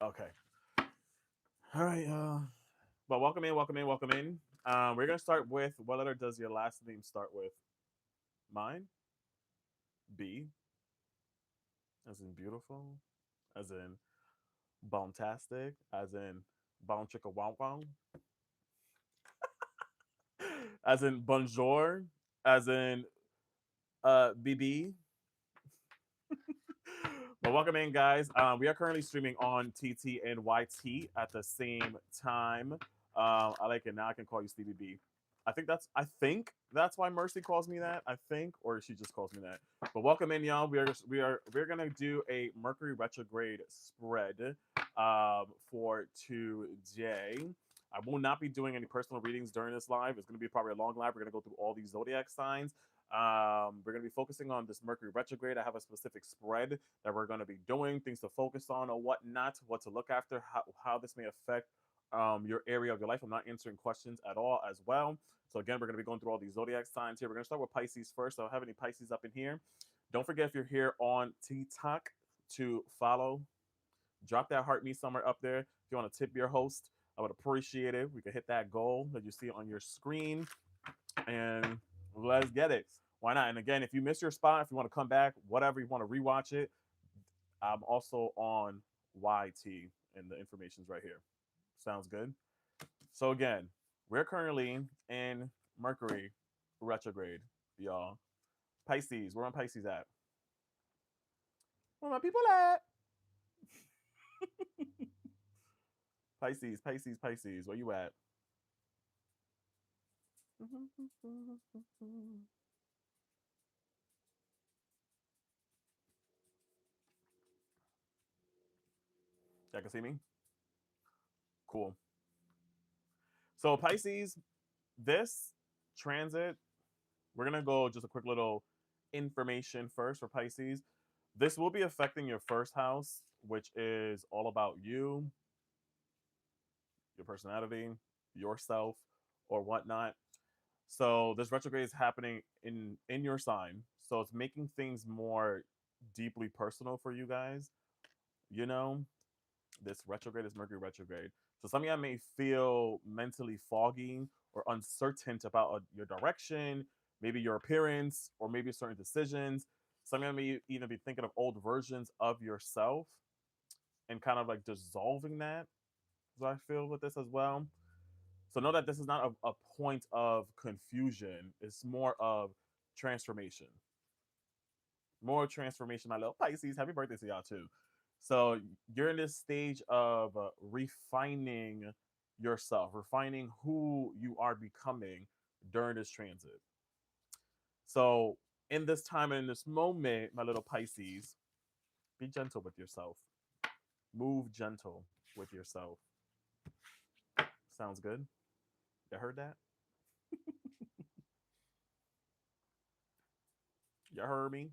Okay. All right. Well, welcome in, welcome in, welcome in. We're gonna start with what letter does your last name start with? Mine, B, as in beautiful, as in bombastic, as in bon chicka wow wow, as in bonjour, as in BB. Well, welcome in, guys. We are currently streaming on TT and YT at the same time. I like it now. I can call you Stevie B. I think that's why Mercy calls me that. I think, or she just calls me that. But welcome in, y'all. We're gonna do a Mercury retrograde spread for today. I will not be doing any personal readings during this live. It's going to be probably a long live. We're going to go through all these zodiac signs. We're going to be focusing on this Mercury retrograde. I have a specific spread that we're going to be doing, things to focus on or whatnot, what to look after, how this may affect your area of your life. I'm not answering questions at all as well. So again, we're going to be going through all these zodiac signs here. We're going to start with Pisces first. So I have any Pisces up in here. Don't forget if you're here on TikTok to follow, drop that heart me somewhere up there. If you want to tip your host, I would appreciate it. We can hit that goal that you see on your screen and let's get it. Why not? And again, if you miss your spot, if you want to come back, whatever, you want to rewatch it, I'm also on YT and the information's right here. Sounds good. So again, we're currently in Mercury retrograde, y'all. Pisces, where my Pisces at? Where my people at? Pisces, Pisces, Pisces, where you at? Y'all can see me? Cool. So Pisces, this transit, we're gonna go just a quick little information first for Pisces. This will be affecting your first house, which is all about you, your personality, yourself, or whatnot. So this retrograde is happening in your sign. So it's making things more deeply personal for you guys. You know, this retrograde is Mercury retrograde. So some of y'all may feel mentally foggy or uncertain about your direction, maybe your appearance, or maybe certain decisions. Some of y'all may even be thinking of old versions of yourself and kind of like dissolving that. So I feel with this as well. So know that this is not a point of confusion. It's more of transformation. More transformation, my little Pisces. Happy birthday to y'all too. So you're in this stage of refining yourself, refining who you are becoming during this transit. So in this time and in this moment, my little Pisces, be gentle with yourself. Move gentle with yourself. Sounds good. You heard that? You heard me?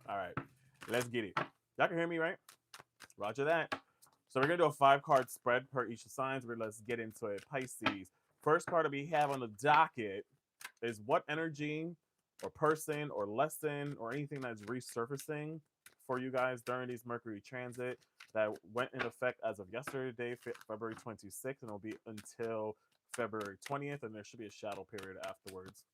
All right, let's get it. Y'all can hear me, right? Roger that. So we're gonna do a 5 card spread per each of signs. Let's get into it. Pisces. First card that we have on the docket is what energy or person or lesson or anything that's resurfacing for you guys during these Mercury transit that went in effect as of yesterday, February 26th, and it'll be until February 20th, and there should be a shadow period afterwards.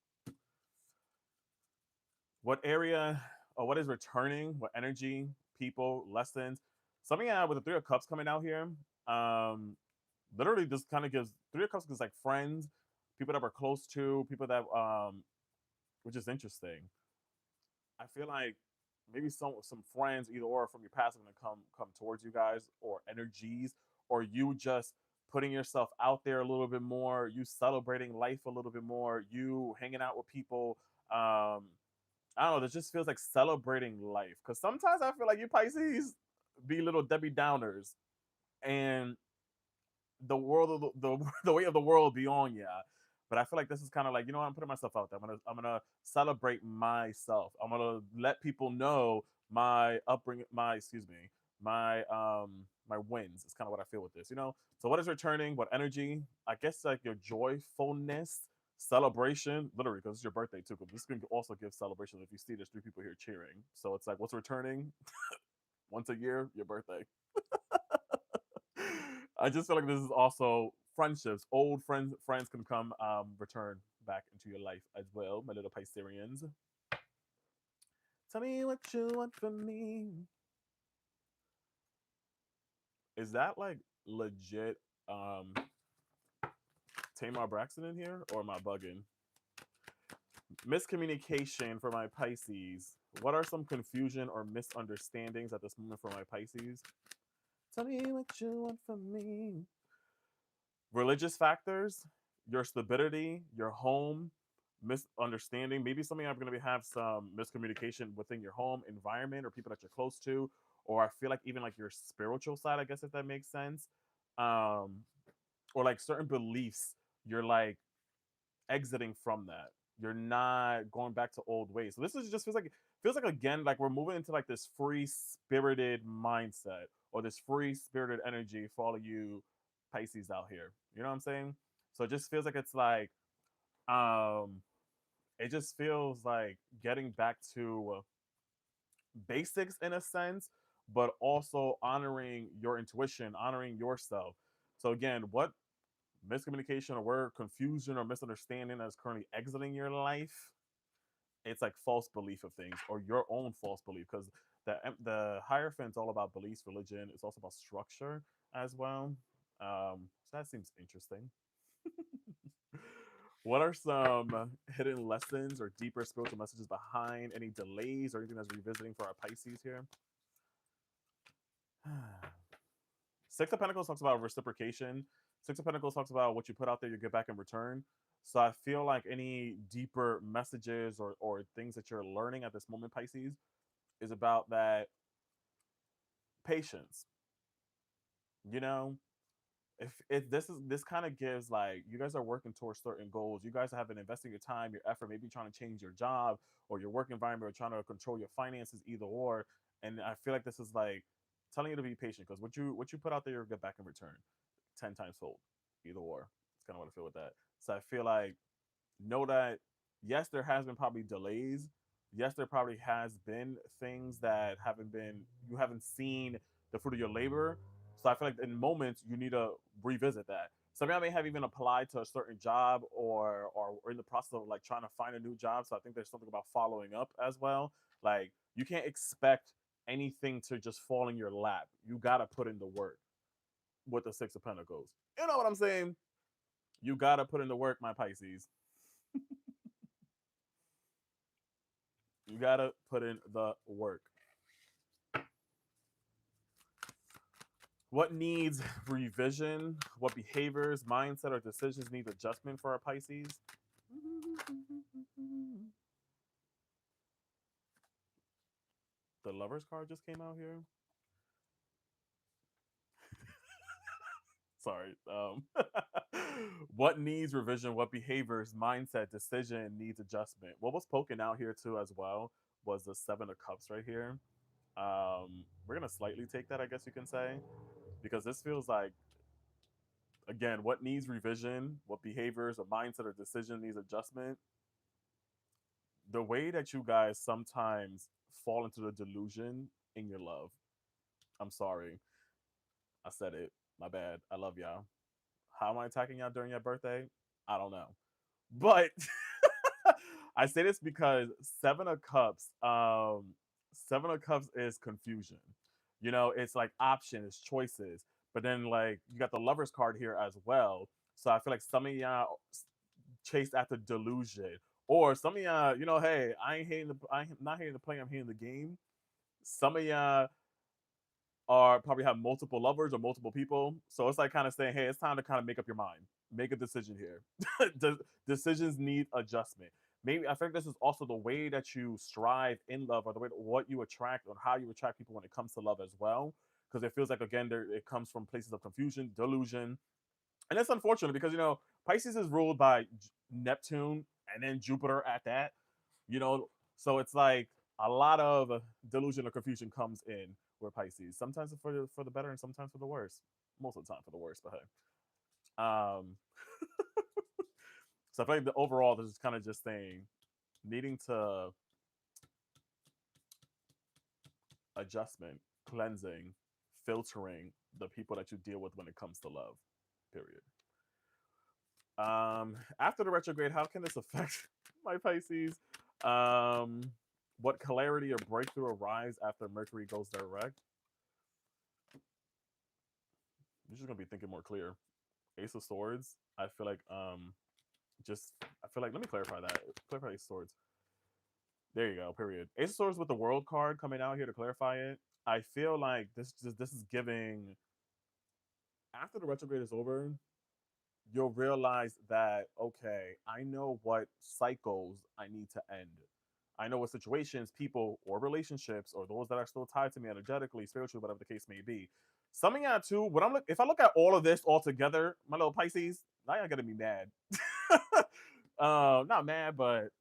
What area or what is returning? What energy, people, lessons? Some of you with the Three of Cups coming out here, literally just kind of gives Three of Cups gives like friends, people that we're close to, people that which is interesting. I feel like maybe some friends either or from your past are gonna come towards you guys or energies or you just putting yourself out there a little bit more, you celebrating life a little bit more, you hanging out with people. I don't know, this just feels like celebrating life. Cause sometimes I feel like you Pisces be little Debbie Downers and the world of the way of the world be on ya. But I feel like this is kind of like, you know what, I'm putting myself out there. I'm gonna celebrate myself. I'm gonna let people know my upbringing, my excuse me, my wins. It's kind of what I feel with this, you know. So what is returning? What energy? I guess like your joyfulness, celebration, literally, because it's your birthday too. Because this can also give celebration. If you see there's 3 people here cheering, so it's like what's returning once a year, your birthday. I just feel like this is also friendships. Old friends can come return back into your life as well, my little Pisceans. Tell me what you want from me. Is that like legit Tamar Braxton in here, or am I bugging? Miscommunication for my Pisces. What are some confusion or misunderstandings at this moment for my Pisces? Tell me what you want from me. Religious factors, your stability, your home, misunderstanding. Maybe some of you are going to have some miscommunication within your home environment or people that you're close to, or I feel like even like your spiritual side, I guess, if that makes sense. Or like certain beliefs, you're like exiting from that. You're not going back to old ways. So this is just feels like again like we're moving into like this free spirited mindset or this free spirited energy for all of you Pisces out here. You know what I'm saying? So it just feels like it's like um it just feels like getting back to basics in a sense, but also honoring your intuition, honoring yourself. So again, what miscommunication or word confusion or misunderstanding that is currently exiting your life, it's like false belief of things or your own false belief, because the Hierophant's all about beliefs, religion. It's also about structure as well. So that seems interesting. What are some hidden lessons or deeper spiritual messages behind any delays or anything that's revisiting for our Pisces here? Six of Pentacles talks about reciprocation. Six of Pentacles talks about what you put out there, you get back in return. So I feel like any deeper messages or things that you're learning at this moment, Pisces, is about that patience. You know, if this kind of gives like you guys are working towards certain goals, you guys have been investing your time, your effort, maybe trying to change your job or your work environment or trying to control your finances, either or. And I feel like this is like telling you to be patient because what you put out there, you'll get back in return 10 times fold, either or. It's kind of what I feel with that. So I feel like know that yes, there has been probably delays. Yes, there probably has been things that you haven't seen the fruit of your labor. So I feel like in moments you need to revisit that. Some of y'all may have even applied to a certain job or in the process of like trying to find a new job. So I think there's something about following up as well. Like you can't expect anything to just fall in your lap. You gotta put in the work with the Six of Pentacles. You know what I'm saying? You gotta put in the work, my Pisces. You gotta put in the work. What needs revision? What behaviors, mindset, or decisions need adjustment for our Pisces? The Lovers card just came out here. Sorry. What needs revision? What behaviors, mindset, decision needs adjustment? What was poking out here too as well was the Seven of Cups right here. We're gonna slightly take that, I guess you can say, because this feels like again, what needs revision, what behaviors or mindset or decision needs adjustment. The way that you guys sometimes fall into the delusion in your love. I'm sorry. I said it. My bad. I love y'all. How am I attacking y'all during your birthday? I don't know. But I say this because Seven of Cups is confusion. You know, it's like options, choices. But then like you got the Lovers card here as well. So I feel like some of y'all chase after delusion. Or some of y'all, hey, I'm not hating the play, I'm hating the game. Some of y'all are probably have multiple lovers or multiple people. So it's like kind of saying, hey, it's time to kind of make up your mind. Make a decision here. Decisions need adjustment. Maybe I think this is also the way that you strive in love or the way what you attract or how you attract people when it comes to love as well. Because it feels like again it comes from places of confusion, delusion. And it's unfortunate because Pisces is ruled by Neptune and then Jupiter at that. You know, so it's like a lot of delusion or confusion comes in with Pisces. Sometimes for the better and sometimes for the worse. Most of the time for the worse, but hey. So I feel like the overall, this is kind of just saying needing to adjustment, cleansing, filtering the people that you deal with when it comes to love. Period. After the retrograde, how can this affect my Pisces? What clarity or breakthrough arise after Mercury goes direct? You're just gonna be thinking more clear. Ace of Swords. I feel like let me clarify that. Clarify Ace of Swords. There you go. Period. Ace of Swords with the World card coming out here to clarify it. I feel like this is giving. After the retrograde is over, you'll realize that, okay, I know what cycles I need to end. I know what situations, people, or relationships, or those that are still tied to me energetically, spiritually, whatever the case may be. Something out too. If I look at all of this all together, my little Pisces, now you're gonna be mad. Not mad, but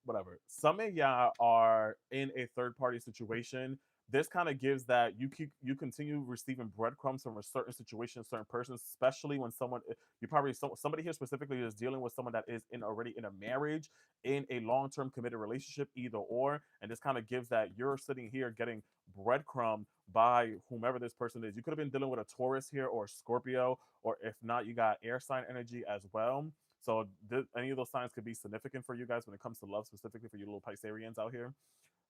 whatever. Some of y'all are in a third party situation. This kind of gives that you continue receiving breadcrumbs from a certain situation, certain person, especially when somebody here specifically is dealing with someone that is already in a marriage, in a long-term committed relationship, either or. And this kind of gives that you're sitting here getting breadcrumb by whomever this person is. You could have been dealing with a Taurus here or a Scorpio, or if not, you got air sign energy as well. So any of those signs could be significant for you guys when it comes to love, specifically for you little Pisceans out here.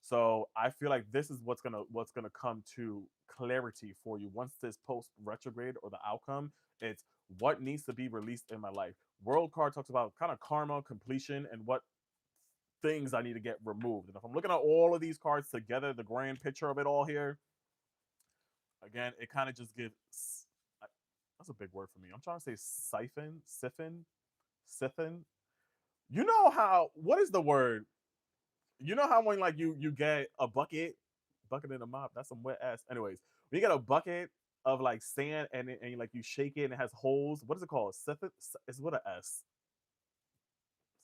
So I feel like this is what's gonna come to clarity for you once this post retrograde or the outcome. It's what needs to be released in my life. World card talks about kind of karma, completion, and what things I need to get removed. And if I'm looking at all of these cards together, the grand picture of it all here, again, it kind of just gives. That's a big word for me. I'm trying to say siphon. You know how? What is the word? You know how when like you get a bucket in a mop, that's some wet ass. Anyways, when you get a bucket of like sand and like you shake it and it has holes. What is it called? Siphon? It's with an S.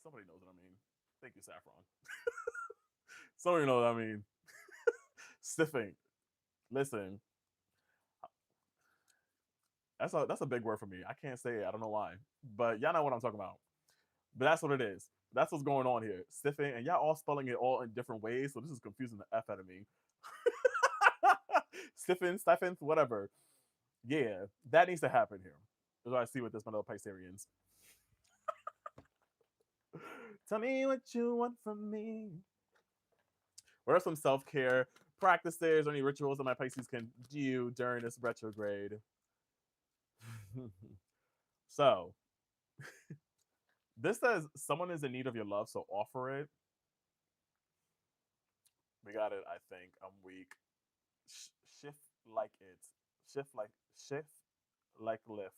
Somebody knows what I mean. Thank you, Saffron. Somebody knows what I mean. Siphon. Listen, that's a big word for me. I can't say it. I don't know why, but y'all know what I'm talking about. But that's what it is. That's what's going on here. Siphon, and y'all all spelling it all in different ways, so this is confusing the F out of me. Siphon, whatever. Yeah, that needs to happen here. That's what I see with this, my little Pisceans. Tell me what you want from me. What are some self-care practices or any rituals that my Pisces can do during this retrograde? So, this says someone is in need of your love, so offer it. We got it, I think. I'm weak. Shift like it. Shift like lift.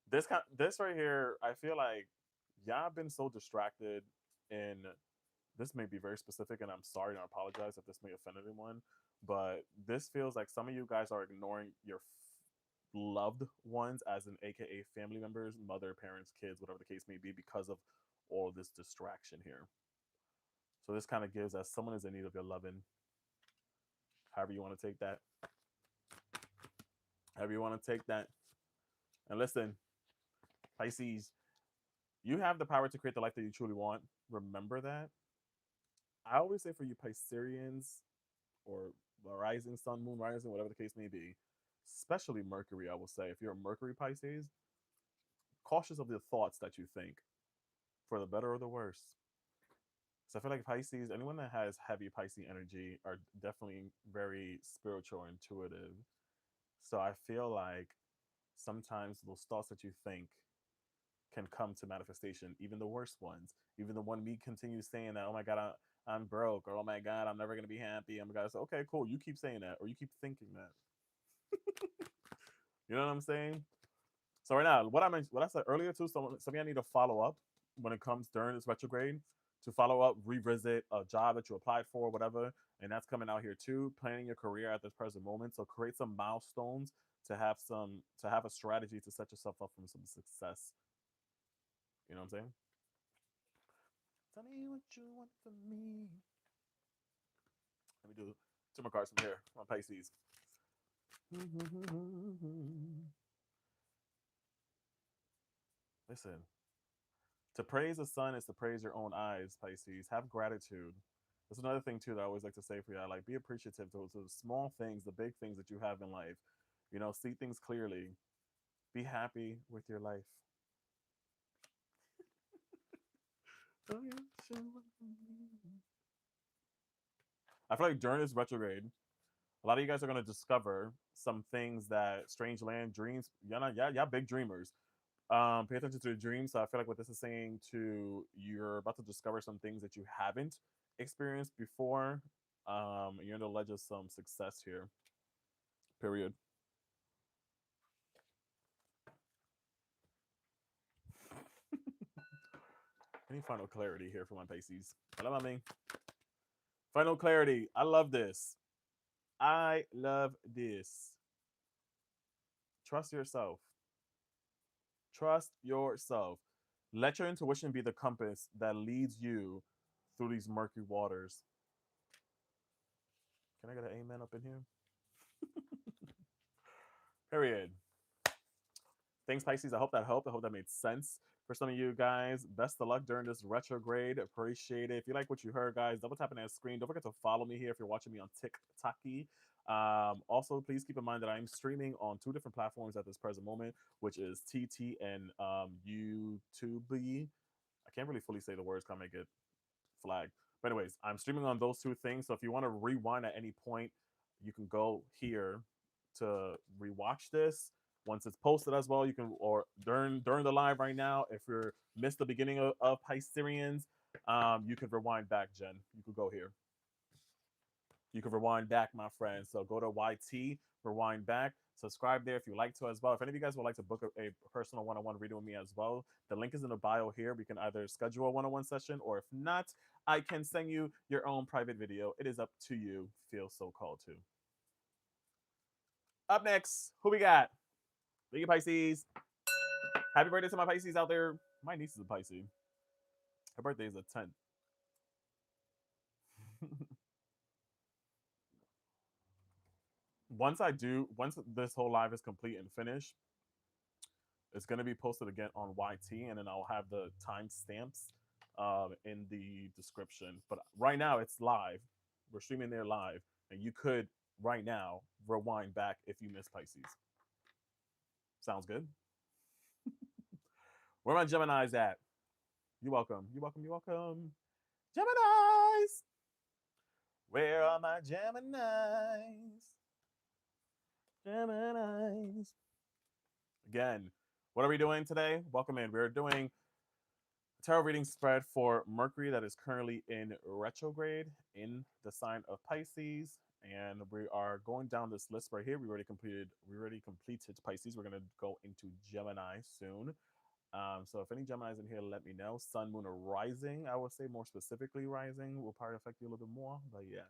This right here, I feel like y'all been so distracted, and this may be very specific, and I'm sorry and I apologize if this may offend anyone, but this feels like some of you guys are ignoring your loved ones, as in aka family members, mother, parents, kids, whatever the case may be, because of all this distraction here. So this kind of gives us someone is in need of your loving. However you want to take that. However you want to take that. And listen, Pisces, you have the power to create the life that you truly want. Remember that. I always say for you Pisceans, or rising sun, moon rising, whatever the case may be, especially Mercury, I will say, if you're a Mercury Pisces, cautious of the thoughts that you think, for the better or the worse. So I feel like Pisces, anyone that has heavy Pisces energy are definitely very spiritual, intuitive. So I feel like sometimes those thoughts that you think can come to manifestation, even the worst ones, even the one we continue saying that, oh my God, I'm broke, or oh my God, I'm never going to be happy. Oh my God, so okay, cool. You keep saying that, or you keep thinking that. You know what I'm saying? So right now, what I said earlier too, some of you need to follow up when it comes during this retrograde, to follow up, revisit a job that you applied for, whatever, and that's coming out here too. Planning your career at this present moment, so create some milestones to have a strategy to set yourself up for some success. You know what I'm saying? Tell me what you want from me. Let me do 2 more cards from here on Pisces. Listen, To praise the sun is to praise your own eyes, Pisces. Have gratitude. That's another thing too that I always like to say for you. Like, be appreciative to the small things, the big things that you have in life. You know, see things clearly. Be happy with your life. I feel like during this retrograde, a lot of you guys are going to discover some things that strange land dreams. Y'all big dreamers. Pay attention to the dreams. So I feel like what this is saying to you're about to discover some things that you haven't experienced before. You're on the ledge of some success here. Period. Any final clarity here for my Pisces? Hello, mommy. Final clarity. I love this. I love this. Trust yourself. Trust yourself. Let your intuition be the compass that leads you through these murky waters. Can I get an amen up in here? Period. Thanks, Pisces. I hope that helped. I hope that made sense for some of you guys. Best of luck during this retrograde. Appreciate it. If you like what you heard, guys, double tap on that screen. Don't forget to follow me here if you're watching me on TikTok. Also, please keep in mind that I'm streaming on 2 different platforms at this present moment, which is TT and YouTube. I can't really fully say the words, can't make it flagged. But anyways, I'm streaming on those 2 things. So if you want to rewind at any point, you can go here to rewatch this once it's posted as well. You can, or during the live right now, if you're missed the beginning of Pisceans, you can rewind back, Jen. You could go here. You can rewind back, my friends. So go to YT, rewind back, subscribe there if you like to as well. If any of you guys would like to book a personal one-on-one reading with me as well, the link is in the bio here. We can either schedule a one-on-one session, or if not, I can send you your own private video. It is up to you. Feel so called to. Up next, who we got? Thank you, Pisces. Happy birthday to my Pisces out there. My niece is a Pisces. Her birthday is the 10th. Once this whole live is complete and finished, it's going to be posted again on YT, and then I'll have the timestamps in the description. But right now, it's live. We're streaming there live, and you could right now rewind back if you miss Pisces. Sounds good. Where my Geminis at? You're welcome. You're welcome. You're welcome. Geminis. Where are my Geminis? Geminis. Again, what are we doing today? Welcome in. We're doing a tarot reading spread for Mercury that is currently in retrograde in the sign of Pisces. And we are going down this list right here. We already completed Pisces. We're going to go into Gemini soon. So if any Geminis in here, let me know. Sun, Moon, or Rising, I would say more specifically Rising will probably affect you a little bit more. But yeah,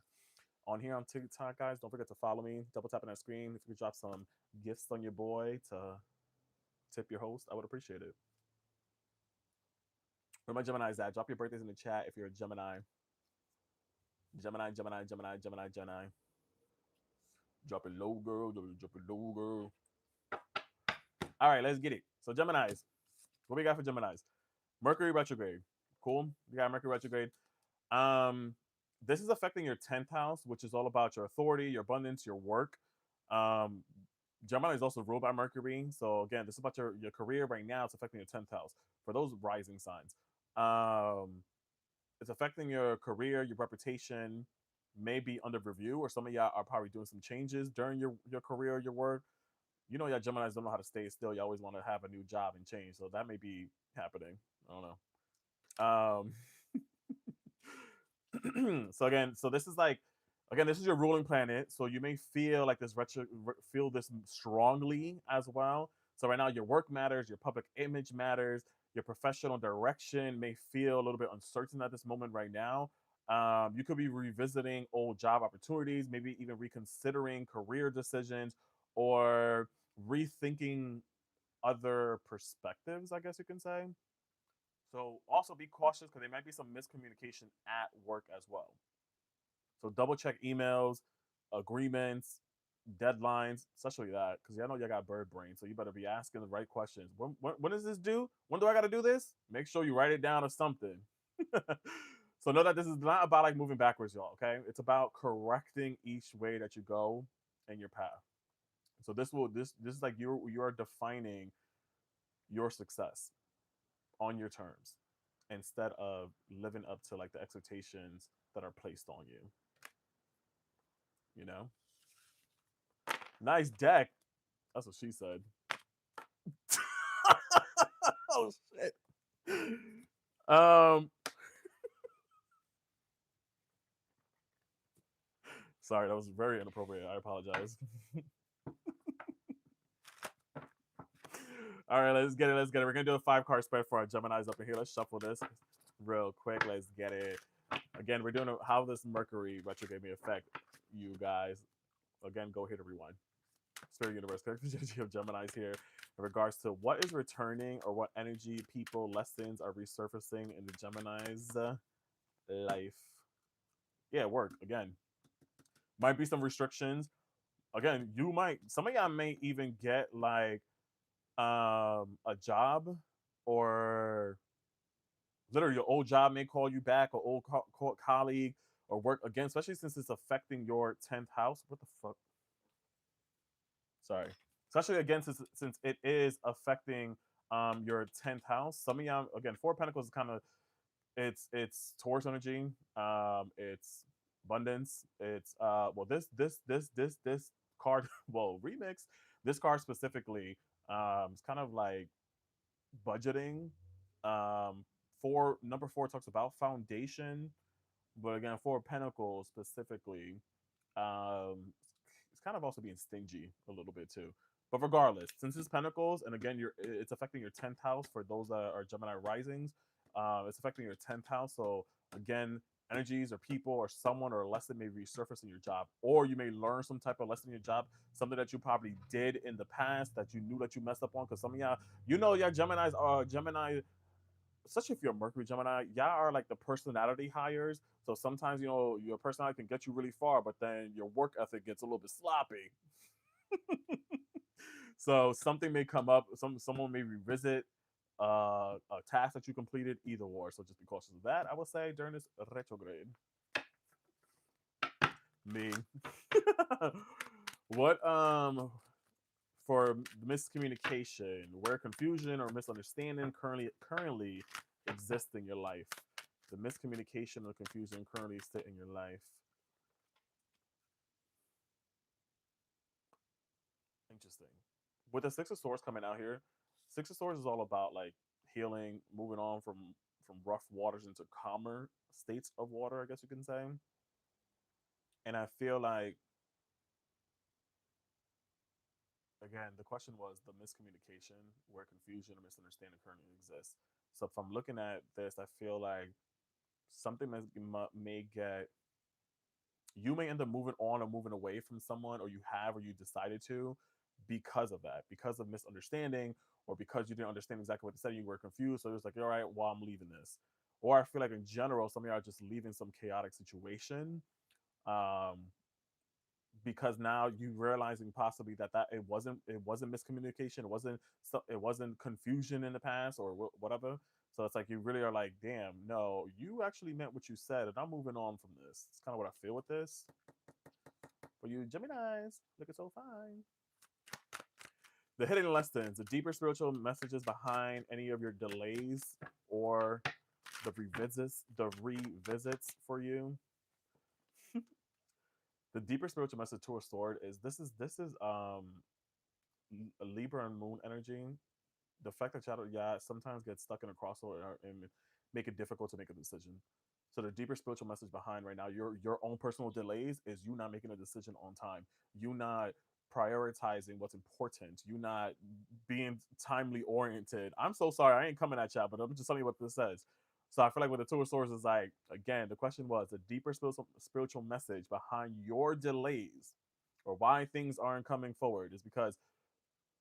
on here on TikTok, guys, don't forget to follow me. Double tap on that screen. If you could drop some gifts on your boy to tip your host, I would appreciate it. Where my Geminis at? Drop your birthdays in the chat if you're a Gemini. Gemini. Drop it low, girl. Drop it low, girl. All right, let's get it. So Geminis. What we got for Geminis? Mercury retrograde. Cool. We got Mercury retrograde. This is affecting your 10th house, which is all about your authority, your abundance, your work. Gemini is also ruled by Mercury. So again, this is about your career right now. It's affecting your 10th house for those rising signs. It's affecting your career, your reputation, maybe under review, or some of y'all are probably doing some changes during your career, your work. You know, y'all Geminis don't know how to stay still. You always want to have a new job and change. So that may be happening. I don't know. So this is like, again, this is your ruling planet. So you may feel like feel this strongly as well. So right now, your work matters, your public image matters, your professional direction may feel a little bit uncertain at this moment right now. You could be revisiting old job opportunities, maybe even reconsidering career decisions, or rethinking other perspectives, I guess you can say. So also be cautious because there might be some miscommunication at work as well. So double check emails, agreements, deadlines, especially that, because y'all know y'all got bird brain, so you better be asking the right questions. When does this due? When do I got to do this? Make sure you write it down or something. So know that this is not about like moving backwards, y'all. Okay, it's about correcting each way that you go in your path. So this is like you're defining your success on your terms instead of living up to like the expectations that are placed on you. You know, nice deck. That's what she said. Oh shit. Um, sorry, that was very inappropriate. I apologize. All right, let's get it. Let's get it. We're gonna do a 5 card spread for our Gemini's up in here. Let's shuffle this real quick. Let's get it. Again, we're doing how this Mercury retrograde may affect you guys. Again, go here to rewind. Spirit Universe, energy of Gemini's here in regards to what is returning or what energy, people, lessons are resurfacing in the Gemini's life. Yeah, work again. Might be some restrictions. Again, some of y'all may even get like a job, or literally your old job may call you back, or old colleague, or work again, especially since it's affecting your 10th house. What the fuck? Sorry. Especially again, since it is affecting your 10th house. Some of y'all, again, 4 of Pentacles is kind of, it's Taurus energy. It's abundance. It's well, this card, well, remix. This card specifically, it's kind of like budgeting. Number 4 talks about foundation, but again, 4 of Pentacles specifically, it's kind of also being stingy a little bit too. But regardless, since it's Pentacles, and again, it's affecting your 10th house for those that are Gemini risings. It's affecting your 10th house. So again, energies or people or someone or a lesson may resurface in your job, or you may learn some type of lesson in your job, something that you probably did in the past that you knew that you messed up on. Because some of y'all, y'all Gemini's are Gemini, especially if you're a Mercury Gemini, y'all are like the personality hires. So sometimes, your personality can get you really far, but then your work ethic gets a little bit sloppy. So something may come up, someone may revisit a task that you completed, either or. So just be cautious of that, I would say, during this retrograde. Me. What for miscommunication, where confusion or misunderstanding currently exist in your life. The miscommunication or confusion currently sit in your life. Interesting. With the 6 of Swords coming out here, 6 of Swords is all about like healing, moving on from rough waters into calmer states of water, I guess you can say. And I feel like, again, the question was the miscommunication, where confusion or misunderstanding currently exists. So if I'm looking at this, I feel like something may get, you may end up moving on or moving away from someone, or you decided to, because of that, because of misunderstanding, or because you didn't understand exactly what they said, you were confused. So it was like, all right, well, I'm leaving this. Or I feel like in general, some of y'all are just leaving some chaotic situation, um, because now you realizing possibly that it wasn't miscommunication, it wasn't confusion in the past, or whatever. So it's like you really are like, damn, no, you actually meant what you said, and I'm moving on from this. It's kind of what I feel with this. For you Geminis, looking so fine. The hidden lessons, the deeper spiritual messages behind any of your delays or the revisits for you. The deeper spiritual message to a sword is this is a Libra and Moon energy. The fact that y'all sometimes get stuck in a crossover and make it difficult to make a decision. So the deeper spiritual message behind right now, your own personal delays, is you not making a decision on time. You not prioritizing what's important. You not being timely oriented. I'm so sorry, I ain't coming at y'all, but I'm just telling you what this says. So I feel like with the Two of Swords is like, again, the question was the deeper spiritual message behind your delays, or why things aren't coming forward, is because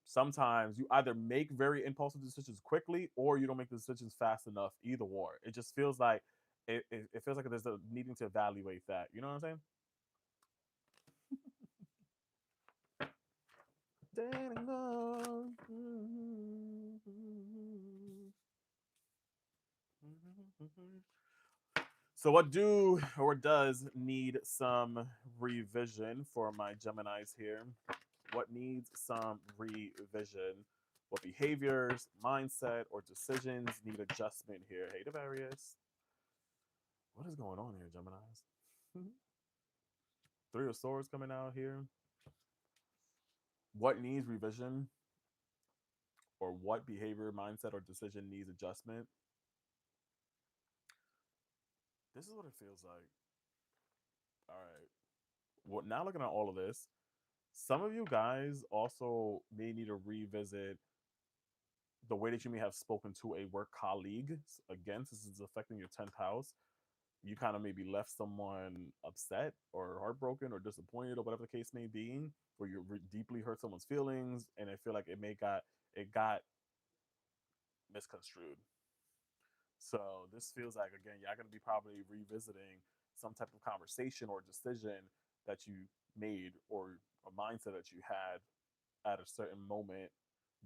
sometimes you either make very impulsive decisions quickly, or you don't make the decisions fast enough, either or. It just feels like it feels like there's a needing to evaluate that. You know what I'm saying? standing on. So what do or does need some revision for my Geminis here? What needs some revision? What behaviors, mindset, or decisions need adjustment here? Hey, the Aries. What is going on here, Geminis? Three of Swords coming out here. What needs revision? Or what behavior, mindset, or decision needs adjustment? This is what it feels like. All right. Well, now looking at all of this, some of you guys also may need to revisit the way that you may have spoken to a work colleague. Again, since this is affecting your 10th house, you kind of maybe left someone upset or heartbroken or disappointed or whatever the case may be, where you deeply hurt someone's feelings, and I feel like it got misconstrued. So this feels like, again, you're going to be probably revisiting some type of conversation or decision that you made or a mindset that you had at a certain moment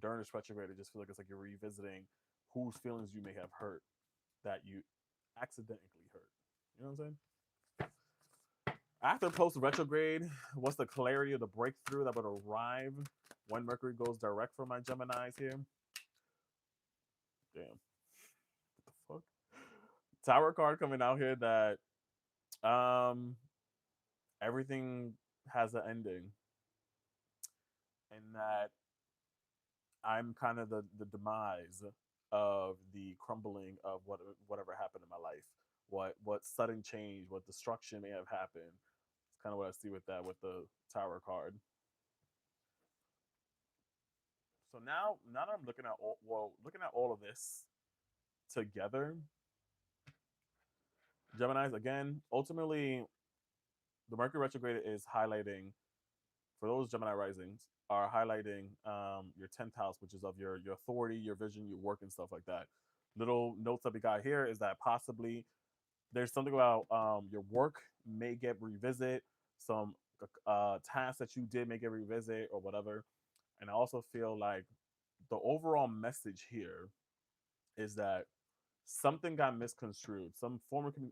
during this retrograde. It just feels like it's like you're revisiting whose feelings you may have hurt that you accidentally hurt. You know what I'm saying? After post retrograde, what's the clarity of the breakthrough that would arrive when Mercury goes direct for my Geminis here? Damn. What the fuck? Tower card coming out here that everything has an ending, and that I'm kind of the demise of the crumbling of whatever happened in my life. What sudden change, what destruction may have happened. It's kind of what I see with that with the Tower card. So now that I'm looking at all of this together, Geminis, again, ultimately the Mercury retrograde is highlighting, for those Gemini risings, are highlighting your 10th house, which is of your authority, your vision, your work, and stuff like that. Little notes that we got here is that possibly there's something about your work may get revisit, some tasks that you did may get revisit or whatever. And I also feel like the overall message here is that something got misconstrued.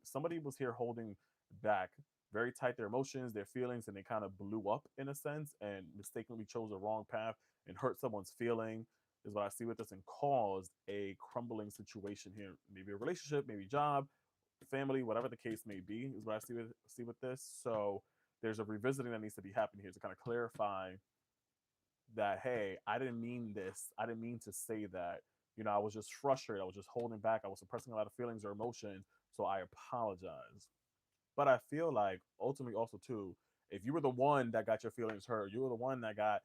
Somebody was here holding back very tight their emotions, their feelings, and they kind of blew up in a sense and mistakenly chose the wrong path and hurt someone's feeling. Is what I see with this, and caused a crumbling situation here. Maybe a relationship, maybe job, family, whatever the case may be, is what I see with this. So there's a revisiting that needs to be happening here to kind of clarify that, hey, I didn't mean this. I didn't mean to say that. You know, I was just frustrated. I was just holding back. I was suppressing a lot of feelings or emotions. So I apologize. But I feel like ultimately also too, if you were the one that got your feelings hurt, you were the one that got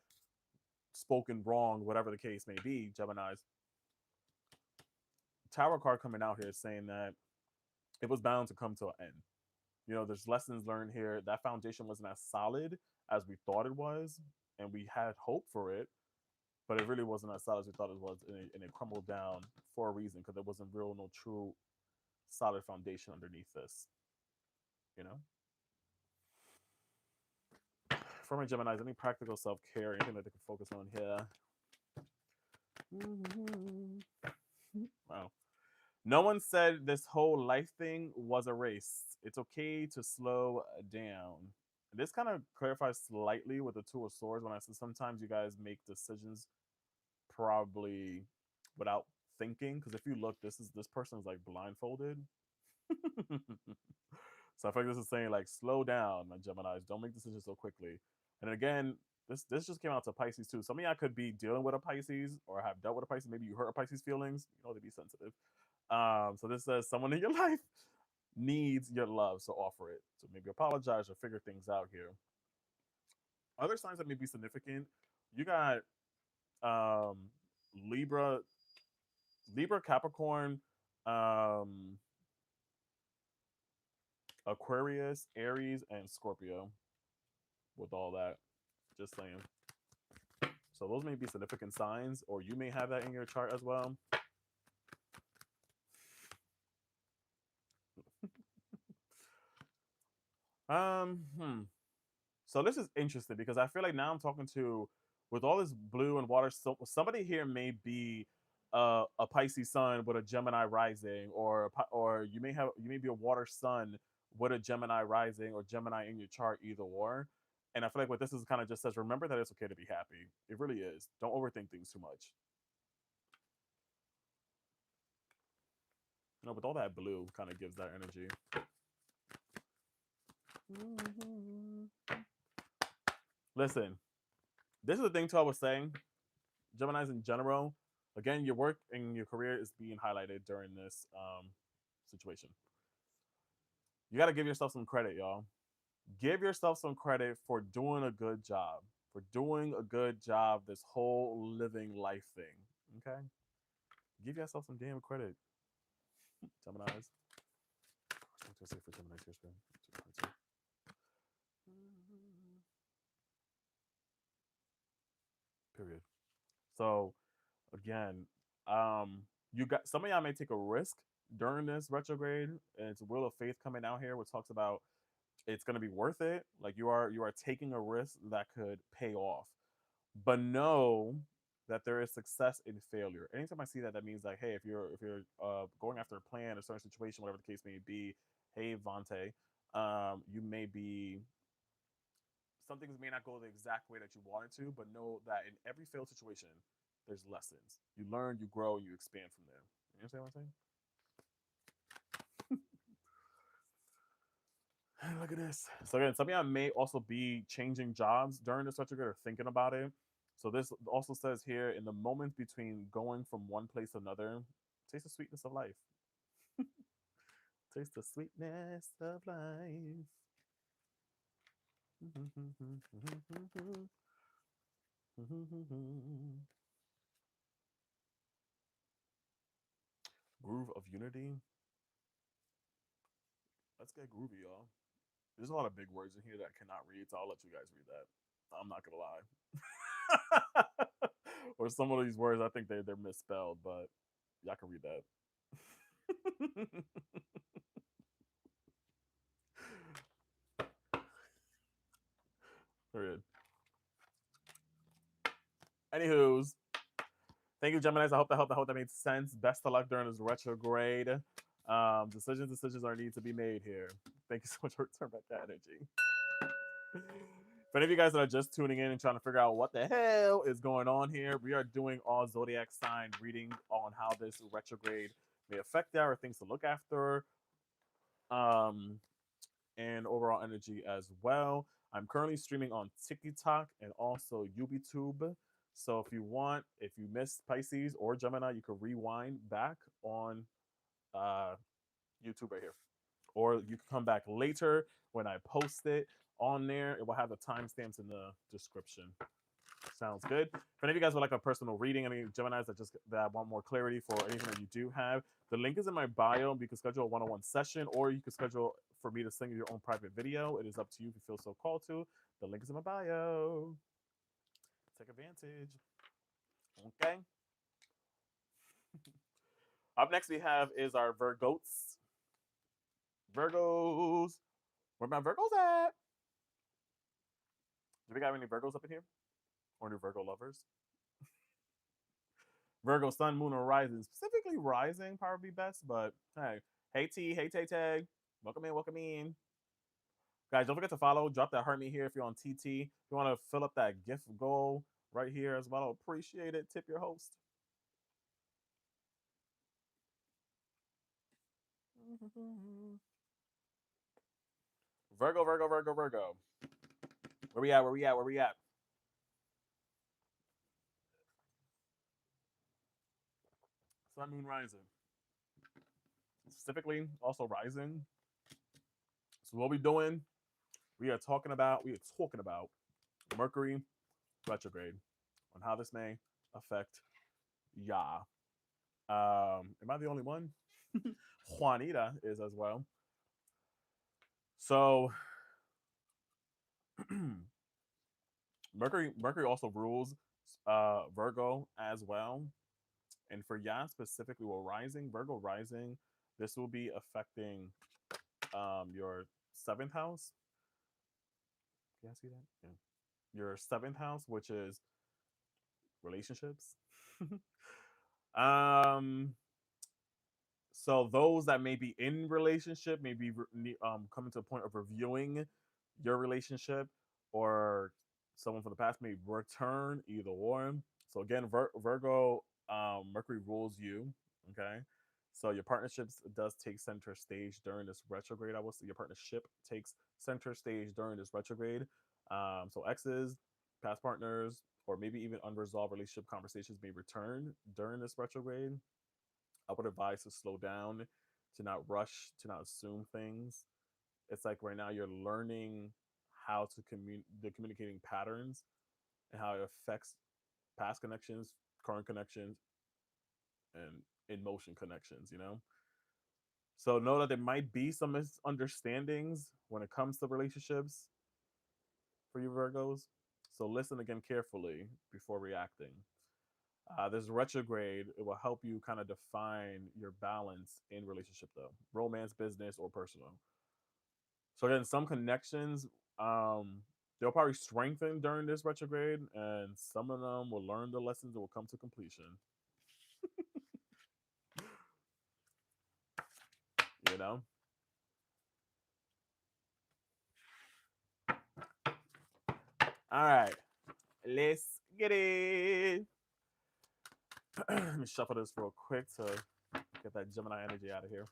spoken wrong, whatever the case may be, Gemini's, Tower card coming out here saying that it was bound to come to an end. You know, there's lessons learned here. That foundation wasn't as solid as we thought it was, and we had hope for it, but it really wasn't as solid as we thought it was, and it crumbled down for a reason, because there wasn't no true solid foundation underneath this. You know, for my Geminis, any practical self care, anything that they can focus on here. Wow. No one said this whole life thing was a race. It's okay to slow down. This kind of clarifies slightly with the Two of Swords when I said sometimes you guys make decisions probably without thinking. Because if you look, this person is like blindfolded. So I feel like this is saying like slow down, my Geminis. Don't make decisions so quickly. And again, this just came out to Pisces too. Some of y'all could be dealing with a Pisces or have dealt with a Pisces. Maybe you hurt a Pisces feelings. You know, to be sensitive. So this says someone in your life needs your love, so offer it. So maybe apologize or figure things out here. Other signs that may be significant, you got um, Libra, Capricorn, um, Aquarius, Aries, and Scorpio. With all that, just saying. So those may be significant signs, or you may have that in your chart as well. Hmm. So this is interesting because I feel like now I'm talking to with all this blue and water, so somebody here may be a Pisces sun with a Gemini rising, or you may be a water sun with a Gemini rising or Gemini in your chart, either or. And I feel like what this is kind of just says, remember that it's okay to be happy. It really is. Don't overthink things too much. You know, with all that blue, kind of gives that energy. Listen, this is the thing too I was saying. Geminis in general, again, your work and your career is being highlighted during this situation. You got to give yourself some credit, y'all. Give yourself some credit for doing a good job, for doing a good job this whole living life thing. Okay? Give yourself some damn credit, Geminis. What to say for Geminis here, Spin? Period. So again, you got some of y'all may take a risk during this retrograde, and it's Wheel of Faith coming out here, which talks about it's going to be worth it. Like you are taking a risk that could pay off, but know that there is success in failure. Anytime I see that, that means like, hey, if you're going after a plan, a certain situation, whatever the case may be, hey, Vante, you may be some things may not go the exact way that you wanted to, but know that in every failed situation, there's lessons. You learn, you grow, you expand from there. You understand what I'm saying? Look at this. So again, some of y'all may also be changing jobs during this retrograde or thinking about it. So this also says here, in the moments between going from one place to another, taste the sweetness of life. Taste the sweetness of life. Groove of unity. Let's get groovy, y'all. There's a lot of big words in here that I cannot read, so I'll let you guys read that. I'm not gonna lie. Or some of these words, I think they're misspelled, but y'all can read that. Period. Anywho's, thank you, Geminis. I hope that made sense. Best of luck during this retrograde. Decisions are need to be made here. Thank you so much for turning back that energy. For any of you guys that are just tuning in and trying to figure out what the hell is going on here, we are doing all zodiac sign reading on how this retrograde may affect our things to look after, and overall energy as well. I'm currently streaming on TikTok and also YouTube. So if you missed Pisces or Gemini, you can rewind back on YouTube right here. Or you can come back later when I post it on there. It will have the timestamps in the description. Sounds good. If any of you guys would like a personal reading, any Geminis that want more clarity for anything that you do have, the link is in my bio. You can schedule a one-on-one session, or you can schedule for me to send you your own private video. It is up to you if you feel so called to. The link is in my bio. Take advantage. Okay. Up next we have is our Virgoats. Virgos. Where my Virgos at? Do we got any Virgos up in here? Or any Virgo lovers? Virgo, sun, moon, or rising. Specifically rising probably best, but hey T, hey Tay Tay. Welcome in. Guys, don't forget to follow. Drop that heart me here if you're on TT. If you want to fill up that gift goal right here as well, appreciate it. Tip your host. Virgo. Where we at? Sun, moon, rising. Specifically, also rising. So what we doing? We are talking about Mercury Retrograde on how this may affect Ya. Am I the only one? Juanita is as well. So Mercury also rules Virgo as well. And for Ya specifically, Virgo rising, this will be affecting your seventh house. Can I see that? Yeah. Your seventh house, which is relationships. um, so those that may be in relationship, maybe coming to a point of reviewing your relationship, or someone from the past may return, either or. So again, Virgo, Mercury rules you. Okay, so your partnerships does take center stage during this retrograde. I will say your partnership takes center stage during this retrograde. So exes, past partners, or maybe even unresolved relationship conversations may return during this retrograde. I would advise to slow down, to not rush, to not assume things. It's like right now you're learning how to the communicating patterns and how it affects past connections, current connections, and in motion connections, you know? So know that there might be some misunderstandings when it comes to relationships for you Virgos. So listen again carefully before reacting. This retrograde, it will help you kind of define your balance in relationship though, romance, business, or personal. So again, some connections, they'll probably strengthen during this retrograde, and some of them will learn the lessons and will come to completion. You know. All right, let's get it. Let me shuffle this real quick to get that Gemini energy out of here.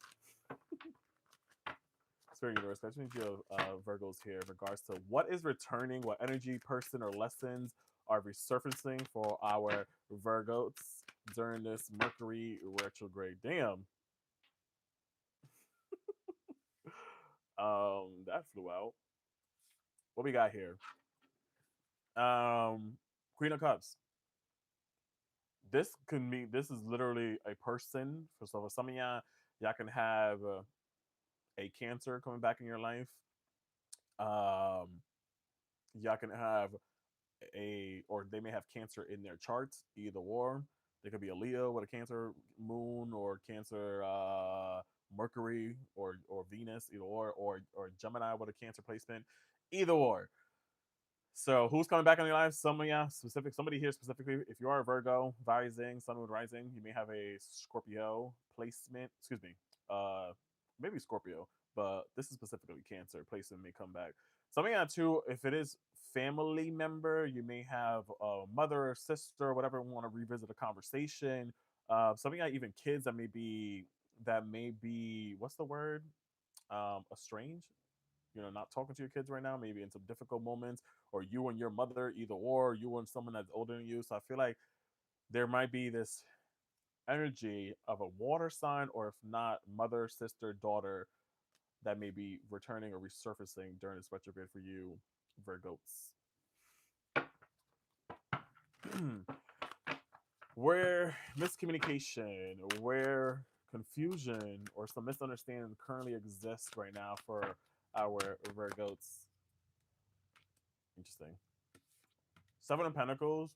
Spirit universe, I need you Virgos here in regards to what is returning, what energy, person, or lessons are resurfacing for our Virgos during this Mercury retrograde. Damn. That flew out. What we got here? Queen of Cups. This can mean this is literally a person. So for some of y'all can have a Cancer coming back in your life. Um, y'all can have or they may have Cancer in their charts, either or. They could be a Leo with a Cancer moon, or Cancer Mercury, or Venus, either or Gemini with a Cancer placement, either or. So who's coming back in your life? Somebody here specifically. If you are a Virgo, rising, Sun, Moon, rising, you may have a Scorpio placement. Excuse me, uh, maybe Scorpio, but this is specifically Cancer placement may come back. Some of you too. If it is family member, you may have a mother or sister, whatever. Want to revisit a conversation. Some of you even kids that may be what's the word? Estranged, not talking to your kids right now, maybe in some difficult moments, or you and your mother, either or, you and someone that's older than you. So I feel like there might be this energy of a water sign, or if not, mother, sister, daughter, that may be returning or resurfacing during this retrograde for you, Virgos. Where miscommunication, where confusion, or some misunderstanding currently exists right now for our Virgos. Interesting. Seven of Pentacles,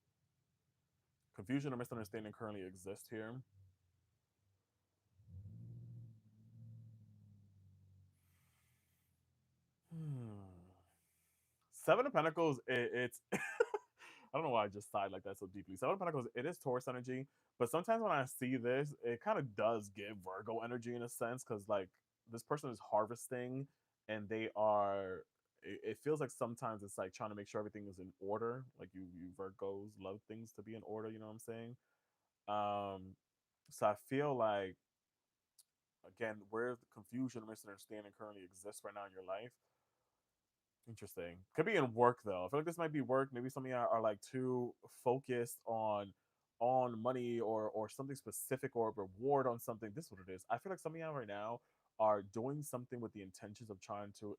confusion or misunderstanding currently exists here. Seven of Pentacles, it's I don't know why I just sighed like that so deeply. Seven of Pentacles, it is Taurus energy, but sometimes when I see this, it kind of does give Virgo energy in a sense, because like this person is harvesting, and they are. It feels like sometimes it's like trying to make sure everything is in order. Like you Virgos love things to be in order. You know what I'm saying? So I feel like, again, where the confusion or misunderstanding currently exists right now in your life. Interesting. Could be in work though. I feel like this might be work. Maybe some of you are like too focused on money, or something specific, or a reward on something. This is what it is. I feel like some of you right now are doing something with the intentions of trying to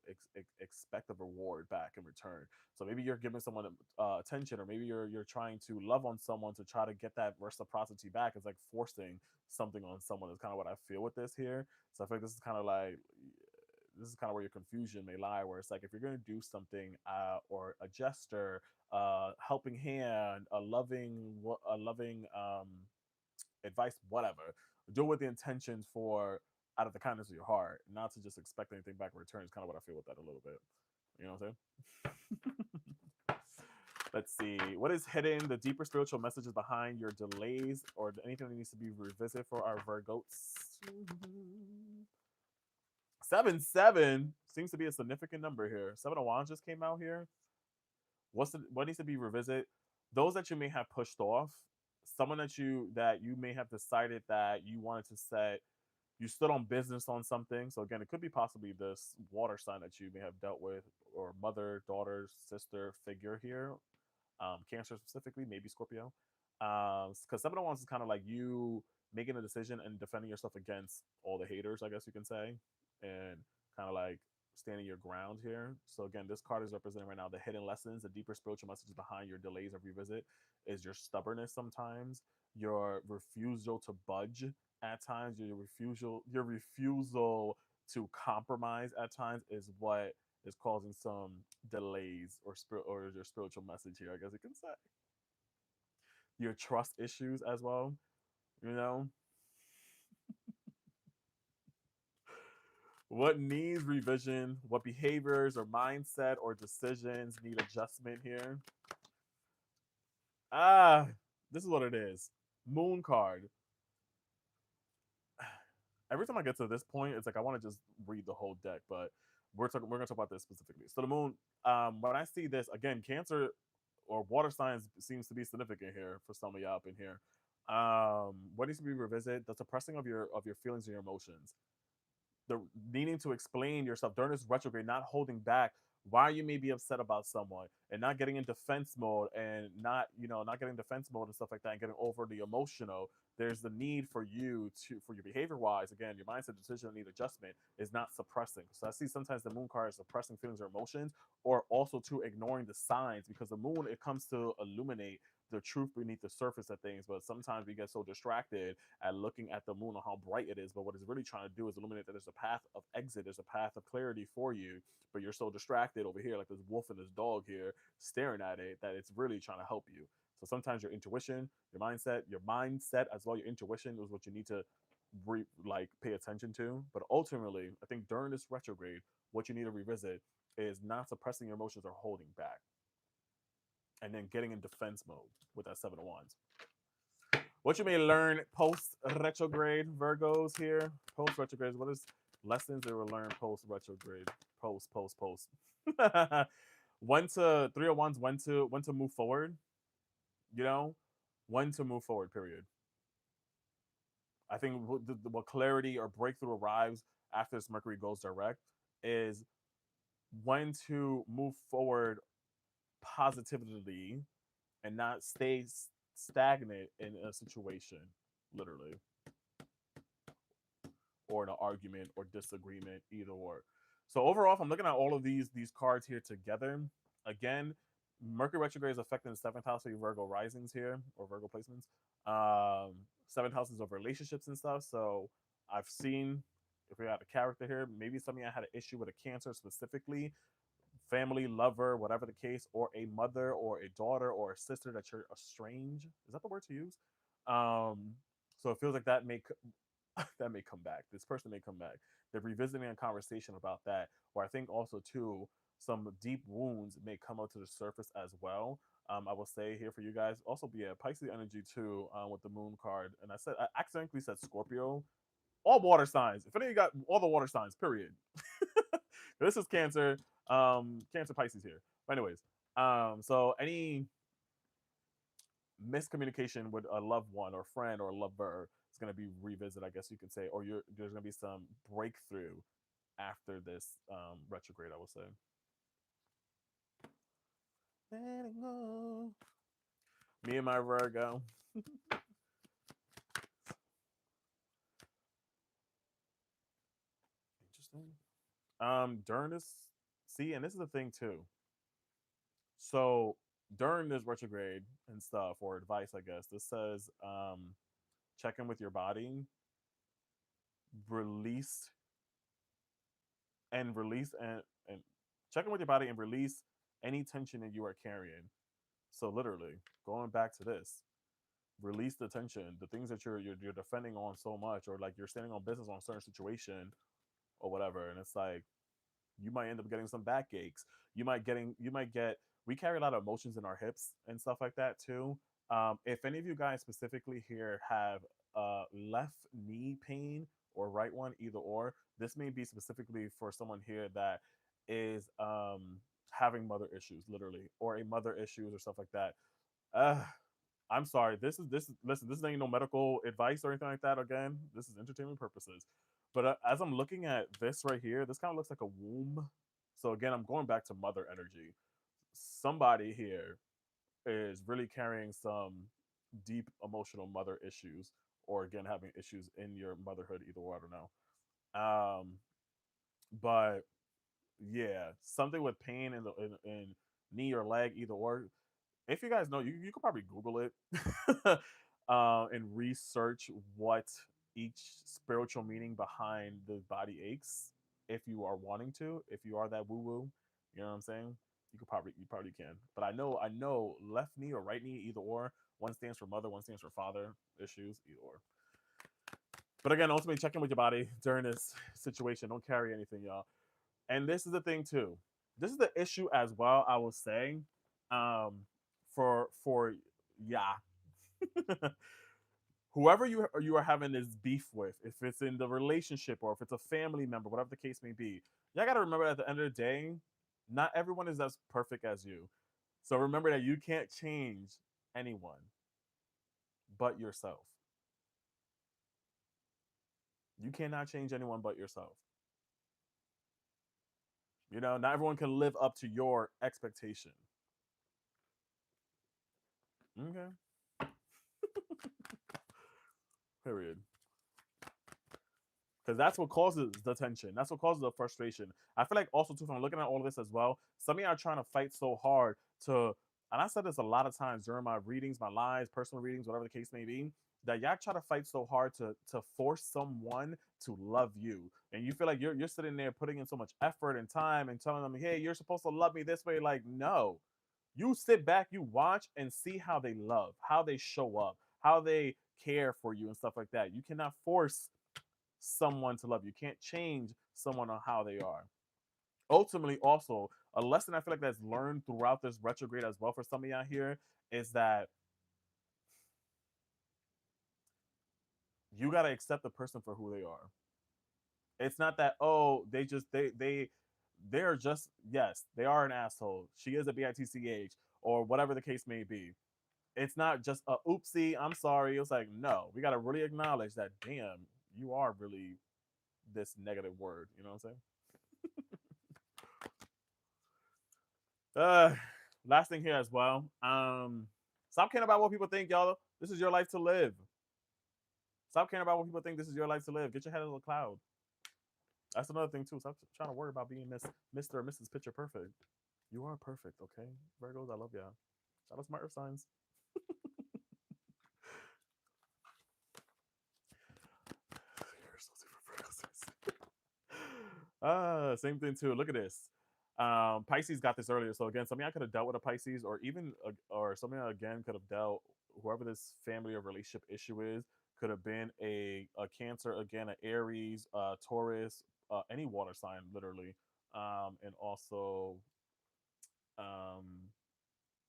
expect a reward back in return. So maybe you're giving someone attention, or maybe you're trying to love on someone to try to get that reciprocity back. It's like forcing something on someone. Is kind of what I feel with this here. So I feel like this is kind of where your confusion may lie, where it's like if you're going to do something, or a gesture, helping hand, a loving advice, whatever, do it with the intentions for out of the kindness of your heart, not to just expect anything back in return. Is kind of what I feel with that a little bit. You know what I'm saying? Let's see. What is hidden? The deeper spiritual messages behind your delays or anything that needs to be revisited for our Virgos. 7-7 seems to be a significant number here. 7 of Wands just came out here. What needs to be revisited? Those that you may have pushed off, someone that you may have decided that you wanted to set. You stood on business on something. So again, it could be possibly this water sign that you may have dealt with, or mother, daughter, sister figure here. Cancer specifically, maybe Scorpio. Because 7 of Wands is kind of like you making a decision and defending yourself against all the haters, I guess you can say, and kind of like standing your ground here. So again, this card is representing right now the hidden lessons, the deeper spiritual messages behind your delays of revisit is your stubbornness sometimes, your refusal to budge at times, your refusal to compromise at times is what is causing some delays or your spiritual message here, I guess you can say. Your trust issues as well, you know. What needs revision? What behaviors or mindset or decisions need adjustment here? Ah, this is what it is. Moon card. Every time I get to this point, it's like I want to just read the whole deck, but we're gonna talk about this specifically. So the moon, when I see this again, Cancer or water signs seems to be significant here for some of y'all up in here. What needs to be revisited? The suppressing of your feelings and your emotions, the needing to explain yourself during this retrograde, not holding back why you may be upset about someone and not getting in defense mode and not getting defense mode and stuff like that and getting overly emotional. There's the need for you to, for your behavior wise, again, your mindset decision need adjustment is not suppressing. So I see sometimes the moon card is suppressing feelings or emotions, or also to ignoring the signs, because the moon, it comes to illuminate the truth beneath the surface of things. But sometimes we get so distracted at looking at the moon and how bright it is. But what it's really trying to do is illuminate that there's a path of exit, there's a path of clarity for you. But you're so distracted over here, like this wolf and this dog here, staring at it, that it's really trying to help you. So sometimes your intuition, your mindset as well, your intuition is what you need to pay attention to. But ultimately, I think during this retrograde, what you need to revisit is not suppressing your emotions or holding back, and then getting in defense mode with that 7 of Wands. What you may learn post retrograde, Virgos here. Post retrograde, what is lessons they will learn post retrograde? Post. When to 3 of Wands, when to move forward, you know, when to move forward, period. I think what clarity or breakthrough arrives after this Mercury goes direct is when to move forward positively and not stay stagnant in a situation, literally, or in an argument or disagreement, either or. So overall, if I'm looking at all of these cards here together, again, Mercury retrograde is affecting the seventh house of your Virgo risings here, or Virgo placements. Seventh house is of relationships and stuff. So I've seen, if we had a character here, maybe something I had an issue with a Cancer specifically, family, lover, whatever the case, or a mother or a daughter or a sister that you're estranged. Is that the word to use? So it feels like that that may come back. This person may come back. They're revisiting a conversation about that. Or I think also too, some deep wounds may come out to the surface as well. I will say here for you guys, also be a Pisces energy too, with the moon card. And I accidentally said Scorpio. All water signs. If any of you got all the water signs, period. This is Cancer, Cancer Pisces here. But anyways, so any miscommunication with a loved one or friend or lover is going to be revisited, I guess you could say, or there's going to be some breakthrough after this retrograde, I will say. Letting go. Me and my Virgo. Interesting. During this, see, and this is the thing too. So during this retrograde and stuff, or advice, I guess, this says check in with your body, release and check in with your body and release any tension that you are carrying. So literally, going back to this, release the tension, the things that you're defending on so much, or like you're standing on business on a certain situation or whatever, and it's like you might end up getting some backaches. You might get we carry a lot of emotions in our hips and stuff like that too. If any of you guys specifically here have left knee pain or right one, either or, this may be specifically for someone here that is having mother issues, literally, or a mother issues or stuff like that. Uh, I'm sorry. This is listen. This ain't no medical advice or anything like that. Again, this is entertainment purposes. But as I'm looking at this right here, this kind of looks like a womb. So again, I'm going back to mother energy. Somebody here is really carrying some deep emotional mother issues, or again having issues in your motherhood. Either or, I don't know. But yeah, something with pain in the in knee or leg, either or. If you guys know, you could probably Google it and research what each spiritual meaning behind the body aches. If you are wanting to, if you are that woo woo, you know what I'm saying. You probably can. But I know left knee or right knee, either or. One stands for mother, one stands for father issues, either or. But again, ultimately check in with your body during this situation. Don't carry anything, y'all. And this is the thing too. This is the issue as well. I will say, um, for yeah, whoever you are having this beef with, if it's in the relationship or if it's a family member, whatever the case may be, y'all got to remember at the end of the day, not everyone is as perfect as you. So remember that you can't change anyone but yourself. You cannot change anyone but yourself. You know, not everyone can live up to your expectation. Okay. Period. Because that's what causes the tension. That's what causes the frustration. I feel like also too, from looking at all of this as well, some of you are trying to fight so hard to, and I said this a lot of times during my readings, my lives, personal readings, whatever the case may be, that y'all try to fight so hard to force someone to love you, and you feel like you're sitting there putting in so much effort and time and telling them, hey, you're supposed to love me this way. Like, no, you sit back, you watch and see how they love, how they show up, how they care for you and stuff like that. You cannot force someone to love you. You can't change someone on how they are. Ultimately, also, a lesson I feel like that's learned throughout this retrograde as well for some of y'all here is that you got to accept the person for who they are. It's not that, oh, they're just, yes, they are an asshole. She is a bitch or whatever the case may be. It's not just a oopsie, I'm sorry. It's like, no, we got to really acknowledge that, damn, you are really this negative word. You know what I'm saying? Uh, last thing here as well. Stop caring about what people think, y'all. This is your life to live. Stop caring about what people think. This is your life to live. Get your head out of the cloud. That's another thing too. Stop trying to worry about being Mr. or Mrs. Picture Perfect. You are perfect, okay? Virgos, I love y'all. Shout out to my earth signs. You're so super Virgos. Same thing too. Look at this. Pisces got this earlier. So again, some of y'all could have dealt with a Pisces, or even or some of y'all again could have dealt, whoever this family or relationship issue is, could have been a Cancer, again, an Aries, Taurus, any water sign, literally, and also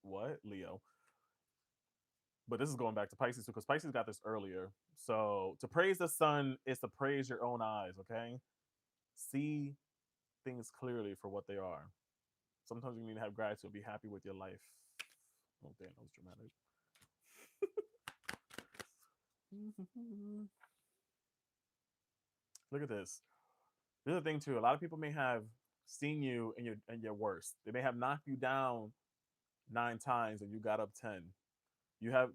what, Leo. But this is going back to Pisces because Pisces got this earlier. So to praise the sun is to praise your own eyes. Okay, see things clearly for what they are. Sometimes you need to have gratitude. Be happy with your life. Oh, damn, that was dramatic. Look at this. This is the thing too. A lot of people may have seen you in your worst. They may have knocked you down 9 times and you got up 10.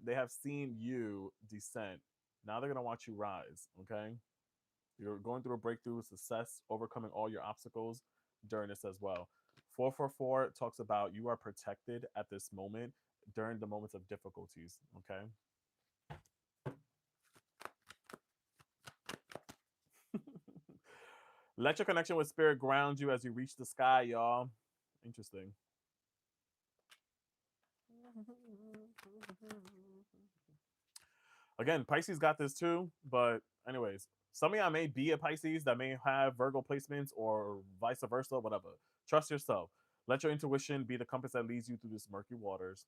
They have seen you descend. Now they're gonna watch you rise. Okay, you're going through a breakthrough, success, overcoming all your obstacles during this as well. 444 talks about you are protected at this moment during the moments of difficulties. Okay. Let your connection with spirit ground you as you reach the sky, y'all. Interesting. Again, Pisces got this too, but anyways, some of y'all may be a Pisces that may have Virgo placements or vice versa, whatever. Trust yourself. Let your intuition be the compass that leads you through this murky waters.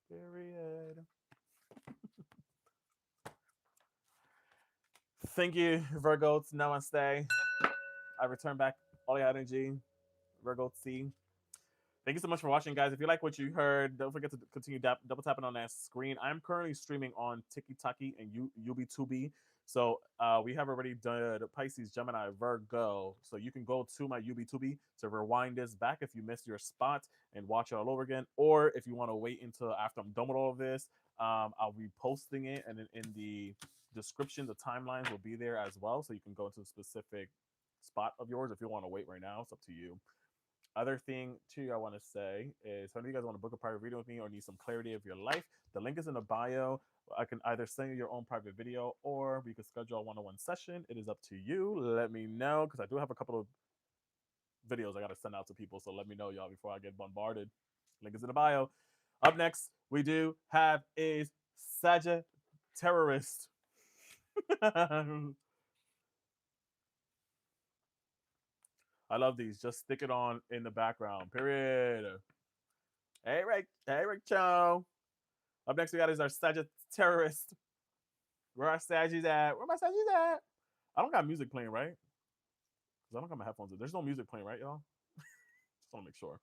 Period. Thank you, Virgo. Namaste. I return back all your energy. Virgo T. Thank you so much for watching, guys. If you like what you heard, don't forget to continue double tapping on that screen. I'm currently streaming on TikTok and UB2B. So we have already done Pisces, Gemini, Virgo. So you can go to my UB2B to rewind this back if you missed your spot and watch it all over again. Or if you want to wait until after I'm done with all of this, I'll be posting it. And then in the description, the timelines will be there as well. So you can go into a specific spot of yours. If you want to wait right now, it's up to you. Other thing too I want to say is, if any of you guys want to book a private reading with me or need some clarity of your life, the link is in the bio. I can either send you your own private video or we could schedule a one-on-one session. It is up to you. Let me know, because I do have a couple of videos I got to send out to people. So let me know, y'all, before I get bombarded. Link is in the bio. Up next, we do have is Sagittarius. I love these. Just stick it on in the background. Period. Hey, Rachel. Up next, we got is our Sagittarius. Where our Saggies at? Where my Saggies at? I don't got music playing, right? Because I don't got my headphones in. There's no music playing, right, y'all? Just want to make sure.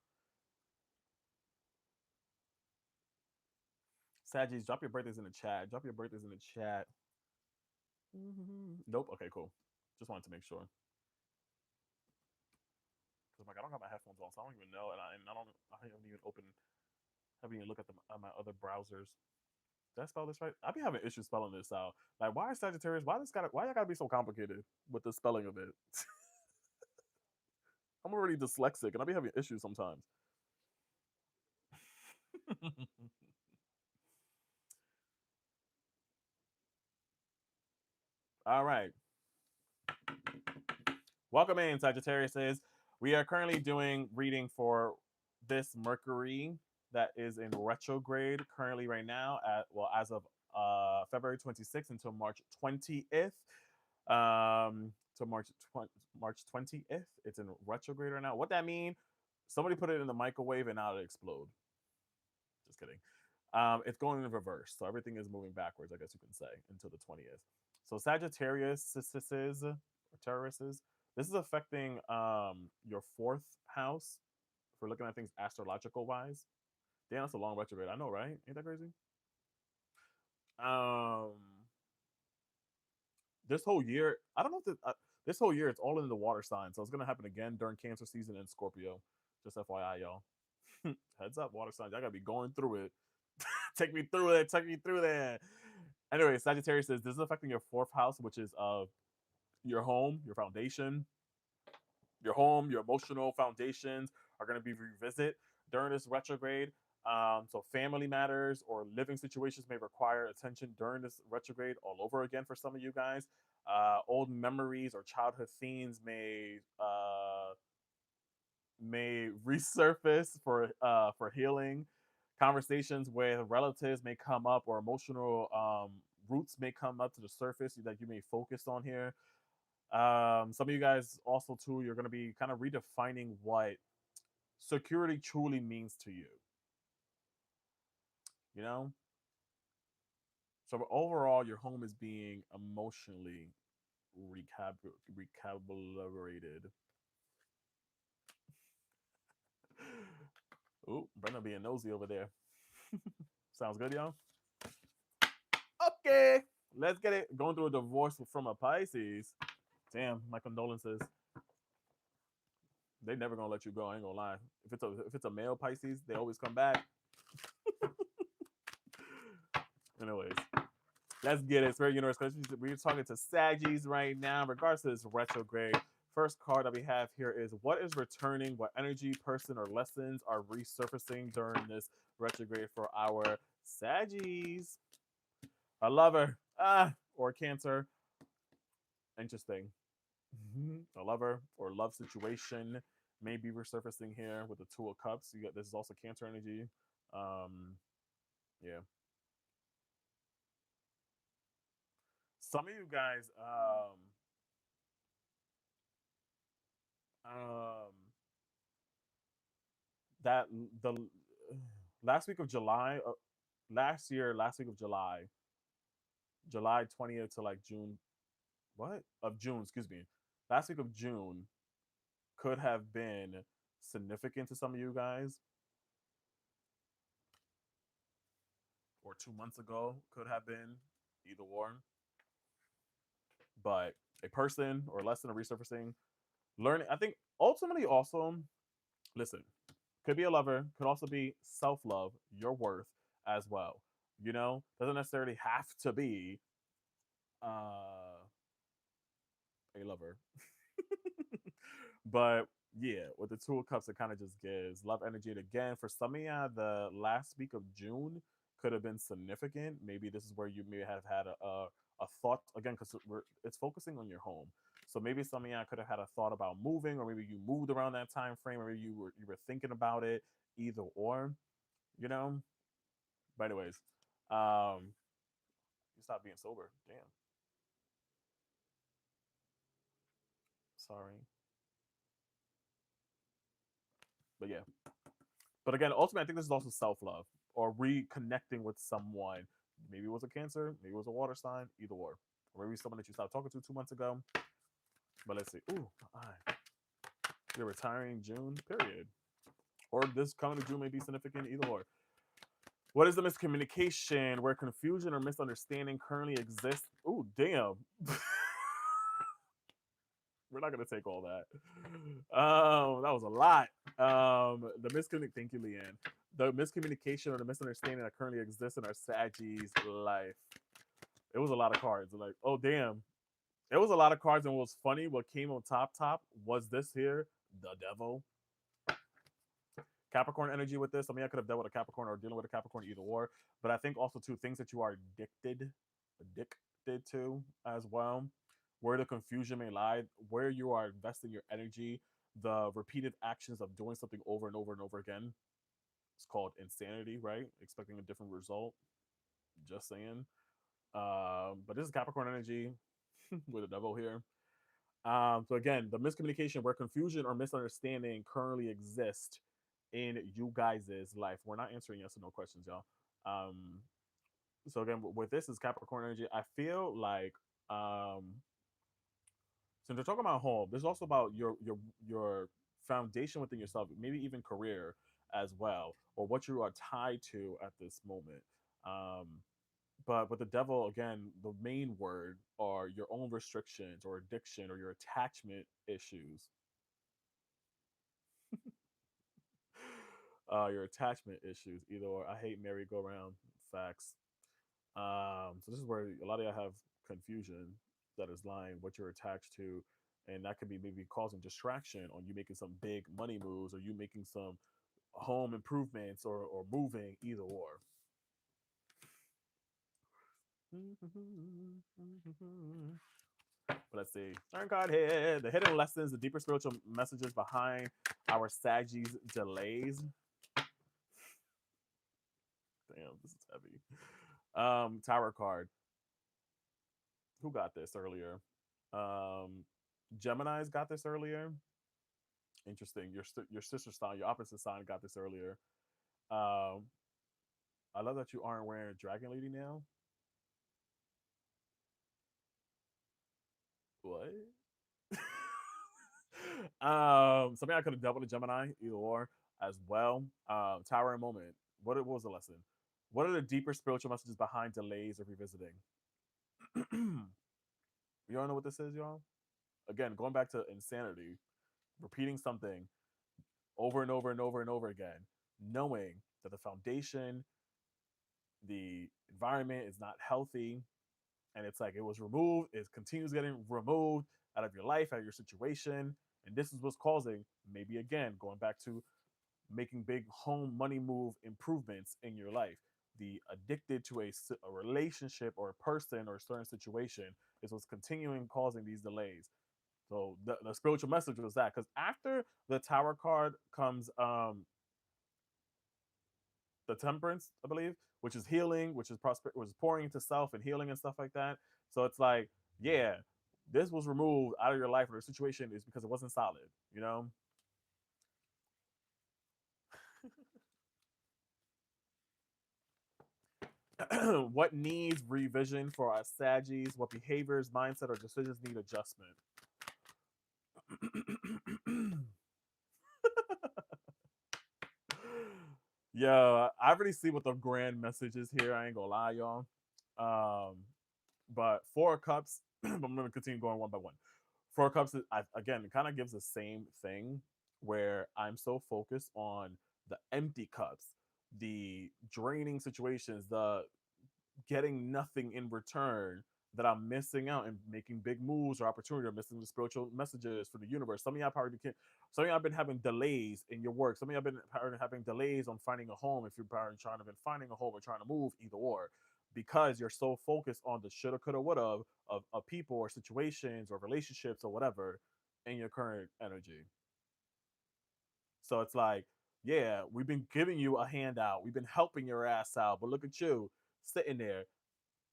Saggies, drop your birthdays in the chat. Drop your birthdays in the chat. Nope. Okay, cool. Just wanted to make sure. Because I'm like, I don't got my headphones on, so I don't even know. And I haven't even looked at my other browsers. Did I spell this right? I've been having issues spelling this out. Like, why is Sagittarius? Why y'all gotta be so complicated with the spelling of it? I'm already dyslexic, and I'll be having issues sometimes. All right. Welcome in, Sagittarius. We are currently doing reading for this Mercury that is in retrograde currently right now as of February 26th until March 20th. To March 20th. It's in retrograde right now. What that mean? Somebody put it in the microwave and now it explode. Just kidding. It's going in reverse, so everything is moving backwards, I guess you can say, until the 20th. So Sagittarius or terrorists, this is affecting your fourth house. If we're looking at things astrological wise. Damn, that's a long retrograde. I know, right? Ain't that crazy? This whole year, I don't know if this whole year it's all in the water sign, so it's gonna happen again during Cancer season in Scorpio. Just FYI, y'all. Heads up, water signs. I gotta be going through it. Take me through it. Take me through that. Anyway, Sagittarius says this is affecting your fourth house, which is your home, your foundation. Your home, your emotional foundations are going to be revisited during this retrograde. So family matters or living situations may require attention during this retrograde all over again for some of you guys. Old memories or childhood themes may resurface for healing. Conversations with relatives may come up, or emotional roots may come up to the surface that you may focus on here. Some of you guys also too, you're going to be kind of redefining what security truly means to you. You know? So overall, your home is being emotionally recalibrated. Ooh, Brenda being nosy over there. Sounds good, y'all? Okay, let's get it. Going through a divorce from a Pisces. Damn, my condolences. They never gonna let you go. I ain't gonna lie. If it's a male Pisces, they always come back. Anyways, let's get it. Spirit Universe, we're talking to Saggies right now. In regards to this retrograde, first card that we have here is what is returning, what energy, person, or lessons are resurfacing during this retrograde for our Saggies. A lover, or Cancer. Interesting. A lover or love situation may be resurfacing here with the Two of Cups. You got this is also Cancer energy. Yeah. Some of you guys, that the last week of July, last week of July, July 20th to like June, what? Of June, excuse me. Last week of June could have been significant to some of you guys, or 2 months ago could have been either or. But a person or lesson of resurfacing, learning, I think ultimately also, listen, could be a lover, could also be self love, your worth as well. You know, doesn't necessarily have to be a lover. But yeah, with the Two of Cups, it kind of just gives love energy. And again, for some of you, the last week of June could have been significant. Maybe this is where you may have had a thought again, because it's focusing on your home. So maybe some of you could have had a thought about moving, or maybe you moved around that time frame, or maybe you were thinking about it, either or, you know. But anyways, you stop being sober. Damn, sorry, but yeah. But again, ultimately, I think this is also self love or reconnecting with someone. Maybe it was a Cancer, maybe it was a water sign, either or maybe someone that you stopped talking to 2 months ago. But let's see. Ooh, my eye. You're retiring June, period. Or this coming to June may be significant, either or. What is the miscommunication where confusion or misunderstanding currently exists? Ooh, damn. We're not gonna take all that. That was a lot. The miscommunication. Thank you, Leanne. The miscommunication or the misunderstanding that currently exists in our Sagittarius life. It was a lot of cards. Like, oh damn, it was a lot of cards. And what was funny, what came on top was this here, the Devil. Capricorn energy with this. I mean, I could have dealt with a Capricorn or dealing with a Capricorn, either or. But I think also two things that you are addicted to as well. Where the confusion may lie, where you are investing your energy, the repeated actions of doing something over and over and over again. It's called insanity, right? Expecting a different result. Just saying. But this is Capricorn energy with the Devil here. So again, the miscommunication where confusion or misunderstanding currently exist in you guys' life. We're not answering yes or no questions, y'all. So again, with this is Capricorn energy. I feel like since we're talking about home, there's also about your foundation within yourself, maybe even career as well, or what you are tied to at this moment. Um, but with the Devil, again, the main word are your own restrictions or addiction or your attachment issues. Your attachment issues, either or. I hate merry-go-round. Facts. So this is where a lot of y'all have confusion that is lying what you're attached to, and that could be maybe causing distraction on you making some big money moves, or you making some home improvements, or moving, either or. But let's see. Turn card here. The hidden lessons, the deeper spiritual messages behind our Sagittarius delays. Damn, this is heavy. Tower card. Who got this earlier? Um, Gemini's got this earlier. Interesting. Your sister sign, your opposite sign got this earlier. Um, I love that you aren't wearing Dragon Lady now. What? Something I could have dealt with a Gemini, either or, as well. Tower and moment. What was the lesson? What are the deeper spiritual messages behind delays of revisiting? You don't know what this is, y'all? Again, going back to insanity, repeating something over and over and over and over again, knowing that the foundation, the environment is not healthy, and it's like it was removed, it continues getting removed out of your life, out of your situation, and this is what's causing, maybe again, going back to making big home money move improvements in your life. The addicted to a relationship or a person or a certain situation is what's continuing causing these delays. So the spiritual message was that, because after the Tower card comes the Temperance, I believe, which is healing, which is which is pouring into self and healing and stuff like that. So it's like, yeah, this was removed out of your life or the situation is because it wasn't solid, you know. What needs revision for our Saggies? What behaviors, mindset, or decisions need adjustment? Yeah, I already see what the grand message is here. I ain't gonna lie, y'all. But Four of Cups, I'm gonna continue going one by one. Four of Cups, again, it kind of gives the same thing where I'm so focused on the empty cups, the draining situations, the getting nothing in return, that I'm missing out and making big moves or opportunity, or missing the spiritual messages for the universe. Some of y'all probably became, some of y'all been having delays in your work. Some of y'all been having delays on finding a home if you're trying to been finding a home or trying to move, either or, because you're so focused on the shoulda, coulda, woulda of people or situations or relationships or whatever in your current energy. So it's like, yeah, we've been giving you a handout, we've been helping your ass out, but look at you sitting there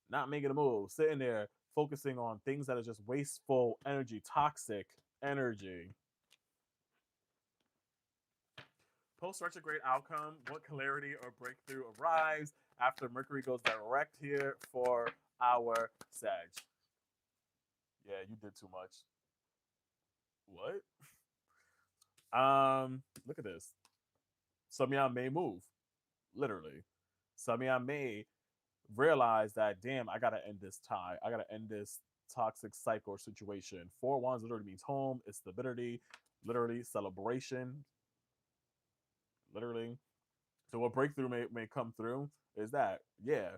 not making a move, sitting there focusing on things that are just wasteful energy, toxic energy. Post retrograde outcome: what clarity or breakthrough arrives after Mercury goes direct here for our Sag? Yeah, you did too much. What? Look at this. Some of y'all may move, literally. Some of y'all may realize that, damn, I gotta end this tie. I gotta end this toxic cycle or situation. Four Wands literally means home, it's stability, literally celebration, literally. So what breakthrough may come through is that, yeah,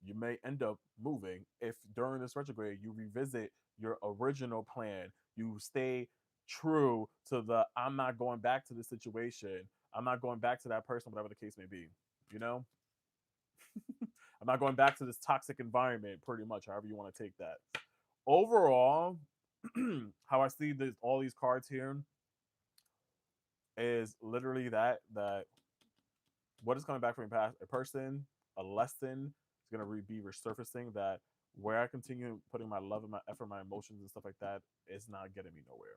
you may end up moving if during this retrograde you revisit your original plan. You stay true to the, I'm not going back to this situation. I'm not going back to that person, whatever the case may be. You know? I'm not going back to this toxic environment, pretty much, however you want to take that. Overall, how I see this, all these cards here is literally that what is coming back from your past, a person, a lesson is going to be resurfacing, that where I continue putting my love and my effort, my emotions and stuff like that, is not getting me nowhere.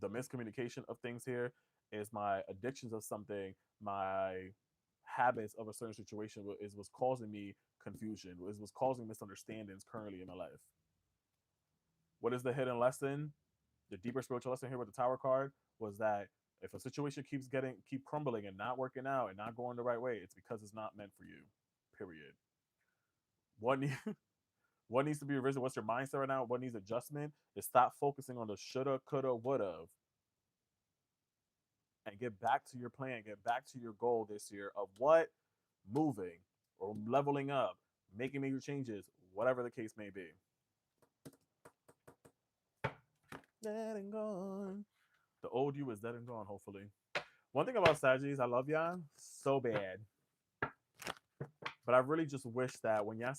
The miscommunication of things here is my addictions of something, my habits of a certain situation is what's causing me confusion, is what's causing misunderstandings currently in my life. What is the hidden lesson? The deeper spiritual lesson here with the Tower card was that if a situation keep crumbling and not working out and not going the right way, it's because it's not meant for you. Period. What what needs to be revisited? What's your mindset right now? What needs adjustment? Is stop focusing on the shoulda, coulda, woulda, and get back to your plan. Get back to your goal this year of what? Moving or leveling up, making major changes, whatever the case may be. Dead and gone. The old you is dead and gone, hopefully. One thing about Saggies, I love y'all so bad. But I really just wish that when y'all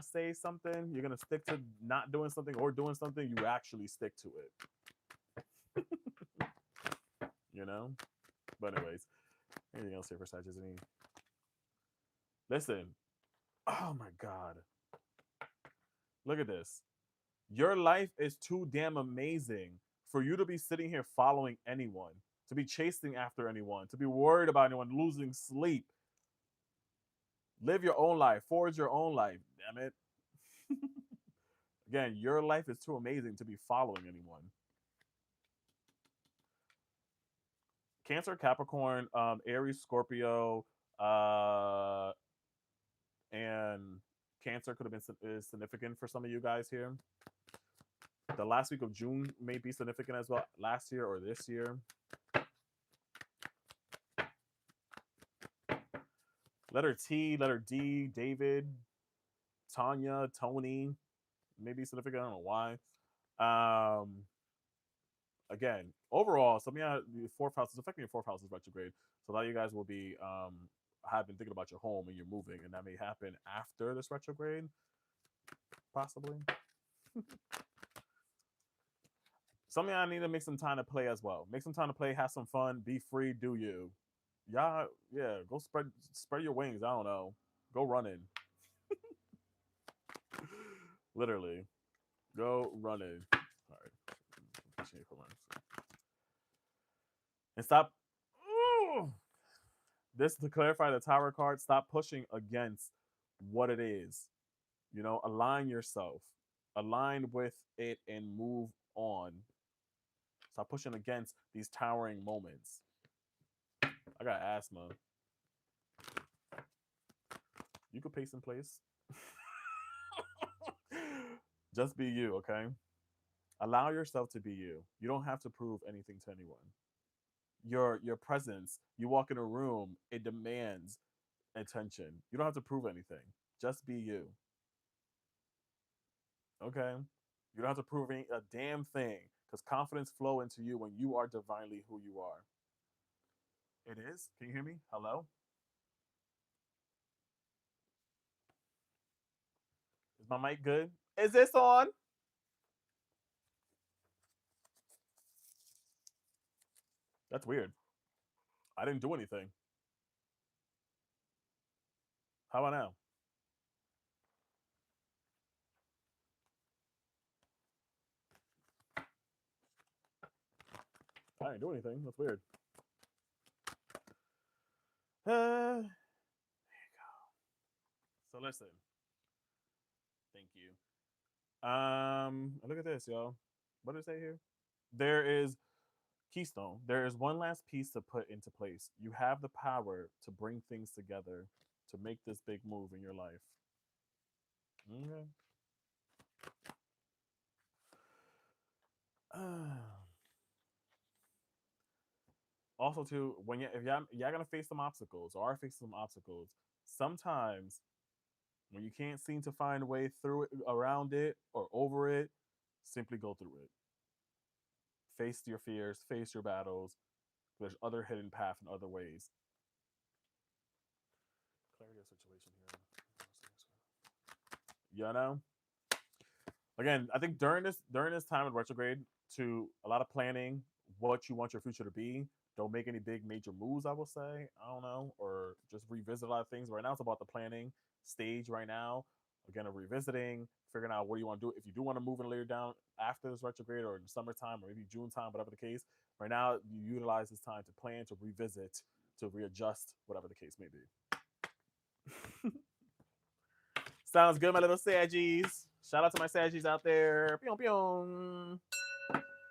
say something, you're gonna stick to not doing something or doing something, you actually stick to it. You know? But anyways, anything else here for Saggies? Listen. Oh my god. Look at this. Your life is too damn amazing for you to be sitting here following anyone, to be chasing after anyone, to be worried about anyone, losing sleep. Live your own life. Forge your own life. Damn it. Again, your life is too amazing to be following anyone. Cancer, Capricorn, Aries, Scorpio, and Cancer could have been significant for some of you guys here. The last week of June may be significant as well, last year or this year. Letter T, letter D, David, Tanya, Tony, maybe significant. I don't know why. Again, overall, some of the fourth house is affecting your fourth house is retrograde. So a lot of you guys will be have been thinking about your home and you're moving, and that may happen after this retrograde, possibly. Some of y'all need to make some time to play as well. Make some time to play, have some fun, be free, do you. Y'all, yeah, go spread your wings. I don't know. Go running. Literally. Go running. All right. And stop. Ooh, This to clarify the Tower card. Stop pushing against what it is. You know, align yourself, align with it, and move on. Stop pushing against these towering moments. I got asthma. You could pace in place. Just be you, okay? Allow yourself to be you. You don't have to prove anything to anyone. Your presence, you walk in a room, it demands attention. You don't have to prove anything. Just be you. Okay? You don't have to prove a damn thing because confidence flow into you when you are divinely who you are. It is? Can you hear me? Hello? Is my mic good? Is this on? That's weird. I didn't do anything. How about now? I didn't do anything. That's weird. There you go. So listen. Thank you. Look at this, y'all. What did it say here? There is Keystone. There is one last piece to put into place. You have the power to bring things together to make this big move in your life. Okay. Also, too, when you if y'all gonna face some obstacles or are facing some obstacles, sometimes when you can't seem to find a way through it, around it, or over it, simply go through it. Face your fears, face your battles. There's other hidden paths and other ways. Clarity of situation here. You know? Again, I think during this time of retrograde, to a lot of planning, what you want your future to be. Don't make any big major moves, I will say. I don't know, or just revisit a lot of things. Right now, it's about the planning stage. Right now, again, of revisiting, figuring out what you want to do. If you do want to move in later down after this retrograde, or in the summertime, or maybe June time, whatever the case. Right now, you utilize this time to plan, to revisit, to readjust, whatever the case may be. Sounds good, my little Saggies. Shout out to my Saggies out there. Pew, pew.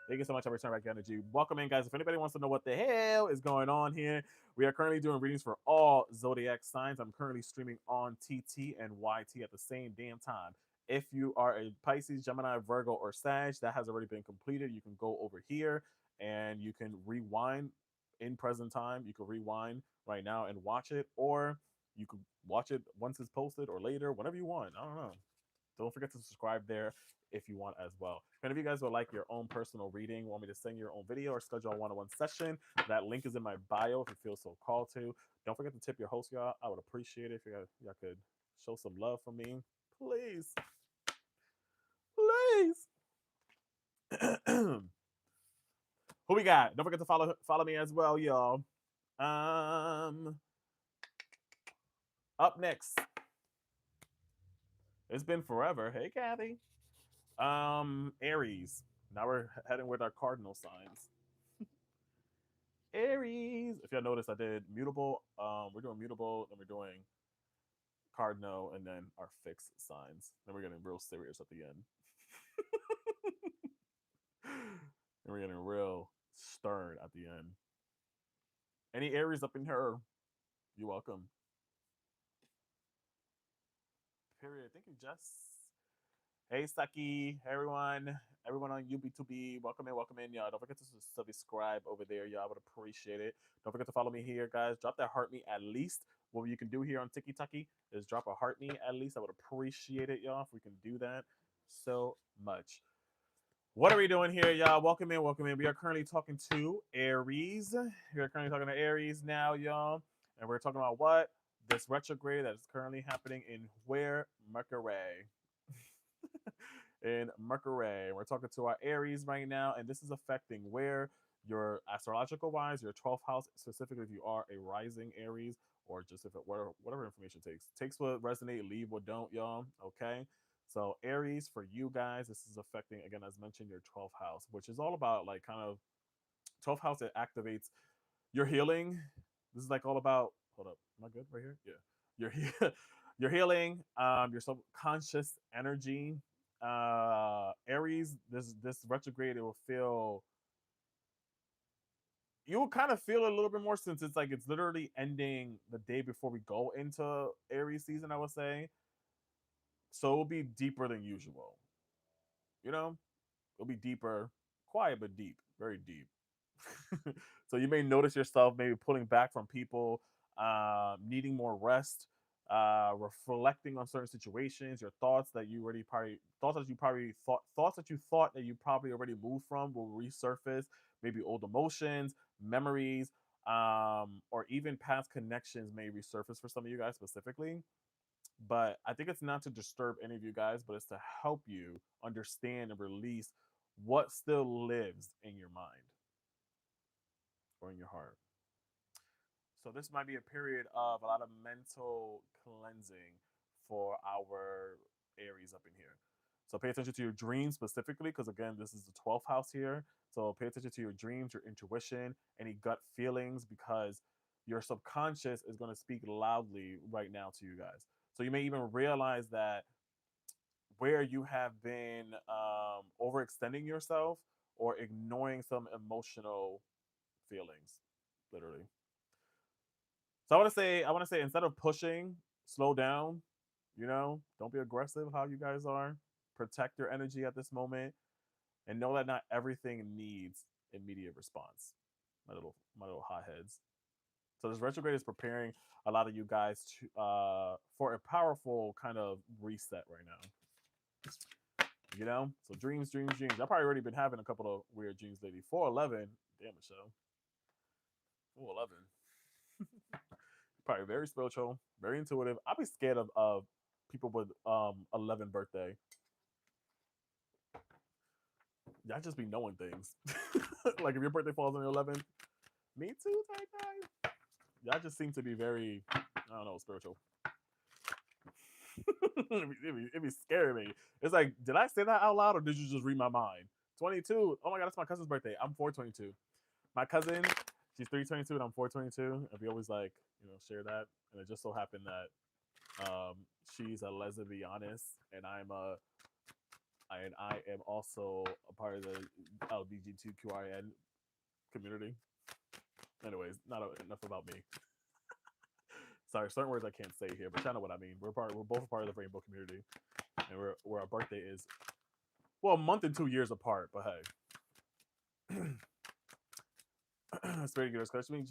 Thank you so much. I return back the energy. Welcome in, guys. If anybody wants to know what the hell is going on here, we are currently doing readings for all zodiac signs. I'm currently streaming on TT and YT at the same damn time. If you are a Pisces, Gemini, Virgo, or Sag, that has already been completed. You can go over here and you can rewind in present time. You can rewind right now and watch it, or you can watch it once it's posted or later, whenever you want. I don't know. Don't forget to subscribe there if you want as well. If any of you guys would like your own personal reading, want me to send your own video or schedule a one-on-one session, that link is in my bio if you feel so called to. Don't forget to tip your host, y'all. I would appreciate it if y'all could show some love for me. Please. Please. Who we got? Don't forget to follow me as well, y'all. Up next. It's been forever. Hey, Kathy. Aries. Now we're heading with our cardinal signs. Aries. If y'all notice, I did mutable. We're doing mutable, then we're doing cardinal, and then our fixed signs. Then we're getting real serious at the end. And we're getting real stern at the end. Any Aries up in here? You're welcome. Period. Thank you, Jess. Hey, Saki. Hey, everyone on UB2B. Welcome in, y'all. Don't forget to subscribe over there, y'all. I would appreciate it. Don't forget to follow me here, guys. Drop that heart me at least. What you can do here on TikTok is drop a heart me at least. I would appreciate it, y'all, if we can do that so much. What are we doing here, y'all? Welcome in. We are currently talking to Aries. We are currently talking to Aries now, y'all. And we're talking about what? This retrograde that is currently happening in where? Mercury. In Mercury. We're talking to our Aries right now, and this is affecting where your astrological wise, your 12th house, specifically if you are a rising Aries, or just if it whatever information takes what resonate, leave what don't, y'all. Okay. So Aries, for you guys, this is affecting, again, as mentioned, your 12th house, which is all about like kind of 12th house. It activates your healing. This is like all about hold up. Am I good right here? Yeah. You're healing your subconscious energy. Aries, this retrograde, it will feel, you will kind of feel it a little bit more since it's like it's literally ending the day before we go into Aries season, I would say. So it'll be deeper than usual. You know? It'll be deeper, quiet but deep, very deep. So you may notice yourself maybe pulling back from people, needing more rest, reflecting on certain situations, your thoughts that you already probably thoughts that you thought that you probably already moved from will resurface. Maybe old emotions, memories, or even past connections may resurface for some of you guys specifically. But I think it's not to disturb any of you guys, but it's to help you understand and release what still lives in your mind or in your heart. So this might be a period of a lot of mental cleansing for our Aries up in here. So pay attention to your dreams specifically, because again, this is the 12th house here. So pay attention to your dreams, your intuition, any gut feelings, because your subconscious is going to speak loudly right now to you guys. So you may even realize that where you have been overextending yourself or ignoring some emotional feelings, literally. So I want to say, instead of pushing, slow down. You know, don't be aggressive. How you guys are. Protect your energy at this moment, and know that not everything needs immediate response. My little hotheads. So this retrograde is preparing a lot of you guys to for a powerful kind of reset right now. You know, so dreams, dreams, dreams. I've probably already been having a couple of weird dreams lately. 411, damn it, show. 411. Probably very spiritual, very intuitive. I'd be scared of people with 11 birthday. Y'all just be knowing things. Like if your birthday falls on the 11th, me too, type guy. Y'all just seem to be very, I don't know, spiritual. It'd be scaring me. It's like, did I say that out loud or did you just read my mind? 22. Oh my god, that's my cousin's birthday. I'm 422. My cousin, she's 322 and I'm 422. And we always like, share that. And it just so happened that she's a lesbianist and I am also a part of the LGBTQIN community. Anyways, not enough about me. Sorry, certain words I can't say here, but you know what I mean. We're both a part of the rainbow community, and where our birthday is, well, a month and 2 years apart. But hey, it's very good. Especially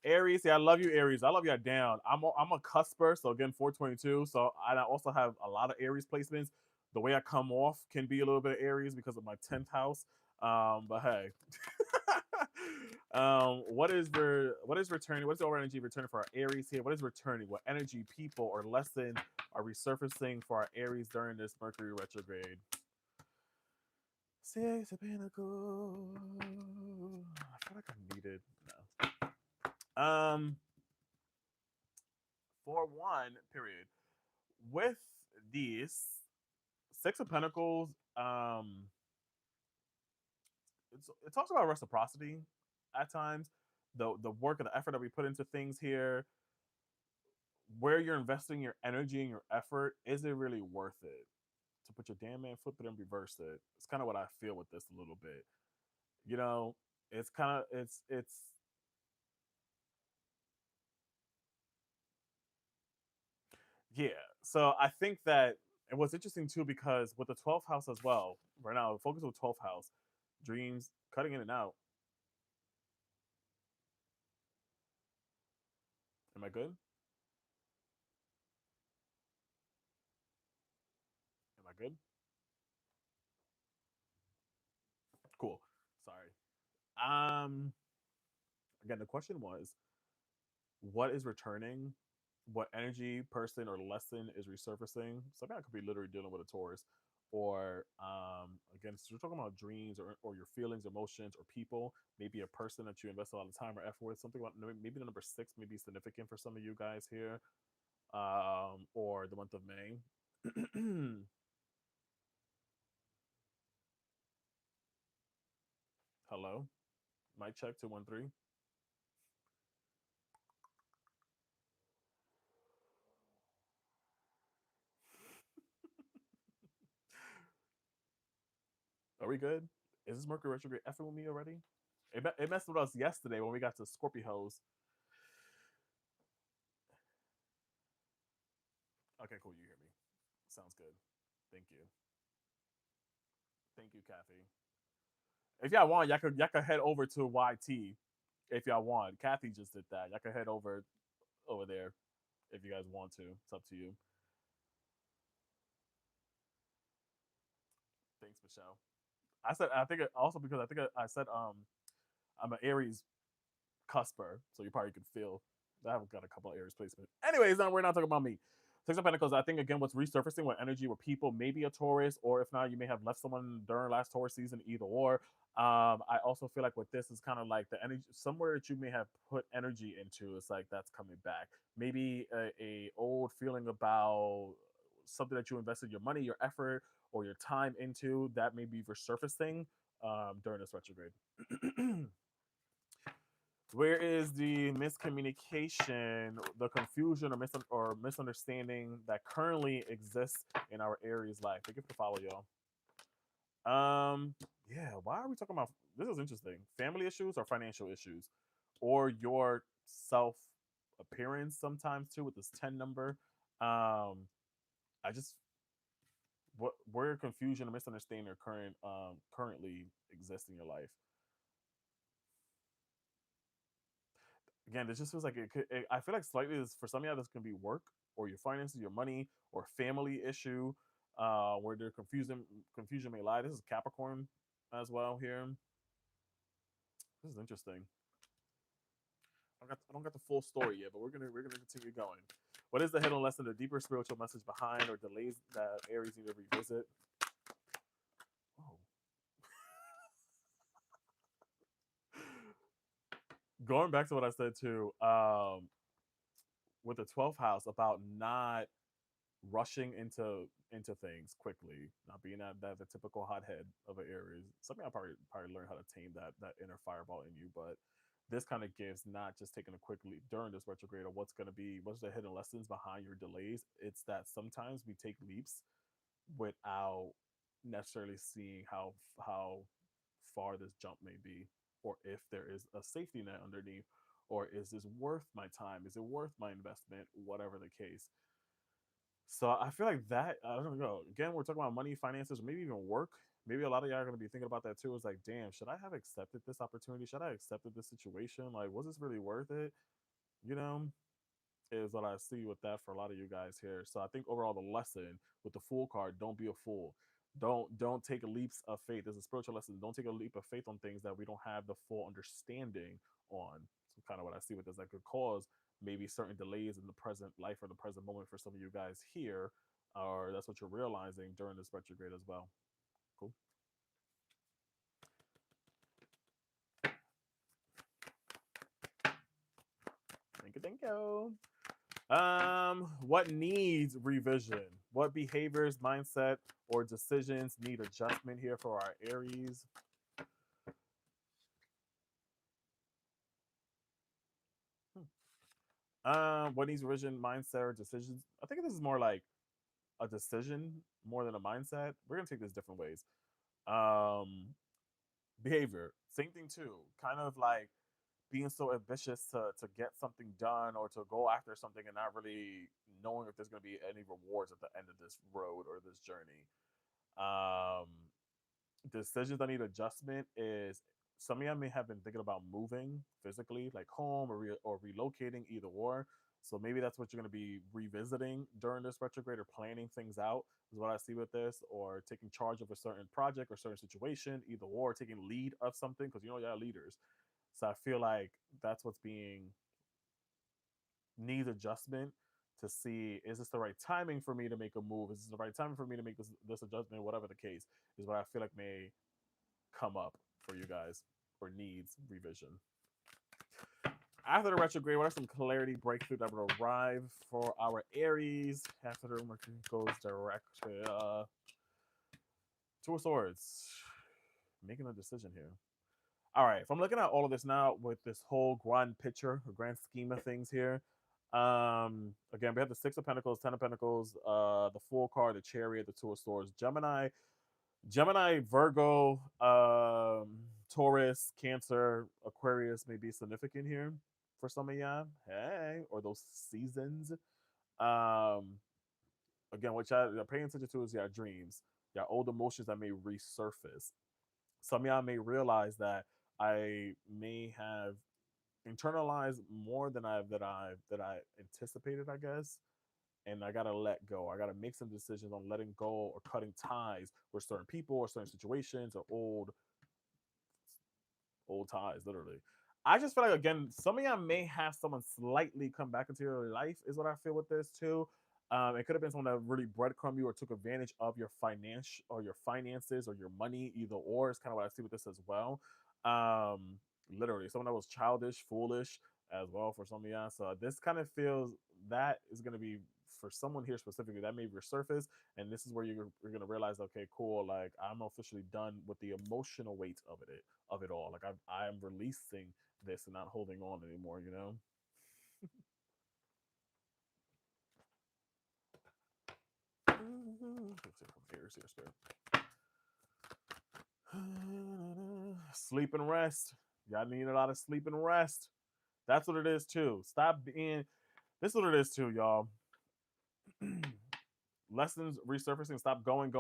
Aries. Yeah, I love you, Aries. I love you down. I'm a cusper, so again, 422. So I also have a lot of Aries placements. The way I come off can be a little bit of Aries because of my 10th house. But hey. What is returning? What is the overall energy returning for our Aries here? What is returning? What energy, people, or lessons are resurfacing for our Aries during this Mercury retrograde? Six of Pentacles. I feel like I needed no. For one period with these Six of Pentacles, it talks about reciprocity at times. The work and the effort that we put into things here, where you're investing your energy and your effort, is it really worth it to put your damn man, flip it and reverse it? It's kind of what I feel with this a little bit. It's kind of it's yeah. So I think that it was interesting too because with the 12th house as well. Right now, focus on 12th house, dreams, cutting in and out. Am I good? Am I good? Cool. Sorry. Again, the question was, what is returning? What energy, person, or lesson is resurfacing? Something I could be literally dealing with a Taurus, or again, so we're talking about dreams or your feelings, emotions, or people. Maybe a person that you invest a lot of time or effort with. Something about maybe the number 6 may be significant for some of you guys here, or the month of May. Hello, mic check 213. Are we good? Is this Mercury retrograde effing with me already? It messed with us yesterday when we got to Scorpios. Okay, cool. You hear me? Sounds good. Thank you. Thank you, Kathy. If y'all want, y'all could head over to YT if y'all want. Kathy just did that. Y'all could head over there if you guys want to. It's up to you. Thanks, Michelle. I think also because I think I said I'm an Aries cusper, so you probably could feel that I've got a couple of Aries placements. Anyways, now we're not talking about me. Six of Pentacles, I think again, what's resurfacing with energy with people, maybe a Taurus, or if not, you may have left someone during last Taurus season, either or. I also feel like with this is kind of like the energy somewhere that you may have put energy into. It's like that's coming back. Maybe a old feeling about something that you invested your money, your effort, or your time into that may be resurfacing during this retrograde. Where is the miscommunication, the confusion, or misunderstanding that currently exists in our Aries life? Thank you for the follow, y'all. Yeah, why are we talking about this? Is interesting. Family issues or financial issues, or your self appearance sometimes too with this 10 number. I just what where confusion or misunderstanding or currently exist in your life. Again, this just feels like I feel like slightly this, for some of y'all, this can be work or your finances, your money, or family issue, where their confusion may lie. This is Capricorn as well here. This is interesting. I don't got the full story yet, but we're gonna continue going. What is the hidden lesson, the deeper spiritual message behind, or delays that Aries need to revisit? Oh. Going back to what I said too, with the 12th house about not rushing into things quickly, not being that the typical hothead of an Aries. Something I probably learn how to tame that inner fireball in you, but this kind of gives not just taking a quick leap during this retrograde of what's the hidden lessons behind your delays. It's that sometimes we take leaps without necessarily seeing how far this jump may be, or if there is a safety net underneath, or is this worth my time? Is it worth my investment? Whatever the case. So I feel like that I don't know. Again, we're talking about money, finances, or maybe even work. Maybe a lot of y'all are gonna be thinking about that too. It's like, damn, should I have accepted this opportunity? Should I have accepted this situation? Like, was this really worth it? You know, is what I see with that for a lot of you guys here. So I think overall the lesson with the fool card, don't be a fool. Don't take leaps of faith. There's a spiritual lesson. Don't take a leap of faith on things that we don't have the full understanding on. So kind of what I see with this that could cause maybe certain delays in the present life or the present moment for some of you guys here, or that's what you're realizing during this retrograde as well. Cool. Thank you, thank you. What needs revision? What behaviors, mindset, or decisions need adjustment here for our Aries? What needs revision, mindset, or decisions? I think this is more like a decision more than a mindset. We're gonna take this different ways. Um, behavior, same thing too. Kind of like being so ambitious to get something done or to go after something and not really knowing if there's going to be any rewards at the end of this road or this journey. Um, decisions that need adjustment is some of you may have been thinking about moving physically, like home or relocating, either or. So maybe that's what you're going to be revisiting during this retrograde or planning things out is what I see with this, or taking charge of a certain project or certain situation, either or taking lead of something because you know y'all leaders. So I feel like that's what's being needs adjustment to see is this the right timing for me to make a move? Is this the right timing for me to make this adjustment? Whatever the case is, what I feel like may come up for you guys or needs revision. After the retrograde, what are some clarity breakthrough that will arrive for our Aries after the Mercury goes direct to Two of Swords? Making a decision here. All right, if I'm looking at all of this now with this whole grand picture, or grand scheme of things here, again, we have the Six of Pentacles, Ten of Pentacles, the Fool card, the Chariot, the Two of Swords, Gemini. Gemini, Virgo, Taurus, Cancer, Aquarius may be significant here for some of y'all. Hey, or those seasons. Um, Again, what y'all are paying attention to is your dreams, your old emotions that may resurface. Some of y'all may realize that I may have internalized more than I anticipated, I guess. And I gotta let go. I gotta make some decisions on letting go or cutting ties with certain people or certain situations or old ties, literally. I just feel like again, some of y'all may have someone slightly come back into your life, is what I feel with this too. It could have been someone that really breadcrumbed you or took advantage of your finance or your finances or your money, either or. Is kind of what I see with this as well. Literally, someone that was childish, foolish as well for some of y'all. So this kind of feels that is going to be for someone here specifically that may resurface, and this is where you're going to realize, okay, cool, like I'm officially done with the emotional weight of it all. Like I'm releasing this and not holding on anymore. You know. Sleep and rest. Y'all need a lot of sleep and rest. That's what it is too. Stop being. This is what it is too, y'all. Lessons resurfacing. Stop going.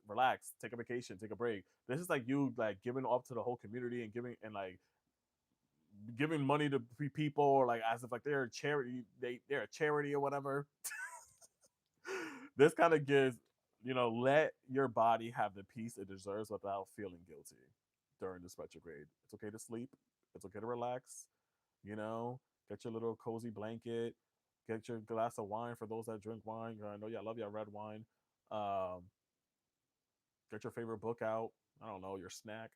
Relax. Take a vacation. Take a break. This is like you like giving up to the whole community and giving money to people or like as if like they're a charity. They're a charity or whatever. This kind of gives, let your body have the peace it deserves without feeling guilty during this retrograde. It's okay to sleep. It's okay to relax. You know, get your little cozy blanket. Get your glass of wine for those that drink wine. I know y'all love your red wine. Um, get your favorite book out. I don't know, your snack,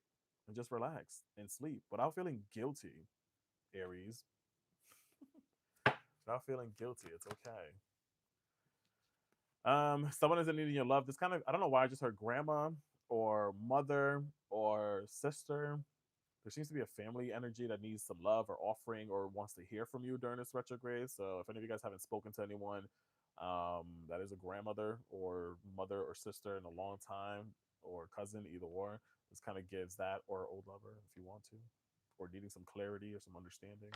and just relax and sleep without feeling guilty. Aries, without feeling guilty. It's okay. Someone isn't needing your love. This kind of, I don't know why I just heard grandma or mother or sister. There seems to be a family energy that needs some love or offering or wants to hear from you during this retrograde. So if any of you guys haven't spoken to anyone that is a grandmother or mother or sister in a long time or cousin, either or, this kind of gives that, or old lover if you want to, or needing some clarity or some understanding.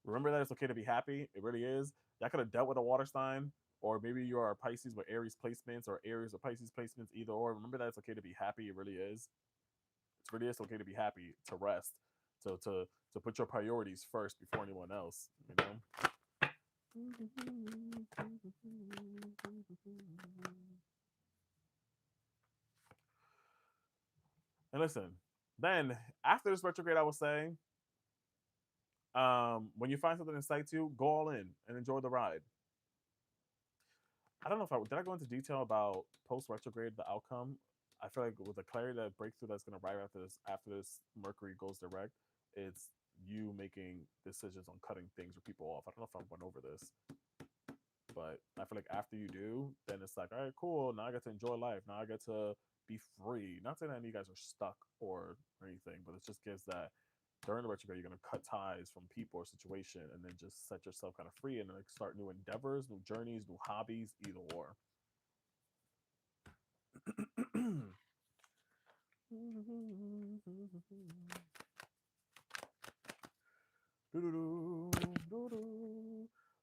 Remember that it's okay to be happy. It really is. Y'all could have dealt with a water sign, or maybe you are a Pisces with Aries placements, or Aries or Pisces placements, either or. Remember that it's okay to be happy. It really is. It really is okay to be happy, to rest, to put your priorities first before anyone else. You know. And listen, then after this retrograde, I will say, when you find something that excites you, go all in and enjoy the ride. I don't know if did I go into detail about post retrograde the outcome. I feel like with the clarity, that breakthrough that's going to arrive after this Mercury goes direct, it's you making decisions on cutting things or people off. I don't know if I went over this, but I feel like after you do, then it's like, all right, cool. Now I get to enjoy life. Now I get to be free. Not saying that any of you guys are stuck or anything, but it just gives that during the retrograde, you're going to cut ties from people or situation and then just set yourself kind of free and then like start new endeavors, new journeys, new hobbies, either or.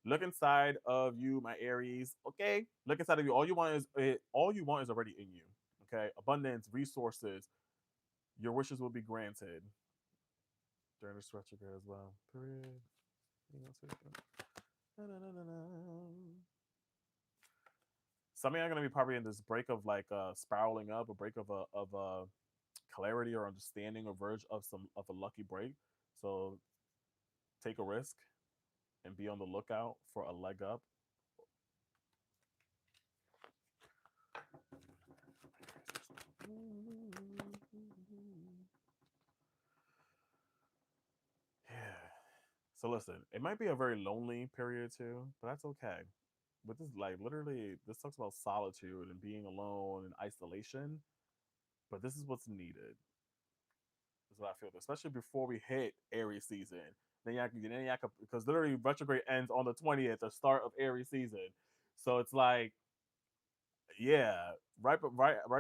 Look inside of you, my Aries. Okay, look inside of you. All you want is already in you. Okay, abundance, resources. Your wishes will be granted during this retrograde as well. Period. Some of you are going to be probably in this break of like spiraling up, a break of clarity or understanding or verge of a lucky break. So take a risk and be on the lookout for a leg up. Yeah. So listen, it might be a very lonely period too, but that's okay. But this, like, literally, this talks about solitude and being alone and isolation. But this is what's needed. Is what I feel, especially before we hit Aries season. Then you could, because literally retrograde ends on the 20th, the start of Aries season. So it's like, yeah, right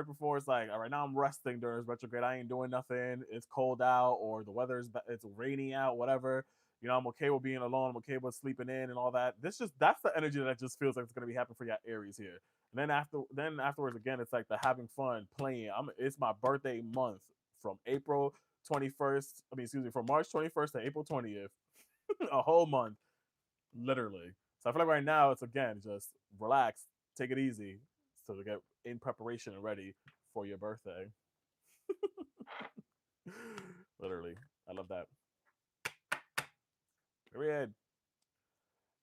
before it's like, all right, now I'm resting during this retrograde. I ain't doing nothing. It's cold out, or the weather's it's rainy out, whatever. You know, I'm okay with being alone. I'm okay with sleeping in and all that. That's the energy that just feels like it's gonna be happening for your Aries here. And then afterwards again, it's like the having fun, playing. It's my birthday month from April 21st. I mean, excuse me, from March 21st to April 20th, a whole month, literally. So I feel like right now it's again just relax, take it easy, so to get in preparation and ready for your birthday. Literally, I love that. Period.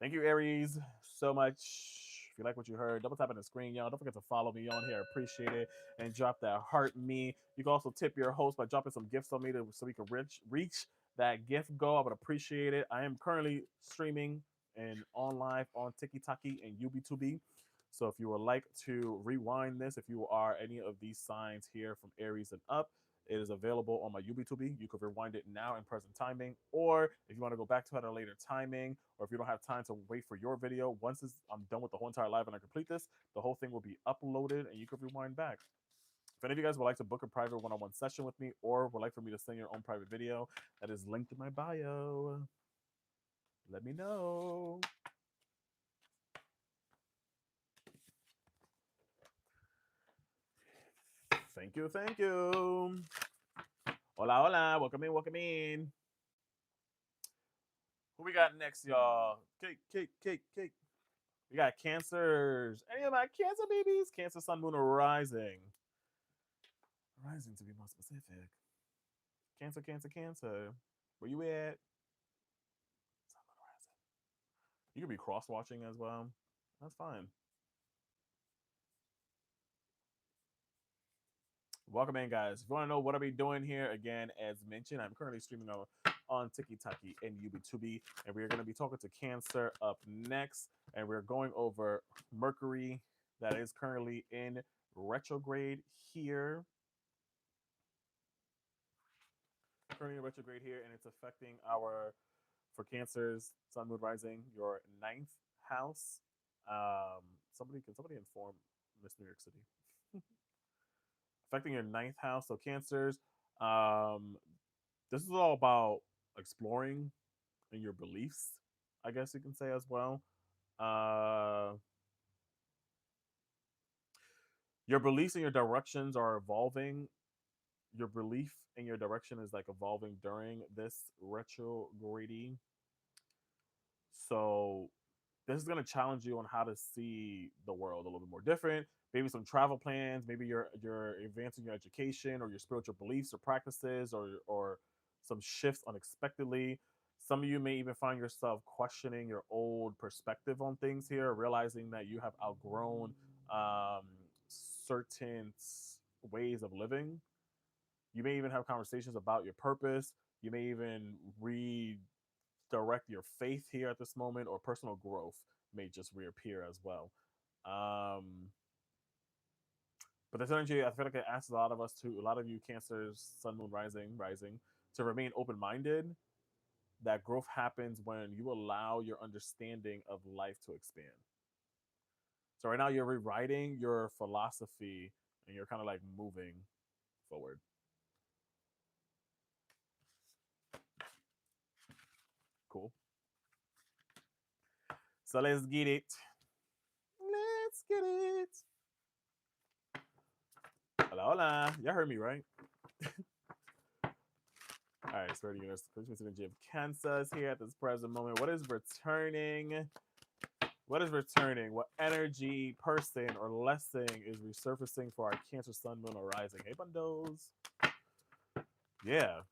Thank you, Aries, so much. If you like what you heard, double tap on the screen, y'all. Don't forget to follow me on here. I appreciate it. And drop that heart me. You can also tip your host by dropping some gifts on me so we can reach that gift goal. I would appreciate it. I am currently streaming and on live on TikTok and UB2B. So if you would like to rewind this, if you are any of these signs here from Aries and up, it is available on my UB2B. You could rewind it now in present timing, or if you want to go back to it at a later timing, or if you don't have time to wait for your video, once I'm done with the whole entire live and I complete this, the whole thing will be uploaded and you can rewind back. If any of you guys would like to book a private one-on-one session with me, or would like for me to send your own private video, that is linked in my bio. Let me know. Thank you, thank you. Hola, hola. Welcome in, welcome in. Who we got next, y'all? Cake. We got Cancers. Any of my Cancer babies? Cancer, Sun, Moon, or Rising. Rising, to be more specific. Cancer. Where you at? Sun, Moon, Rising. You could be cross-watching as well. That's fine. Welcome in, guys. If you want to know what I'll be doing here, again, as mentioned, I'm currently streaming on TikTok and UB2B, and we're going to be talking to Cancer up next, and we're going over Mercury that is currently in retrograde here. Currently in retrograde here, and it's affecting for Cancers, Sun, Moon, Rising, your 9th house. Somebody inform Miss New York City? Affecting your 9th house. So Cancers, this is all about exploring in your beliefs, I guess you can say as well. Your beliefs and your directions are evolving. Your belief and your direction is like evolving during this retrograding. So this is going to challenge you on how to see the world a little bit more different. Maybe some travel plans. Maybe you're advancing your education or your spiritual beliefs or practices, or some shifts unexpectedly. Some of you may even find yourself questioning your old perspective on things here, realizing that you have outgrown um, certain ways of living. You may even have conversations about your purpose. You may even redirect your faith here at this moment, or personal growth may just reappear as well. But this energy, I feel like it asks a lot of us a lot of you Cancers, Sun, Moon, Rising, to remain open-minded. That growth happens when you allow your understanding of life to expand. So right now you're rewriting your philosophy and you're kind of like moving forward. Cool. So let's get it. Let's get it. Hola. Y'all heard me, right? All right, so we're going to Christmas energy of Cancers here at this present moment. What is returning? What is returning? What energy, person, or lesson is resurfacing for our Cancer, Sun, Moon, or Rising? Hey, bundos. Yeah.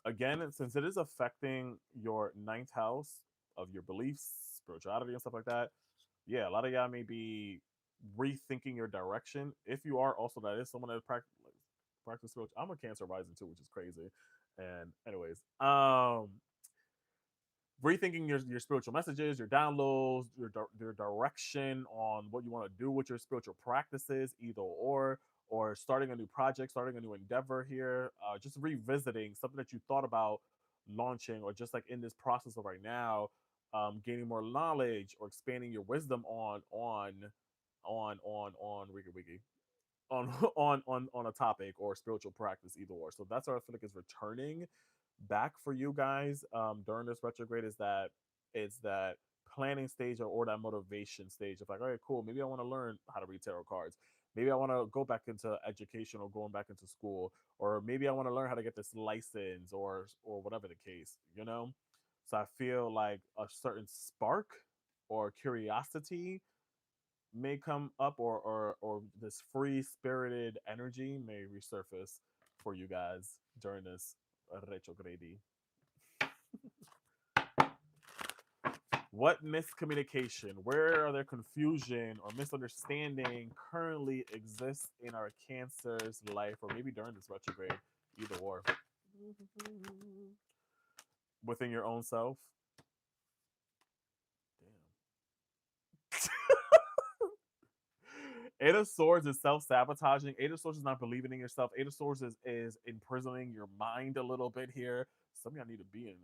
Again, since it is affecting your 9th house of your beliefs, spirituality, and stuff like that, yeah, a lot of y'all may be rethinking your direction. If you are also, that is someone that practice spiritual. I'm a Cancer rising too, which is crazy. And anyways, rethinking your spiritual messages, your downloads, your direction on what you want to do with your spiritual practices, either or starting a new project, starting a new endeavor here, just revisiting something that you thought about launching, or just like in this process of right now, gaining more knowledge or expanding your wisdom on wiki on on a topic or spiritual practice, either or. So that's what I feel like is returning back for you guys during this retrograde, is that it's that planning stage, or that motivation stage of like, all right, cool, maybe I want to learn how to read tarot cards, maybe I want to go back into education or going back into school, or maybe I want to learn how to get this license, or whatever the case, you know. So I feel like a certain spark or curiosity may come up, or this free spirited energy may resurface for you guys during this retrograde. What miscommunication, where are there confusion or misunderstanding currently exists in our Cancer's life, or maybe during this retrograde, either or, within your own self? Eight of Swords is self-sabotaging. Eight of Swords is not believing in yourself. Eight of Swords is imprisoning your mind a little bit here. Some of y'all need to be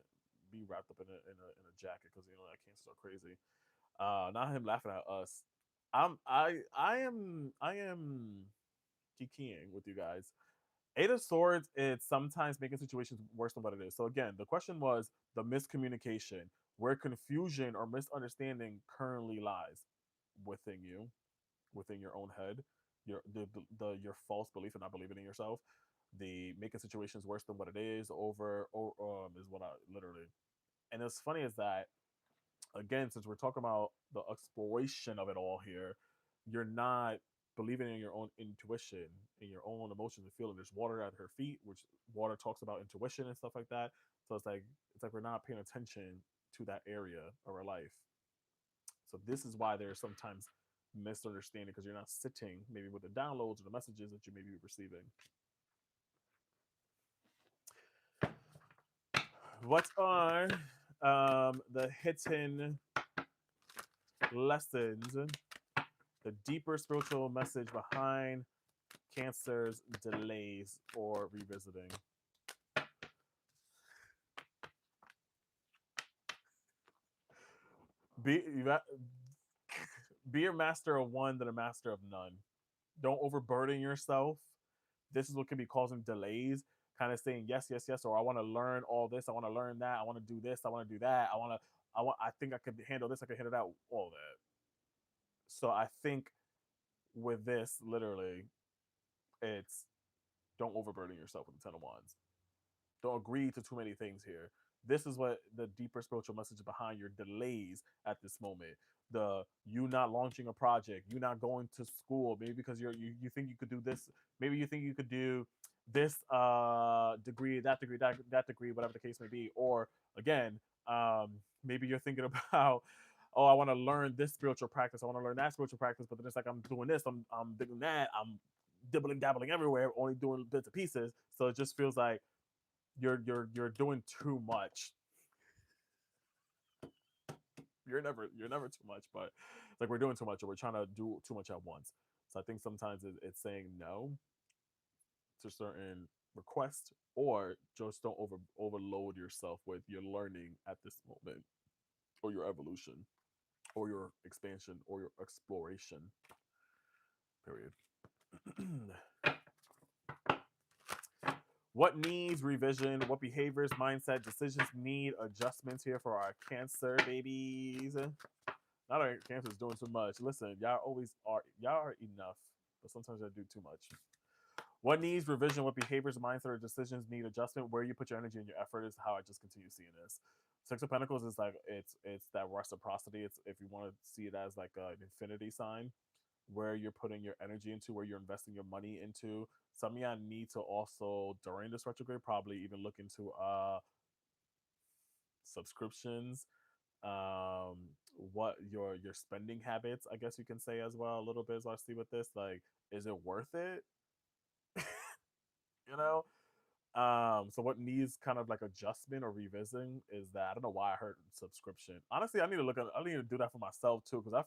wrapped up in a jacket, because you know that Cancer's so crazy. Not him laughing at us. I am kikiing with you guys. Eight of Swords, it's sometimes making situations worse than what it is. So again, the question was the miscommunication, where confusion or misunderstanding currently lies within you, within your own head, your false belief and not believing in yourself, the making situations worse than what it is, is what I literally. And it's funny is that, again, since we're talking about the exploration of it all here, you're not believing in your own intuition, in your own emotions and feeling. There's water at her feet, which water talks about intuition and stuff like that. So it's like we're not paying attention to that area of our life. So this is why there's sometimes misunderstanding, because you're not sitting maybe with the downloads or the messages that you may be receiving. What are the hidden lessons, the deeper spiritual message behind Cancer's delays or revisiting? Be be a master of one than a master of none. Don't overburden yourself. This is what can be causing delays. Kind of saying yes, yes, yes, or I want to learn all this. I want to learn that. I want to do this. I want to do that. I think I could handle this. I could handle that. All that. So I think with this, literally, it's don't overburden yourself with the Ten of Wands. Don't agree to too many things here. This is what the deeper spiritual message behind your delays at this moment. The you not launching a project, you not going to school, maybe because you think you could do this, maybe you think you could do this degree, that degree, whatever the case may be. Or again, maybe you're thinking about, oh, I want to learn this spiritual practice, I want to learn that spiritual practice, but then it's like I'm doing this, I'm doing that, I'm dibbling dabbling everywhere, only doing bits and pieces. So it just feels like you're doing too much. You're never too much, but it's like we're doing too much, or we're trying to do too much at once. So I think sometimes it's saying no to certain requests, or just don't overload yourself with your learning at this moment, or your evolution, or your expansion, or your exploration. Period. What needs revision? What behaviors, mindset, decisions need adjustments here for our Cancer babies? Not our Cancer's doing too much. Listen, y'all are enough, but sometimes I do too much. What needs revision? What behaviors, mindset, or decisions need adjustment? Where you put your energy and your effort is how I just continue seeing this. Six of Pentacles is like it's that reciprocity. It's, if you want to see it as like an infinity sign, where you're putting your energy into, where you're investing your money into. Some of y'all need to also, during this retrograde, probably even look into subscriptions, what your spending habits, I guess you can say, as well, a little bit, as I see with this. Like, is it worth it? You know? So what needs kind of like adjustment or revisiting is that, I don't know why I heard subscription. Honestly, I need to do that for myself too, because I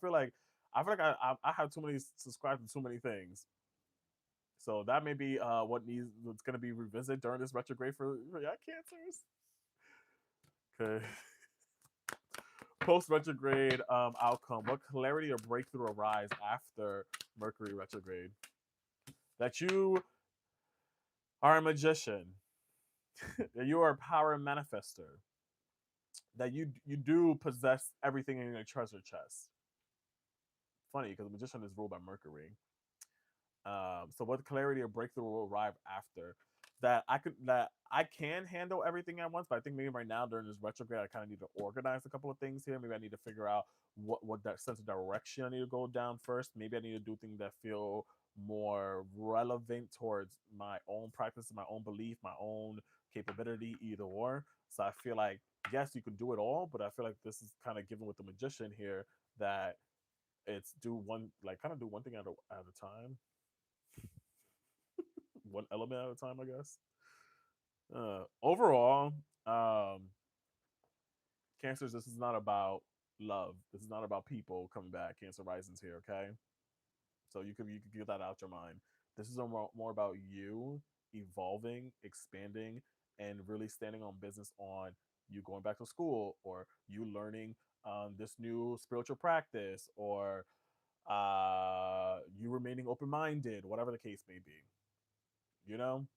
have too many subscribed to too many things. So that may be what's going to be revisited during this retrograde for y'all Cancers. Okay. Post retrograde outcome. What clarity or breakthrough arise after Mercury retrograde? That you are a magician. That you are a power manifester. That you do possess everything in your treasure chest. Funny because the magician is ruled by Mercury. So what clarity or breakthrough will arrive after that I can handle everything at once, but I think maybe right now during this retrograde I kind of need to organize a couple of things here. Maybe I need to figure out what that sense of direction I need to go down first. Maybe I need to do things that feel more relevant towards my own practice, my own belief, my own capability, either or. So I feel like yes, you can do it all, but I feel like this is kind of given with the magician here that it's do one like kind of do one thing at a time, one element at a time, I guess. Overall, Cancers, this is not about love. This is not about people coming back. Cancer risings here, okay? So you could get that out your mind. This is more about you evolving, expanding, and really standing on business on you going back to school or you learning this new spiritual practice or you remaining open minded, whatever the case may be. You know,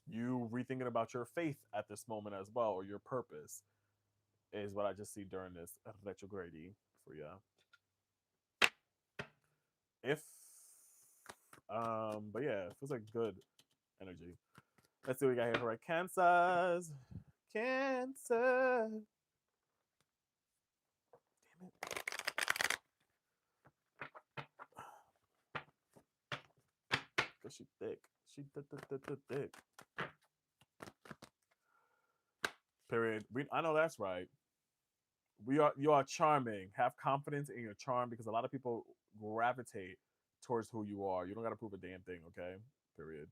you rethinking about your faith at this moment as well, or your purpose is what I just see during this retrograde for you. If but yeah, it feels like good energy. Let's see what we got here for our Cancers. Cancer. Damn it. Cause she thick. She thick. Period. I know that's right. You are charming. Have confidence in your charm because a lot of people gravitate towards who you are. You don't gotta prove a damn thing, okay? Period.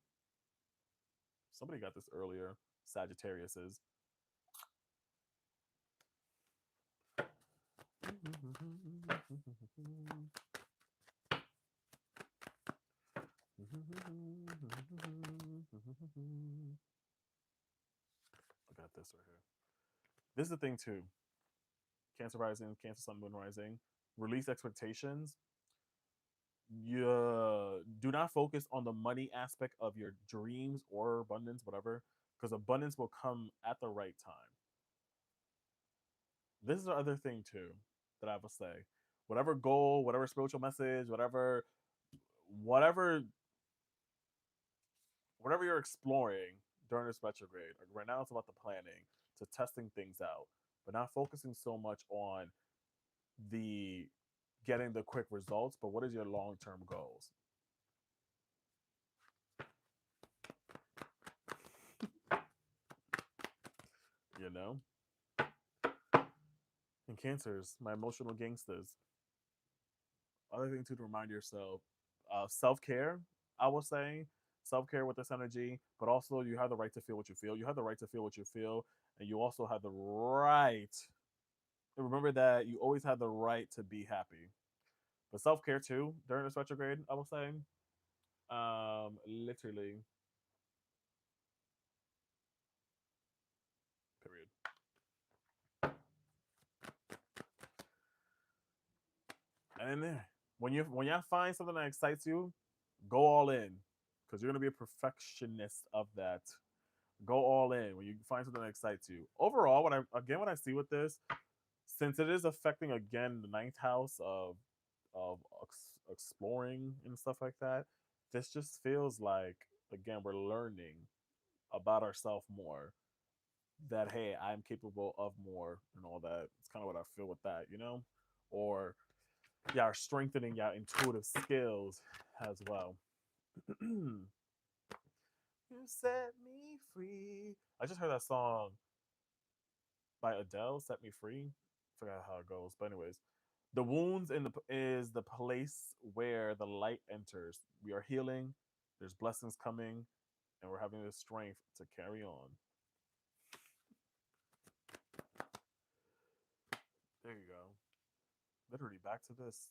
Somebody got this earlier. Sagittarius is. I got this right here. This is the thing too. Cancer rising, Cancer sun, moon rising. Release expectations. You do not focus on the money aspect of your dreams or abundance, whatever, because abundance will come at the right time. This is the other thing too that I will say. Whatever goal, whatever spiritual message, whatever whatever you're exploring during this retrograde, like right now it's about the planning, to testing things out, but not focusing so much on the getting the quick results, but what is your long-term goals? You know? And Cancers, my emotional gangsters. Other thing too to remind yourself, self-care, I will say, self-care with this energy, but also you have the right to feel what you feel. You have the right to feel what you feel, and you also have the right. Remember that you always have the right to be happy. But self-care too during this retrograde, I will say. Literally, period. And then when you find something that excites you, go all in because you're gonna be a perfectionist of that. Go all in when you find something that excites you. Overall, what I see with this, since it is affecting again the ninth house of exploring and stuff like that, this just feels like again we're learning about ourselves more. That hey, I'm capable of more and all that. It's kind of what I feel with that, you know, or yeah, are strengthening your intuitive skills as well. You set me free. I just heard that song by Adele, "Set Me Free." Forgot how it goes, but anyways, the wounds is the place where the light enters. We are healing. There's blessings coming, and we're having the strength to carry on. There you go. Literally back to this.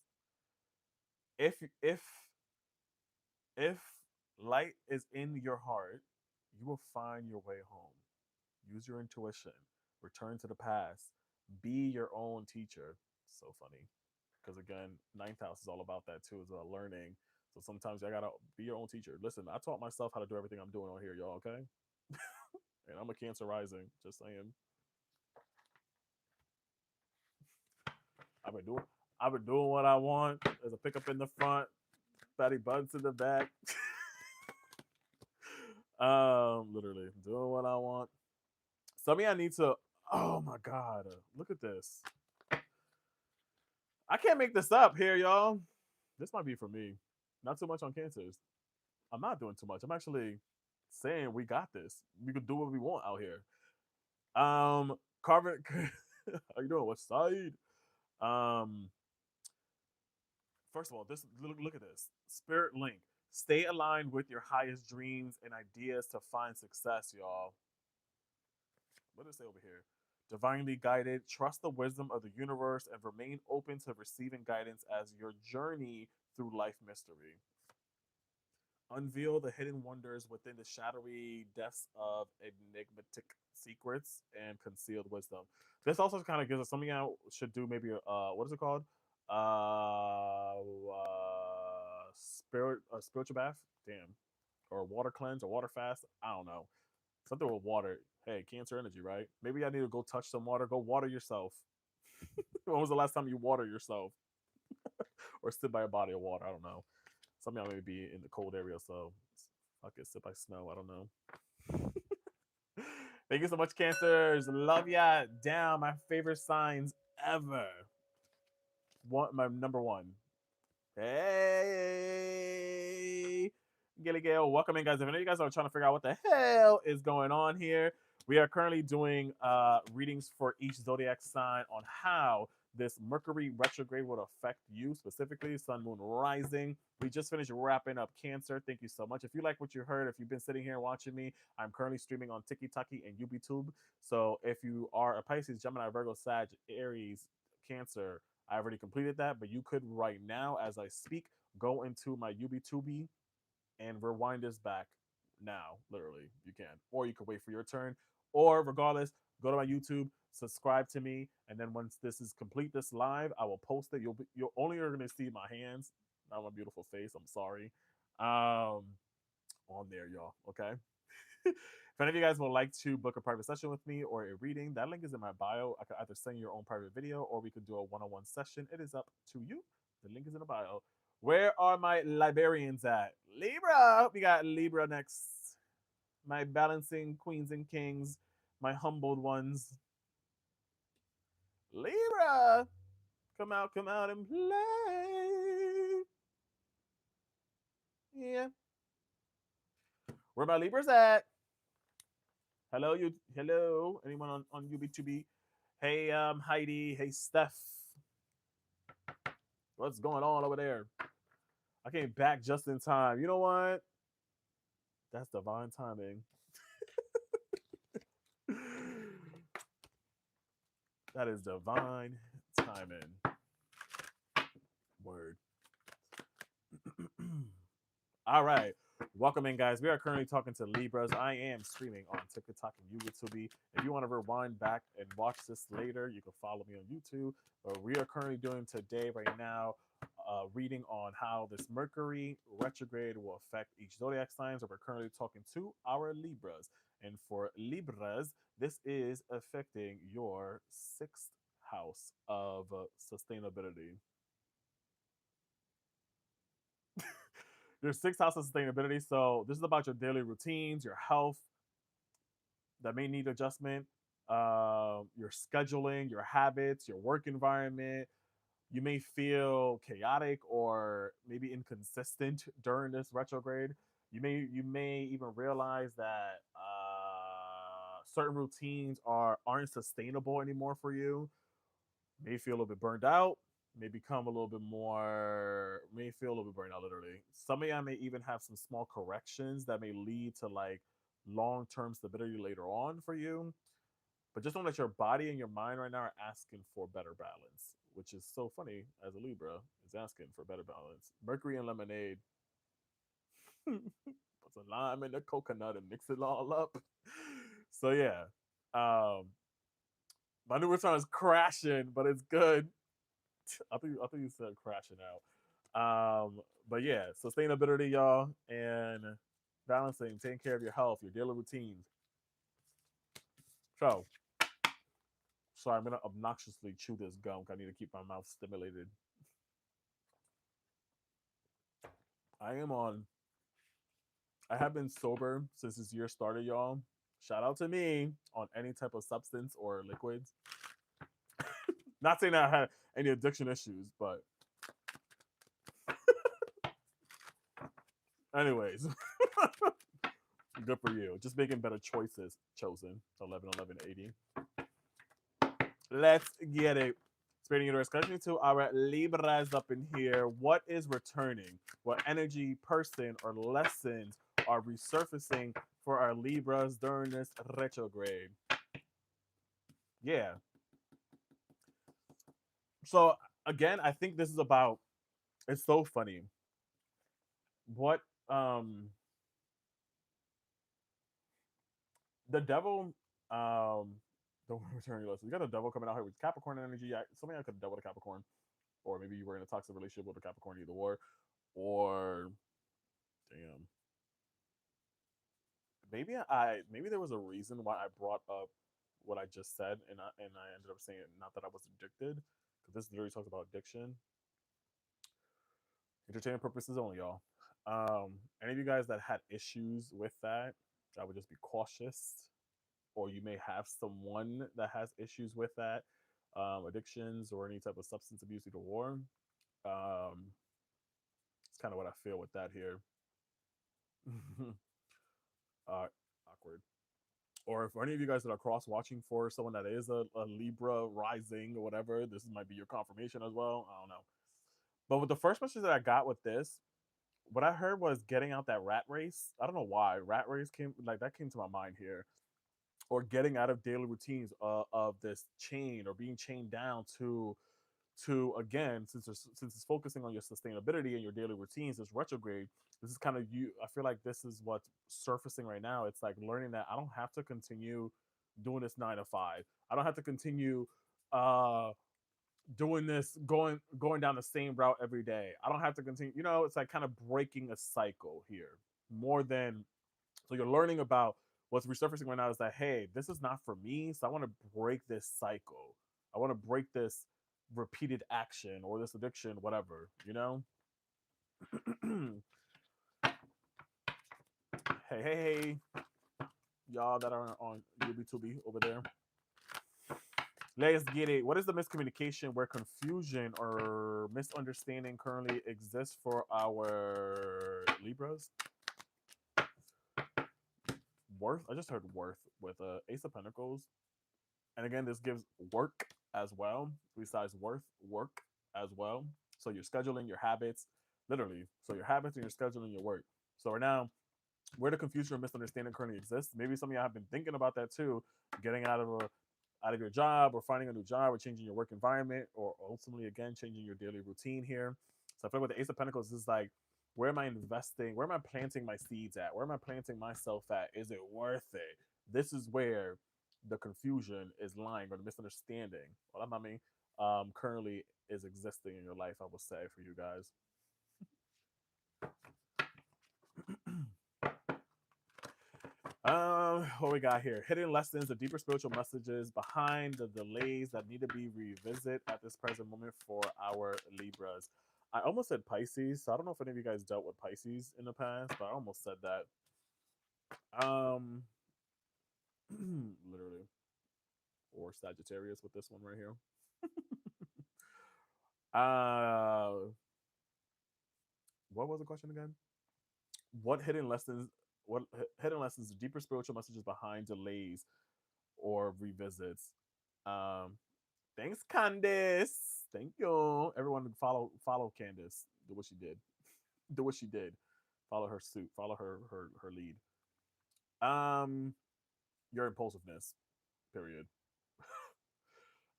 If if if light is in your heart, you will find your way home. Use your intuition. Return to the past. Be your own teacher. So funny. Because again, ninth house is all about that too, is about learning. So sometimes I gotta be your own teacher. Listen, I taught myself how to do everything I'm doing on here, y'all, okay? And I'm a Cancer rising, just saying. I've been doing I've been doing what I want. There's a pickup in the front, fatty buns in the back. Literally doing what I want. Some of y'all need to. Oh my god, look at this. I can't make this up here, y'all. This might be for me. Not too much on cancers. I'm not doing too much. I'm actually saying we got this. We can do what we want out here. Carver, how you doing? What side? Um, First of all, this look at this. Spirit link. Stay aligned with your highest dreams and ideas to find success, y'all. What does it say over here? Divinely guided, trust the wisdom of the universe and remain open to receiving guidance as your journey through life mystery. Unveil the hidden wonders within the shadowy depths of enigmatic secrets and concealed wisdom. This also kind of gives us something I should do. Maybe what is it called? Spiritual bath. Damn, or water cleanse or water fast. I don't know. Something with water. Hey, Cancer energy, right? Maybe I need to go touch some water. Go water yourself. When was the last time you water yourself? Or sit by a body of water? I don't know. Some of y'all may be in the cold area, so I could sit by snow. I don't know. Thank you so much, Cancers. Love ya. Damn, my favorite signs ever. My number one. Hey, Gilly Gale, welcome in, guys. If any of you guys are trying to figure out what the hell is going on here, we are currently doing readings for each zodiac sign on how this Mercury retrograde would affect you, specifically Sun, Moon, Rising. We just finished wrapping up Cancer. Thank you so much. If you like what you heard, if you've been sitting here watching me, I'm currently streaming on TikTok and YouTube. So if you are a Pisces, Gemini, Virgo, Sag, Aries, Cancer, I already completed that, but you could right now, as I speak, go into my YouTube and rewind this back now. Literally, you can, or you could wait for your turn, or regardless, go to my YouTube, subscribe to me, and then once this is complete, this live, I will post it. You'll only are gonna see my hands, not my beautiful face. I'm sorry, on there, y'all. Okay. If any of you guys would like to book a private session with me or a reading, that link is in my bio. I could either send you your own private video or we could do a one-on-one session. It is up to you. The link is in the bio. Where are my librarians at? Libra. We got Libra next. My balancing queens and kings, my humbled ones. Libra. Come out and play. Yeah. Where my Libras at? Hello, you. Hello, anyone on UB2B? Hey, Heidi. Hey, Steph. What's going on over there? I came back just in time. You know what? That's divine timing. That is divine timing. Word. All right. Welcome in, guys. We are currently talking to Libras. I am streaming on TikTok and YouTube. If you want to rewind back and watch this later, you can follow me on YouTube. But we are currently doing today, right now, reading on how this Mercury retrograde will affect each zodiac sign. So we're currently talking to our Libras. And for Libras, this is affecting your sixth house of sustainability. Your sixth house of sustainability. So this is about your daily routines, your health that may need adjustment, your scheduling, your habits, your work environment. You may feel chaotic or maybe inconsistent during this retrograde. You may even realize that certain routines aren't sustainable anymore for you. May feel a little bit burned out, may become a little bit more, may feel a little bit burned out, literally. Some of y'all may even have some small corrections that may lead to like long-term stability later on for you. But just know that your body and your mind right now are asking for better balance, which is so funny as a Libra is asking for better balance. Mercury and lemonade. Put some lime in the coconut and mix it all up. So yeah, My new return is crashing, but it's good. I think you said crashing out. But yeah, sustainability, y'all, and balancing, taking care of your health, your daily routines. So, sorry, I'm gonna obnoxiously chew this gum. I need to keep my mouth stimulated. I am on. I have been sober since this year started, y'all. Shout out to me on any type of substance or liquids. Not saying that I had any addiction issues, but anyways, good for you. Just making better choices. Chosen 11/11/80. Let's get it. Spreading universe, continue to our Libras up in here. What is returning? What energy, person, or lessons are resurfacing for our Libras during this retrograde? Yeah. So again, I think this is about. It's so funny. What the devil the returning lessons. You got the devil coming out here with Capricorn energy. Something I could devil to Capricorn, or maybe you were in a toxic relationship with a Capricorn, either or damn. Maybe there was a reason why I brought up what I just said, and I ended up saying not that I was addicted, because this literally talks about addiction. Entertainment purposes only, y'all. Any of you guys that had issues with that, I would just be cautious, or you may have someone that has issues with that, addictions or any type of substance abuse, either or. It's kind of what I feel with that here. Awkward. Or if any of you guys that are cross watching for someone that is a Libra rising or whatever, this might be your confirmation as well. I don't know. But with the first message that I got with this, what I heard was getting out that rat race. I don't know why rat race came like that came to my mind here, or getting out of daily routines of this chain, or being chained down to again, since it's focusing on your sustainability and your daily routines, this retrograde. This is kind of you. I feel like this is what's surfacing right now. It's like learning that I don't have to continue doing this 9 to 5. I don't have to continue uh doing this, going down the same route every day. I don't have to continue, it's like kind of breaking a cycle here, more than. So you're learning about what's resurfacing right now is that, hey, this is not for me, so I want to break this cycle. I want to break this repeated action or this addiction, whatever. Hey, y'all that are on YouTube over there. Let's get it. What is the miscommunication where confusion or misunderstanding currently exists for our Libras? Worth. I just heard worth with Ace of Pentacles. And again, this gives work as well. Besides work as well. So you're scheduling your habits, literally. So your habits and you're scheduling your work. So right now, where the confusion or misunderstanding currently exists, maybe some of y'all have been thinking about that too, getting out of your job, or finding a new job, or changing your work environment, or ultimately again changing your daily routine here. So I feel like with the Ace of Pentacles, this is like, where am I investing? Where am I planting my seeds at? Where am I planting myself at? Is it worth it? This is where the confusion is lying, or the misunderstanding. Well, I mean, currently is existing in your life. I would say for you guys. What we got here? Hidden lessons, the deeper spiritual messages behind the delays that need to be revisited at this present moment for our Libras. I almost said Pisces, so I don't know if any of you guys dealt with Pisces in the past, but I almost said that. Literally, or Sagittarius with this one right here. uh, what was the question again? What hidden lessons? What hidden lessons? Deeper spiritual messages behind delays or revisits. Um, Thanks, Candice. Thank you. Everyone follow Candice. Do what she did. Do what she did. Follow her suit. Follow her lead. Your impulsiveness. Period.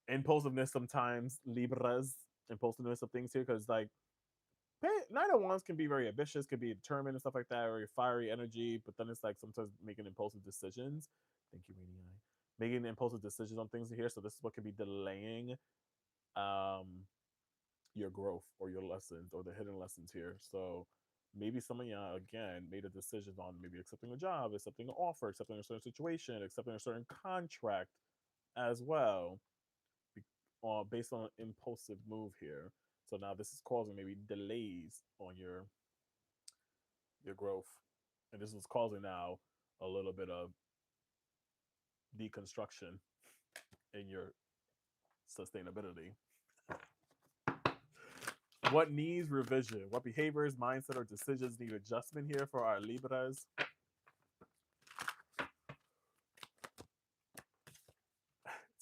Impulsiveness sometimes, Libras. Impulsiveness of things here, because like Nine of Wands can be very ambitious, can be determined and stuff like that, or fiery energy, but then it's like sometimes making impulsive decisions. Thank you, Rainy Eye. making impulsive decisions on things here. So this is what could be delaying your growth or your lessons or the hidden lessons here. So maybe some of y'all again made a decision on maybe accepting a job, accepting an offer, accepting a certain situation, accepting a certain contract as well, based on an impulsive move here. So now this is causing maybe delays on your growth, and this is causing now a little bit of deconstruction in your sustainability. What needs revision? What behaviors, mindset, or decisions need adjustment here for our Libras?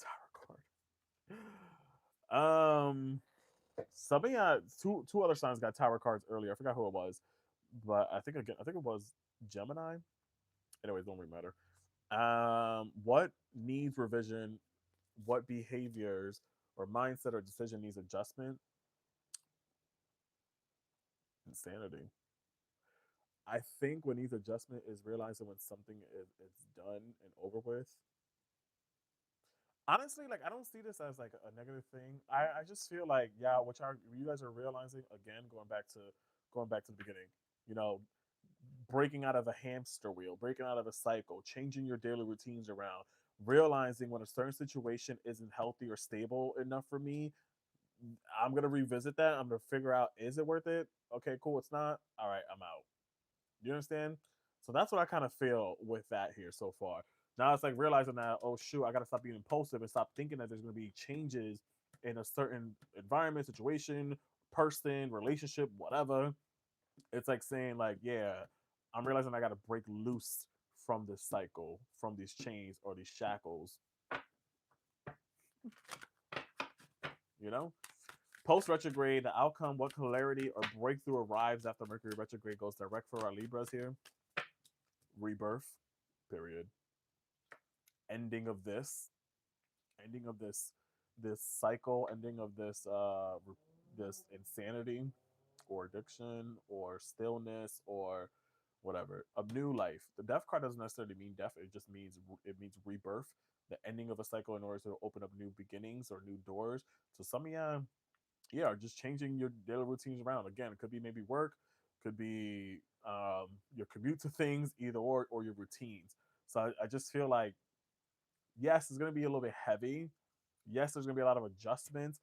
Tarot card. Somebody had two other signs got tower cards earlier. I forgot who it was, but I think it was Gemini. Anyways, don't really matter. What needs revision? What behaviors or mindset or decision needs adjustment? Insanity. I think what needs adjustment is realizing when something is done and over with. Honestly, like I don't see this as like a negative thing. I just feel like yeah, what you guys are realizing again, going back to the beginning. You know, breaking out of a hamster wheel, breaking out of a cycle, changing your daily routines around, realizing when a certain situation isn't healthy or stable enough for me, I'm gonna revisit that. I'm gonna figure out is it worth it? Okay, cool. It's not. All right, I'm out. You understand? So that's what I kind of feel with that here so far. Now it's like realizing that, oh shoot, I gotta stop being impulsive and stop thinking that there's gonna be changes in a certain environment, situation, person, relationship, whatever. It's like saying, like, yeah, I'm realizing I gotta break loose from this cycle, from these chains or these shackles, you know? Post retrograde, the outcome, what clarity or breakthrough arrives after Mercury retrograde goes direct for our Libras here? Rebirth, period. Ending of this, ending of this cycle, ending of this insanity or addiction or stillness or whatever. A new life. The death card doesn't necessarily mean death. It means rebirth, the ending of a cycle in order to open up new beginnings or new doors. So some of you, yeah, are just changing your daily routines around. Again, it could be maybe work, could be your commute to things, either or your routines. So I just feel like yes, it's going to be a little bit heavy. Yes, there's going to be a lot of adjustments,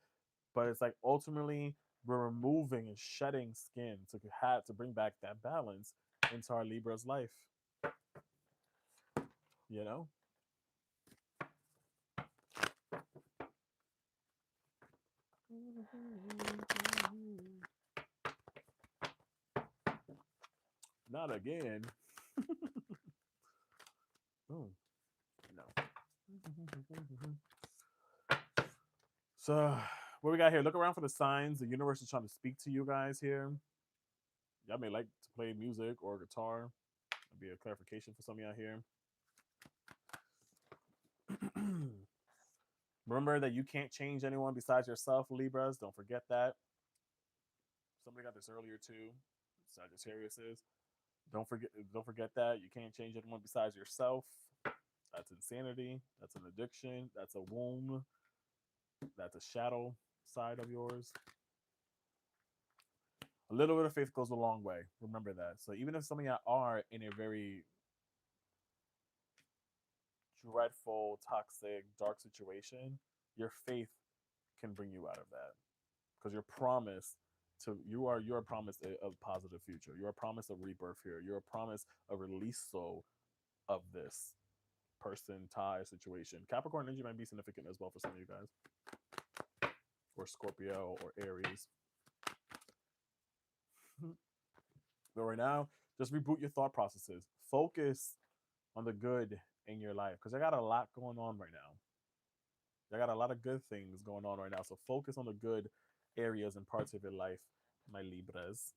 but it's like ultimately we're removing and shedding skin to bring back that balance into our Libra's life. You know, not again. Oh no. So what we got here? Look around for the signs. The universe is trying to speak to you guys here. Y'all may like to play music or guitar. That'll be a clarification for some of y'all here. Remember that you can't change anyone besides yourself, Libras. Don't forget that. Somebody got this earlier too. Sagittarius is. Don't forget that. You can't change anyone besides yourself. That's insanity. That's an addiction. That's a womb. That's a shadow side of yours. A little bit of faith goes a long way. Remember that. So even if some of y'all are in a very dreadful, toxic, dark situation, your faith can bring you out of that. Because you're promised a positive future. You're a promise of rebirth here. You're a promise of release of this person, tie, situation. Capricorn energy might be significant as well for some of you guys. Or Scorpio or Aries. But right now, just reboot your thought processes. Focus on the good in your life. Because I got a lot going on right now. I got a lot of good things going on right now. So focus on the good areas and parts of your life, my Libras.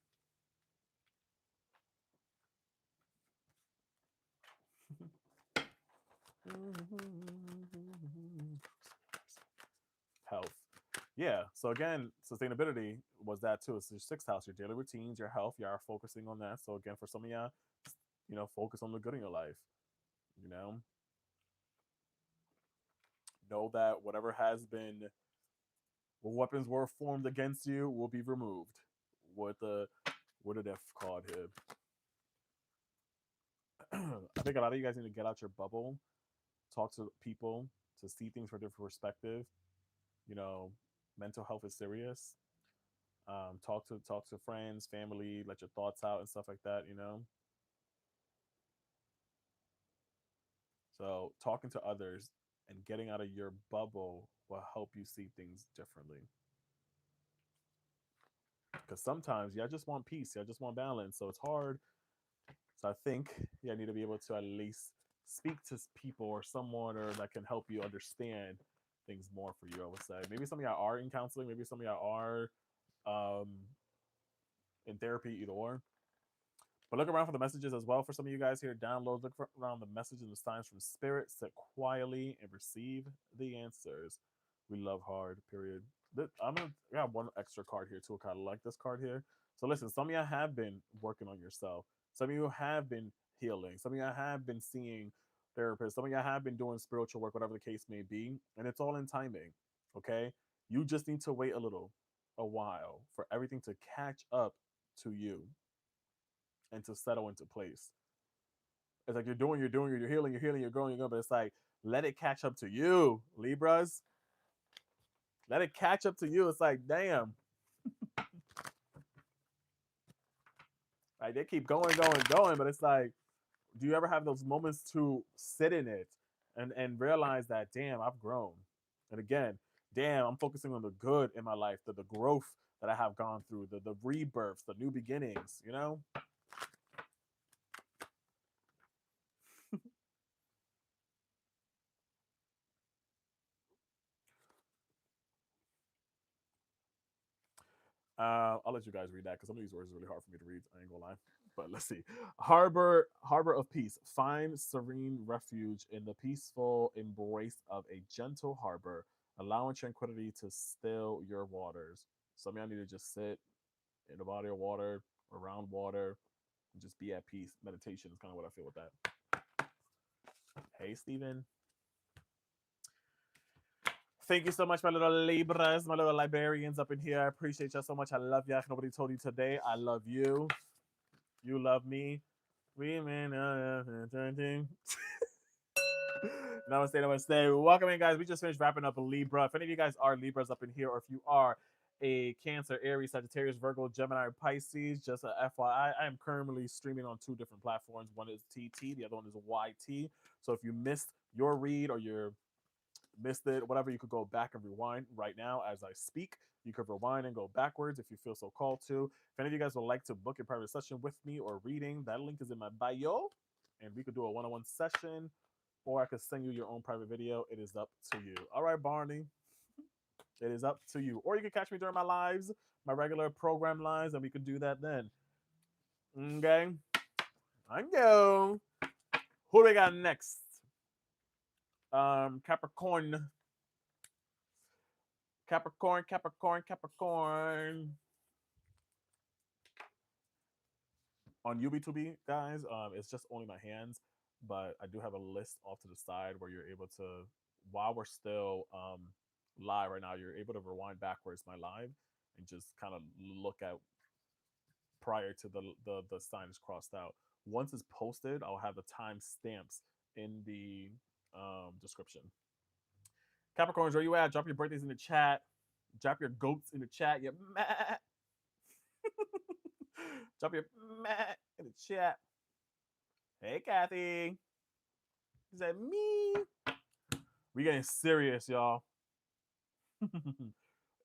Health. Yeah. So again, sustainability was that too. It's your sixth house, your daily routines, your health. You are focusing on that. So again, for some of y'all, focus on the good in your life. You know, know that whatever has been, weapons were formed against you will be removed. What did that called here? I think a lot of you guys need to get out your bubble, talk to people, to see things from a different perspective. You know, mental health is serious. Talk to friends, family, let your thoughts out and stuff like that. You know, so talking to others and getting out of your bubble will help you see things differently. Because sometimes, yeah, I just want peace. Yeah, I just want balance. So it's hard. So I think, yeah, I need to be able to at least speak to people or someone or that can help you understand things more for you. I would say maybe some of y'all are in counseling. Maybe some of y'all are um, in therapy, either or. But look around for the messages as well. For some of you guys here, download, look around the messages and the signs from spirit, sit quietly and receive the answers. We love hard, period. I'm gonna I got one extra card here too. I kind of like this card here. So listen, some of y'all have been working on yourself. Some of you have been healing. Some of y'all have been seeing therapists. Some of y'all have been doing spiritual work, whatever the case may be. And it's all in timing. Okay. You just need to wait a while for everything to catch up to you and to settle into place. It's like you're healing, you're growing, but it's like, let it catch up to you, Libras. Let it catch up to you. It's like, damn. Like they keep going, but it's like, do you ever have those moments to sit in it and realize that, damn, I've grown. And again, damn, I'm focusing on the good in my life, the growth that I have gone through, the rebirths, the new beginnings, you know? I'll let you guys read that because some of these words are really hard for me to read. I ain't gonna lie. But let's see. Harbor of peace. Find serene refuge in the peaceful embrace of a gentle harbor, allowing tranquility to still your waters. Some of y'all need to just sit in a body of water, around water, and just be at peace. Meditation is kind of what I feel with that. Hey, Steven. Thank you so much, my little Libras, my little Liberians up in here. I appreciate y'all so much. I love y'all. If nobody told you today, I love you. You love me. Women Namaste. Welcome in, guys. We just finished wrapping up Libra. If any of you guys are Libras up in here, or if you are a Cancer, Aries, Sagittarius, Virgo, Gemini, or Pisces, just a FYI, I am currently streaming on 2 different platforms. One is TT, the other one is YT. So if you missed your read or you're missed it, whatever, you could go back and rewind right now as I speak. You could rewind and go backwards if you feel so called to. If any of you guys would like to book a private session with me or reading, that link is in my bio, and we could do a one-on-one session, or I could send you your own private video. It is up to you. All right, Barney. It is up to you. Or you can catch me during my lives, my regular program lives, and we could do that then. Okay. I go. Who do we got next? Capricorn. Capricorn. On UB2B, guys, it's just only my hands, but I do have a list off to the side where you're able to, while we're still live right now, you're able to rewind backwards my live and just kind of look at prior to the sign is crossed out. Once it's posted, I'll have the time stamps in the description. Capricorns, where you at? Drop your birthdays in the chat. Drop your goats in the chat. Your meh. Drop your meh in the chat. Hey, Kathy. Is that me? We getting serious, y'all.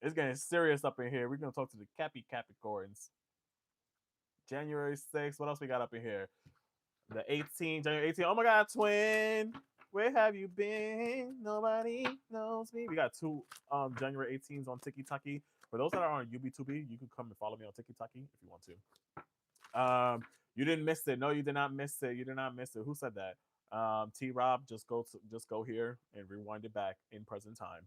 It's getting serious up in here. We're gonna talk to the Capricorns. January 6th. What else we got up in here? The 18th, January 18th. Oh my God, twin. Where have you been? Nobody knows me. We got 2 January 18s on TikTok. For those that are on UB2B, you can come and follow me on TikTok if you want to. You didn't miss it. No, you did not miss it. You did not miss it. Who said that? T Rob, just go here and rewind it back in present time.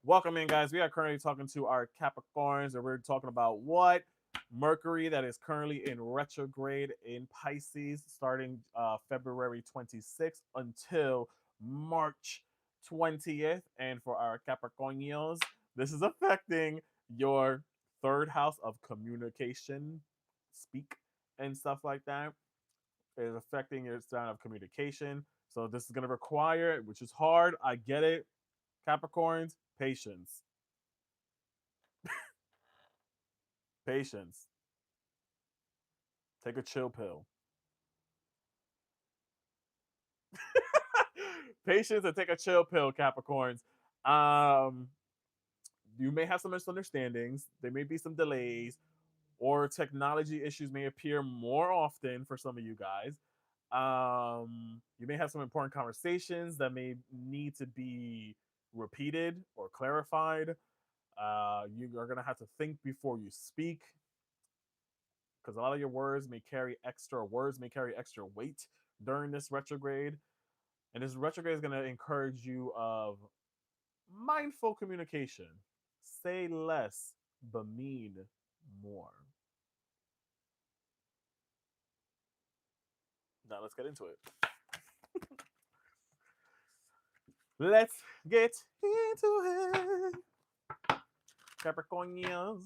Welcome in, guys. We are currently talking to our Capricorns, and we're talking about what? Mercury, that is currently in retrograde in Pisces, starting February 26th until March 20th. And for our Capricornials, this is affecting your third house of communication, speak, and stuff like that. It is affecting your sign of communication. So this is going to require, which is hard. I get it. Capricorns, patience. Patience. Take a chill pill. Patience and take a chill pill, Capricorns. Um, you may have some misunderstandings. There may be some delays, or technology issues may appear more often for some of you guys. You may have some important conversations that may need to be repeated or clarified. You are going to have to think before you speak, because a lot of your words may carry extra weight during this retrograde. And this retrograde is going to encourage you of mindful communication. Say less, but mean more. Now let's get into it. Let's get into it. Capricornians.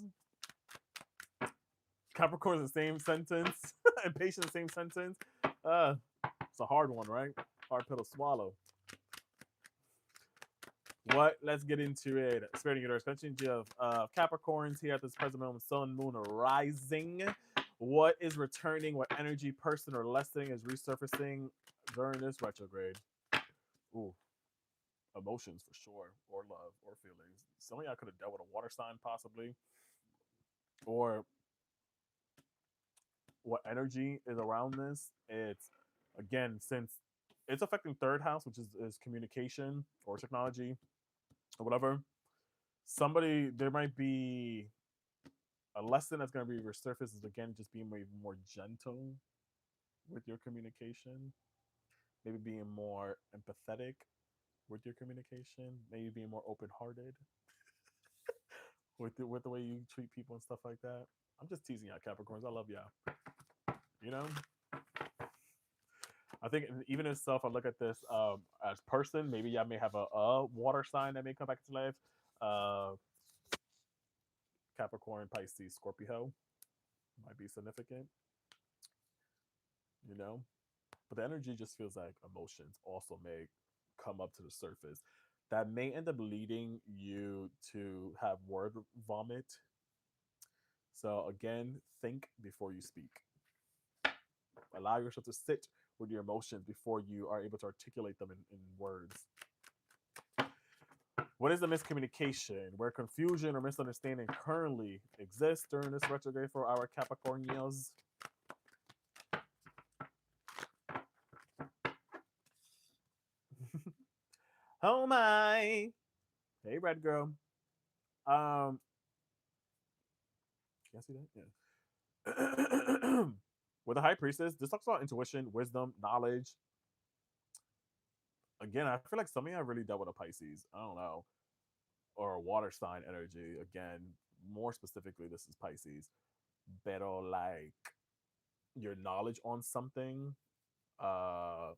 Capricorn's the same sentence. And patience the same sentence. It's a hard one, right? Hard pill to swallow. What? Let's get into it. Spirit Universe. Continue of Capricorns here at this present moment. Sun, Moon, rising. What is returning? What energy, person, or lesson is resurfacing during this retrograde? Ooh, emotions for sure, or love, or feelings. Some of y'all could have dealt with a water sign, possibly, or what energy is around this. It's again, since it's affecting third house, which is communication or technology or whatever. Somebody, there might be a lesson that's going to be resurfaced is again just being more gentle with your communication, maybe being more empathetic with your communication, maybe being more open-hearted with the way you treat people and stuff like that. I'm just teasing y'all, Capricorns. I love y'all. You know, I think even in itself, I look at this as person. Maybe y'all may have a water sign that may come back into life. Capricorn, Pisces, Scorpio might be significant. You know, but the energy just feels like emotions also may come up to the surface that may end up leading you to have word vomit. So again, think before you speak. Allow yourself to sit with your emotions before you are able to articulate them in words. What is the miscommunication where confusion or misunderstanding currently exists during this retrograde for our Capricornians? Oh my. Hey, Red Girl. Can I see that? Yeah. With the High Priestess, this talks about intuition, wisdom, knowledge. Again, I feel like some of you have really dealt with a Pisces. I don't know. Or a water sign energy. Again, more specifically, this is Pisces. Pero like your knowledge on something. For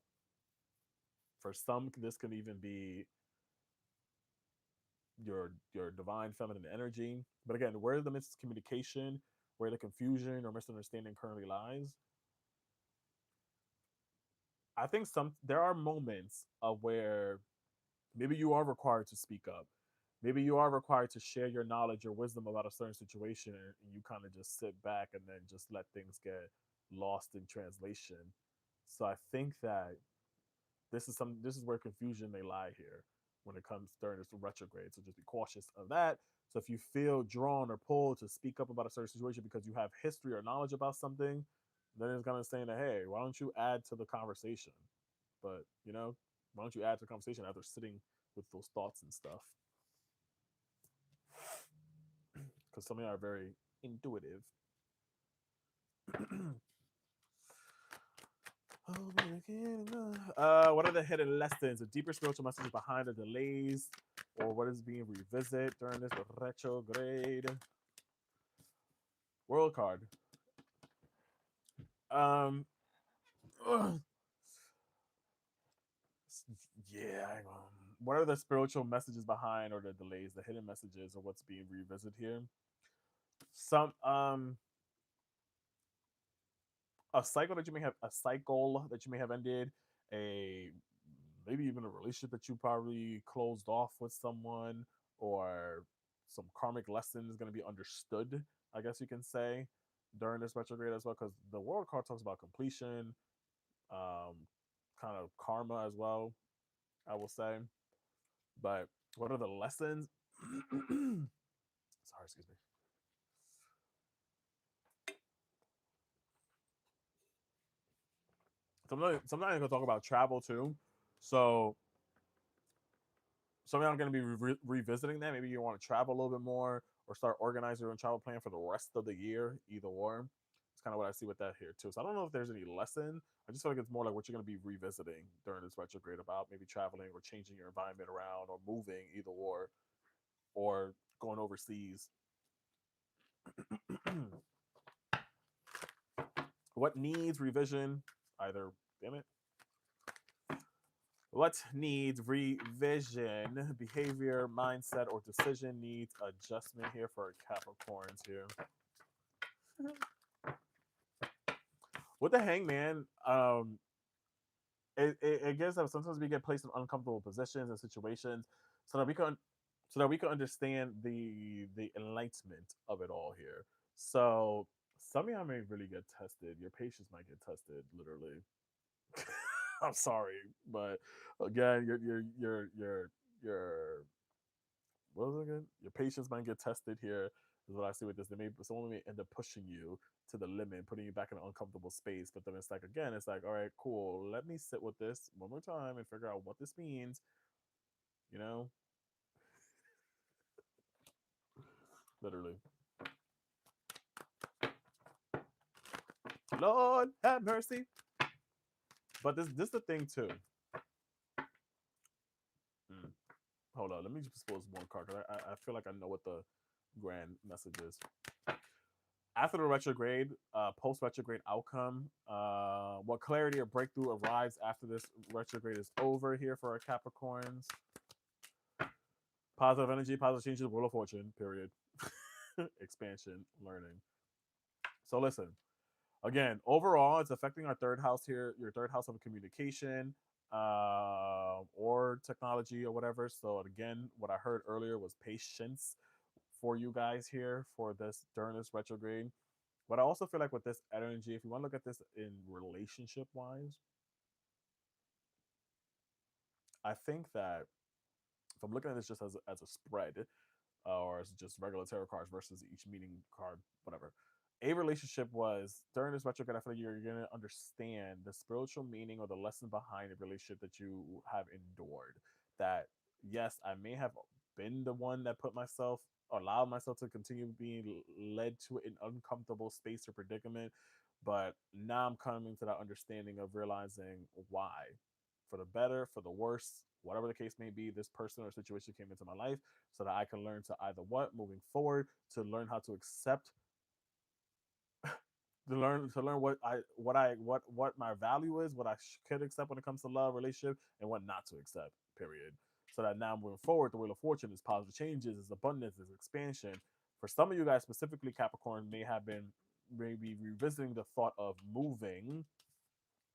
some, this could even be your divine feminine energy. But again, where the miscommunication, where the confusion or misunderstanding currently lies, I think there are moments of where maybe you are required to speak up. Maybe you are required to share your knowledge or wisdom about a certain situation, and you kind of just sit back and then just let things get lost in translation. So I think that this is where confusion may lie here when it comes during this retrograde. So just be cautious of that. So if you feel drawn or pulled to speak up about a certain situation because you have history or knowledge about something, then it's kind of saying that, hey, why don't you add to the conversation? But you know, why don't you add to the conversation after sitting with those thoughts and stuff? Because some of you are very intuitive. What are the hidden lessons, the deeper spiritual messages behind the delays, or what is being revisited during this retrograde? World card. Yeah, what are the spiritual messages behind, or the delays, the hidden messages, or what's being revisited here? Some a cycle that you may have ended, a maybe even a relationship that you probably closed off with someone, or some karmic lesson is going to be understood, I guess you can say, during this retrograde as well, because the world card talks about completion, um kind of karma as well, I will say. But what are the lessons? Sorry, excuse me. Sometimes I'm going to talk about travel too. So I'm going to be revisiting that. Maybe you want to travel a little bit more, or start organizing your own travel plan for the rest of the year, either or. It's kind of what I see with that here too. So I don't know if there's any lesson. I just feel like it's more like what you're going to be revisiting during this retrograde, about maybe traveling or changing your environment around, or moving, either or going overseas. What needs revision? Either, damn it. What needs revision? Behavior, mindset, or decision needs adjustment here for Capricorns here. With the Hangman, it gives that sometimes we get placed in uncomfortable positions and situations, so that we can understand the enlightenment of it all here. So some of y'all may really get tested. Your patience might get tested, literally. I'm sorry, but again, your what was it again? Your patience might get tested here. Is what I see with this. Someone may end up pushing you to the limit, putting you back in an uncomfortable space. But then it's like, again, it's like, all right, cool. Let me sit with this one more time and figure out what this means. You know, literally. Lord have mercy. But this is the thing too. Mm. Hold on, let me just pose one card, because I feel like I know what the grand message is. After the retrograde, post retrograde outcome, what clarity or breakthrough arrives after this retrograde is over here for our Capricorns? Positive energy, positive changes, wheel of fortune, period. Expansion, learning. So listen, again, overall, it's affecting our third house here, your third house of communication, or technology or whatever. So again, what I heard earlier was patience for you guys here for this during this retrograde. But I also feel like with this energy, if you want to look at this in relationship wise, I think that if I'm looking at this just as a spread, or as just regular tarot cards versus each meaning card, whatever. A relationship was during this retrograde. I feel like you're going to understand the spiritual meaning or the lesson behind a relationship that you have endured. That, yes, I may have been the one that allowed myself to continue being led to an uncomfortable space or predicament, but now I'm coming to that understanding of realizing why, for the better, for the worse, whatever the case may be, this person or situation came into my life, so that I can learn to either what moving forward, to learn how to accept, to learn what my value is, what I could accept when it comes to love, relationship, and what not to accept. Period. So that now moving forward, the wheel of fortune is positive changes, is abundance, is expansion. For some of you guys, specifically Capricorn, may have been maybe revisiting the thought of moving,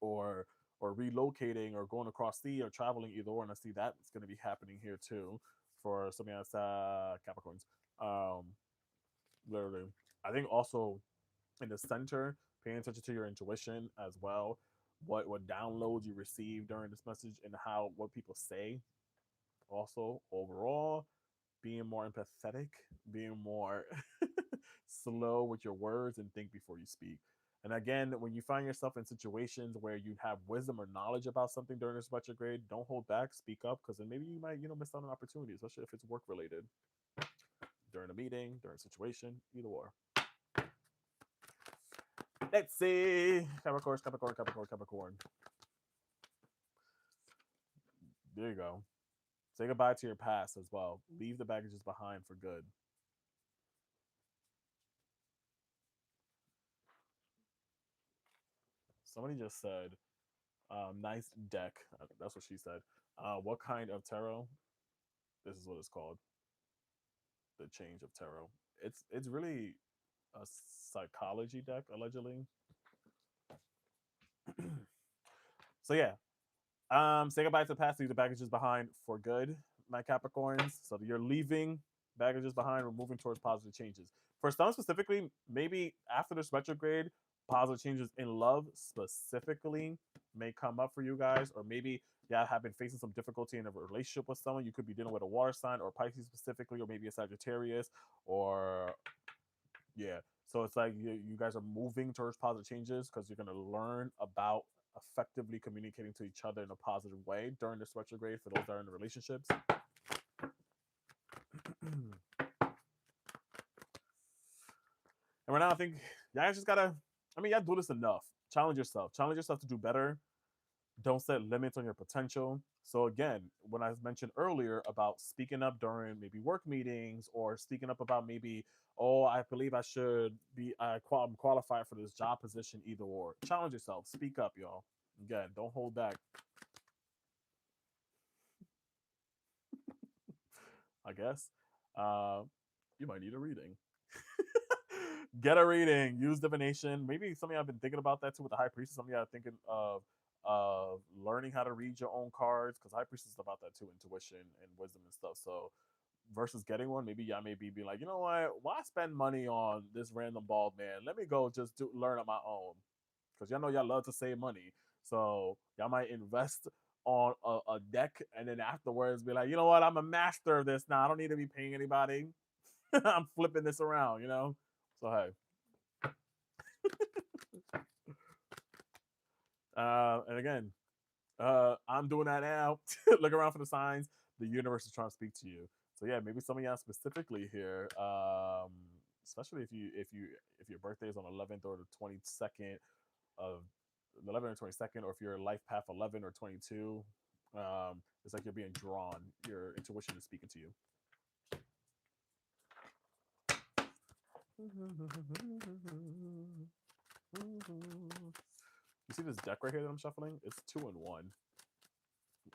or relocating, or going across sea, or traveling, either or. And I see that's going to be happening here too for some of us Capricorns. Um, Literally, I think also in the center, paying attention to your intuition as well. What downloads you receive during this message, and how what people say. Also, overall, being more empathetic, being more slow with your words, and think before you speak. And again, when you find yourself in situations where you have wisdom or knowledge about something during this retrograde, don't hold back, speak up, because then maybe you might, miss out on an opportunity, especially if it's work related, during a meeting, during a situation, either or. Let's see. Capricorn, Capricorn, Capricorn, Capricorn. There you go. Say goodbye to your past as well. Leave the baggages behind for good. Somebody just said, Nice deck. That's what she said. What kind of tarot? This is what it's called. The Change of Tarot. It's really a psychology deck, allegedly. So yeah, say goodbye to the past, leave the baggages behind for good, my Capricorns. So you're leaving baggages behind, we're moving towards positive changes. For some specifically, maybe after this retrograde, positive changes in love specifically may come up for you guys, or maybe y'all have been facing some difficulty in a relationship with someone. You could be dealing with a water sign or Pisces specifically, or maybe a Sagittarius, or yeah. So it's like you guys are moving towards positive changes because you're going to learn about effectively communicating to each other in a positive way during this retrograde for those that are in the relationships. And right now, I think y'all just gotta, I mean, y'all do this enough. Challenge yourself. Challenge yourself to do better. Don't set limits on your potential. So again, when I mentioned earlier about speaking up during maybe work meetings, or speaking up about maybe, oh, I believe I should be, I'm qualified for this job position, either or. Challenge yourself. Speak up, y'all. Again, don't hold back. I guess. You might need a reading. Get a reading. Use divination. Maybe some of y'all have been thinking about that too with the High Priestess. Some of y'all are thinking of learning how to read your own cards, because High Priestess is about that too, intuition and wisdom and stuff. So versus getting one, maybe y'all may be like, you know what? Why spend money on this random bald man? Let me go just learn on my own, because y'all know y'all love to save money. So y'all might invest on a deck, and then afterwards be like, you know what? I'm a master of this now. I don't need to be paying anybody. I'm flipping this around, you know? So, hey. And again, I'm doing that now. Look around for the signs. The universe is trying to speak to you. So yeah, maybe some of y'all specifically here, especially if your birthday is on 11th or the 22nd of 11th or 22nd, or if you're life path 11 or 22, it's like you're being drawn. Your intuition is speaking to you. You see this deck right here that I'm shuffling? It's 2-in-1.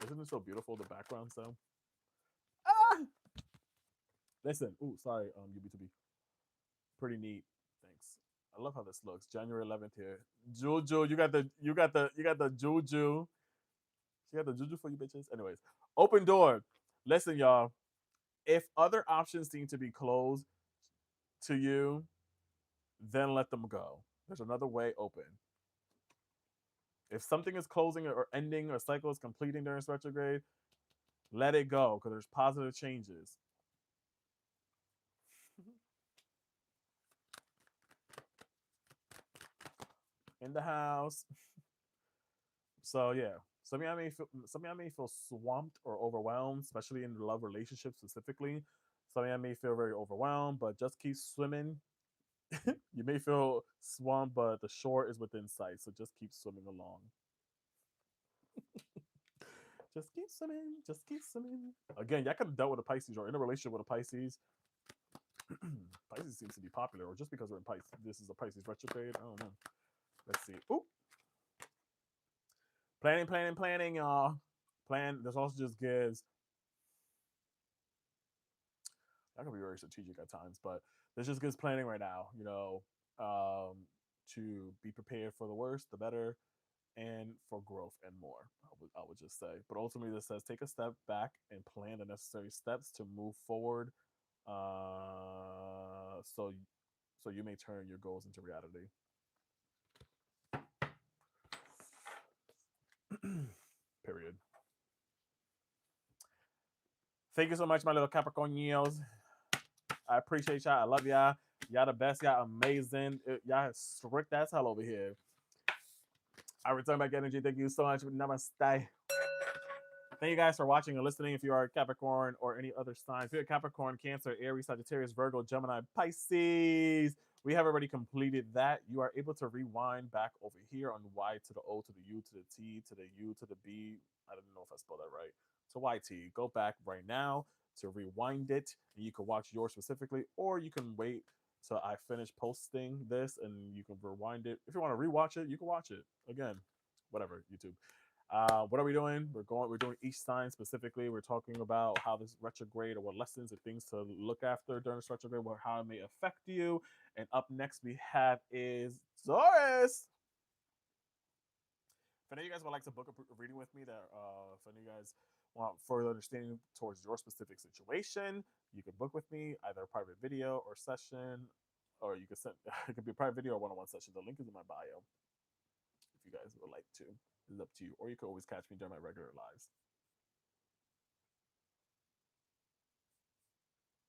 Isn't it so beautiful? The background, so. Ah! Listen. Ooh, sorry, UB2B. Pretty neat. Thanks. I love how this looks. January 11th here. Juju, you got the juju. She got the juju for you bitches. Anyways, open door. Listen, y'all. If other options seem to be closed to you, then let them go. There's another way open. If something is closing or ending, or a cycle is completing during this retrograde, let it go, because there's positive changes. In the house. So yeah, some of y'all may feel swamped or overwhelmed, especially in the love relationship specifically. Some of y'all may feel very overwhelmed, but just keep swimming. You may feel swamped, but the shore is within sight, so just keep swimming along. Just keep swimming. Just keep swimming. Again, y'all could have dealt with a Pisces or in a relationship with a Pisces. Pisces seems to be popular, or just because we're in Pisces, this is a Pisces retrograde. I don't know. Let's see. Ooh. Planning, y'all. Plan. This also just gives. That can be very strategic at times, but this just gives planning right now. You know, to be prepared for the worst, the better, and for growth and more. I would just say. But ultimately, this says take a step back and plan the necessary steps to move forward. So you may turn your goals into reality. Period. Thank you so much, my little Capricornios. I appreciate y'all. I love y'all. Y'all the best. Y'all amazing. Y'all strict as hell over here. I return back energy. Thank you so much. Namaste. Thank you guys for watching and listening. If you are a Capricorn or any other signs, if you're a Capricorn, Cancer, Aries, Sagittarius, Virgo, Gemini, Pisces, we have already completed that. You are able to rewind back over here on Y to the O to the U to the T to the U to the B. I don't know if I spelled that right. So YT. Go back right now to rewind it, and you can watch yours specifically, or you can wait till I finish posting this and you can rewind it. If you want to rewatch it, you can watch it again. whatever, YouTube. What are we doing? We're doing each sign specifically. We're talking about how this retrograde or what lessons and things to look after during this retrograde, how it may affect you. And up next we have is Taurus. If any of you guys would like to book a reading with me, that if any of you guys want further understanding towards your specific situation, you can book with me, either a private video or session, or you can send it could be a private video or one-on-one session. The link is in my bio if you guys would like to. It's up to you. Or you can always catch me during my regular lives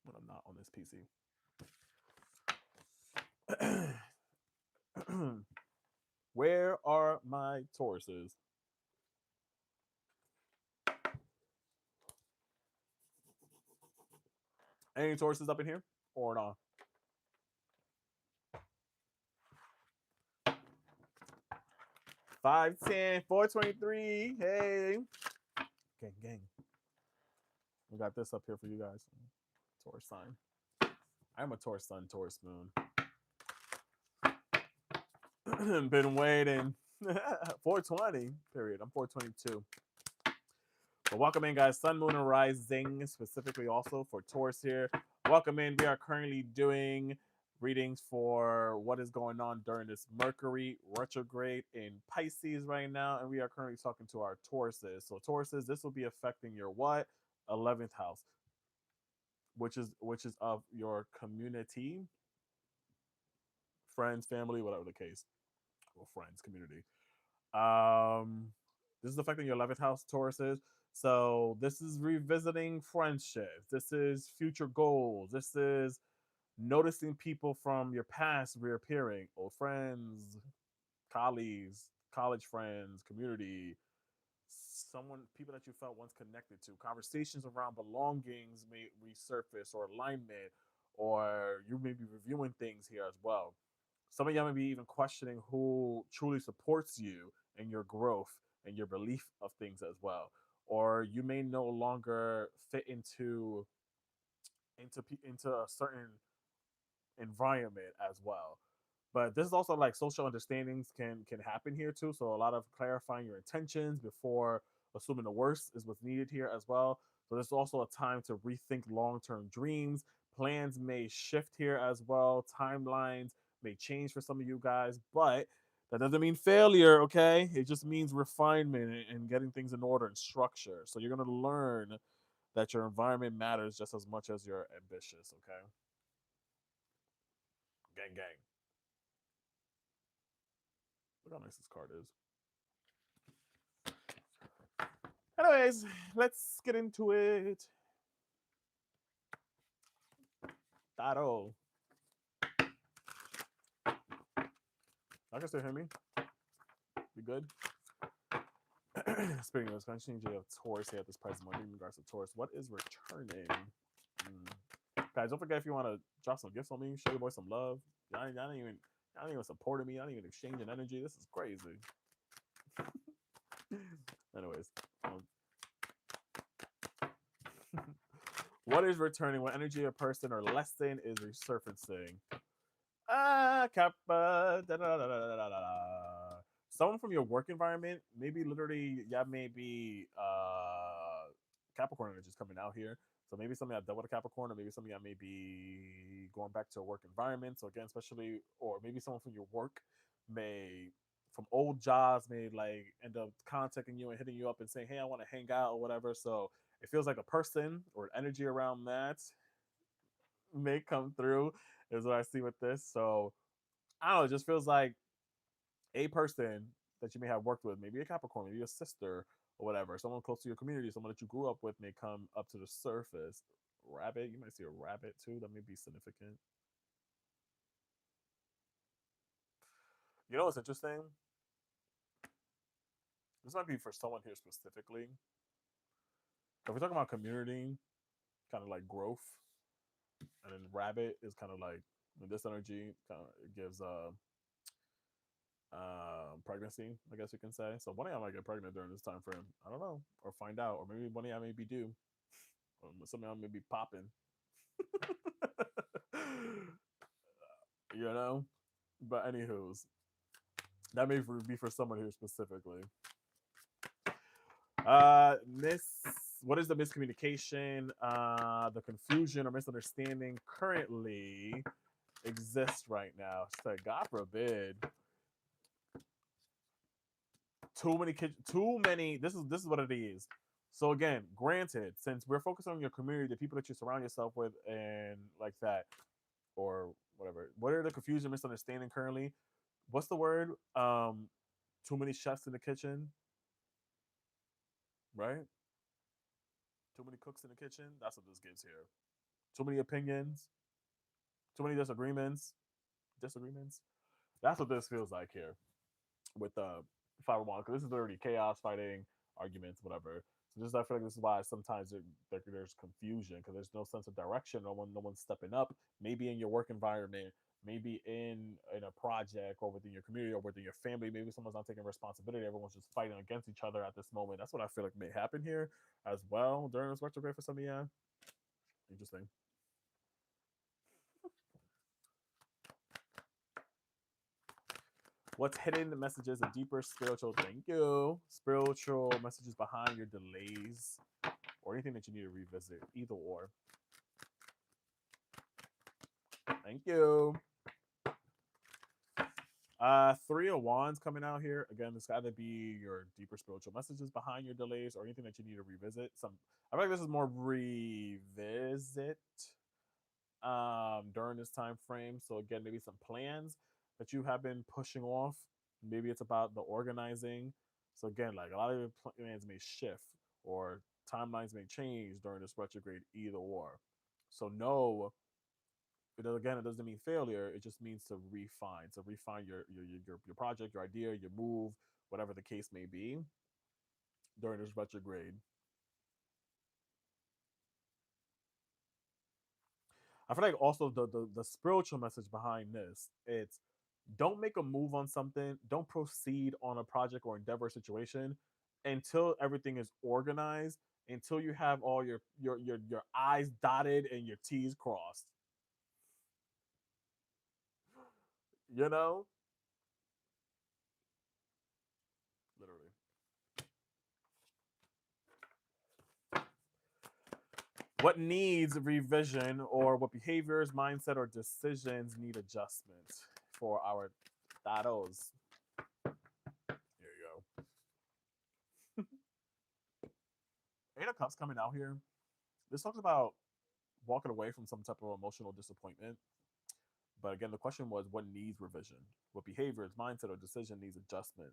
when I'm not on this PC. Where are my Tauruses? Any Tauruses up in here or not? 510, 423. Hey, gang. We got this up here for you guys. Taurus sign. I'm a Taurus sun, Taurus moon. Been waiting. 420, period. I'm 422. But welcome in, guys. Sun, moon, and rising, specifically also for Taurus here. Welcome in. We are currently doing readings for what is going on during this Mercury retrograde in Pisces right now. And we are currently talking to our Tauruses. So Tauruses, this will be affecting your what? 11th house, which is of your community, friends, family, whatever the case. Well, friends, community. This is affecting your 11th house, Tauruses. So this is revisiting friendships. This is future goals. This is noticing people from your past reappearing, old friends, colleagues, college friends, community, people that you felt once connected to. Conversations around belongings may resurface, or alignment, or you may be reviewing things here as well. Some of y'all may be even questioning who truly supports you and your growth and your belief of things as well. Or you may no longer fit into a certain environment as well. But this is also like social understandings can happen here too. So a lot of clarifying your intentions before assuming the worst is what's needed here as well. So there's also a time to rethink long-term dreams. Plans may shift here as well. Timelines may change for some of you guys, but that doesn't mean failure, okay? It just means refinement and getting things in order and structure. So you're going to learn that your environment matters just as much as you're ambitious, okay? Gang. Look how nice this card is. Anyways, let's get into it. Taro. I can still hear me. We good? Speaking of this, continue to have Taurus here at this price of money in regards to Taurus. What is returning? Guys, don't forget, if you want to drop some gifts on me, show your boy some love. Y'all ain't even supporting me. Y'all ain't even exchanging energy. This is crazy. Anyways. What is returning? What energy a person or lesson is resurfacing? Kappa. Someone from your work environment, maybe literally, yeah, maybe Capricorn energy is coming out here. So maybe something I've dealt with a Capricorn, or maybe something I may be going back to a work environment. So again, especially, or maybe someone from your work from old jobs may like end up contacting you and hitting you up and saying, hey, I want to hang out or whatever. So it feels like a person or an energy around that may come through, is what I see with this. So I don't know, it just feels like a person that you may have worked with, maybe a Capricorn, maybe a sister or whatever, someone close to your community, someone that you grew up with, may come up to the surface. Rabbit, you might see a rabbit too, that may be significant. You know what's interesting? This might be for someone here specifically. If we're talking about community, kind of like growth, and then rabbit is kind of like this energy kind of gives pregnancy, I guess you can say. So one of y'all might get pregnant during this time frame. I don't know, or find out, or maybe one of y'all may be due, or some of y'all may be popping. You know, but anywho's, That may be for someone here specifically. Miss, what is the miscommunication, the confusion or misunderstanding currently exists right now? So God forbid. Too many. This is what it is. So again, granted, since we're focused on your community, the people that you surround yourself with, and like that, or whatever. What are the confusion, misunderstanding currently? What's the word? Too many chefs in the kitchen, right? Too many cooks in the kitchen. That's what this gives here. Too many opinions. Too many disagreements. Disagreements. That's what this feels like here with 501, because this is already chaos, fighting, arguments, whatever. So just I feel like this is why sometimes there's confusion, because there's no sense of direction. No one's stepping up. Maybe in your work environment, maybe in a project, or within your community, or within your family. Maybe someone's not taking responsibility. Everyone's just fighting against each other at this moment. That's what I feel like may happen here as well during this retrograde for some of you. Interesting. What's hidden messages and deeper spiritual, thank you, spiritual messages behind your delays or anything that you need to revisit, either or. Thank you. Three of Wands coming out here. Again, this got to be your deeper spiritual messages behind your delays or anything that you need to revisit. I feel like this is more revisit during this time frame. So again, maybe some plans that you have been pushing off. Maybe it's about the organizing. So again, like a lot of your plans may shift or timelines may change during this retrograde, either or. So no, it doesn't mean failure. It just means to refine. To refine your project, your idea, your move, whatever the case may be during this retrograde. I feel like also the spiritual message behind this, it's don't make a move on something, don't proceed on a project or endeavor situation until everything is organized, until you have all your I's dotted and your T's crossed. You know? Literally. What needs revision, or what behaviors, mindset, or decisions need adjustment for our dados? Here you go. Eight of Cups coming out here. This talks about walking away from some type of emotional disappointment. But again, the question was what needs revision? What behaviors, mindset, or decision needs adjustment?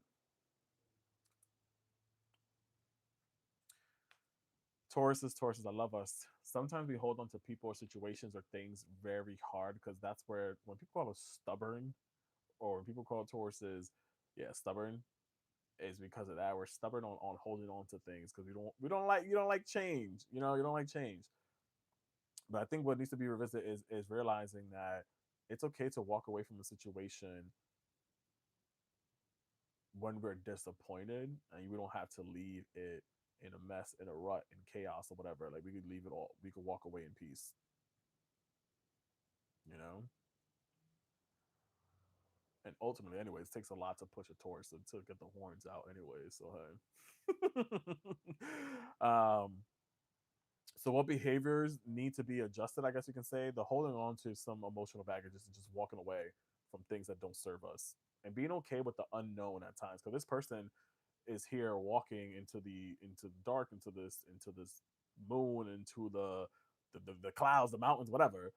Tauruses, I love us. Sometimes we hold on to people or situations or things very hard, because that's where, when people call us stubborn, or when people call Tauruses, yeah, stubborn, is because of that. We're stubborn on holding on to things because you don't like change. You know, you don't like change. But I think what needs to be revisited is realizing that it's okay to walk away from a situation when we're disappointed, and we don't have to leave it in a mess, in a rut, in chaos, or whatever. Like we could leave it all. We could walk away in peace. You know. And ultimately, anyways, it takes a lot to push a Taurus to get the horns out, anyways. So hey. So what behaviors need to be adjusted? I guess you can say the holding on to some emotional baggage and just walking away from things that don't serve us, and being okay with the unknown at times. Because this person is here walking into the dark, into this moon, into the clouds, the mountains, whatever,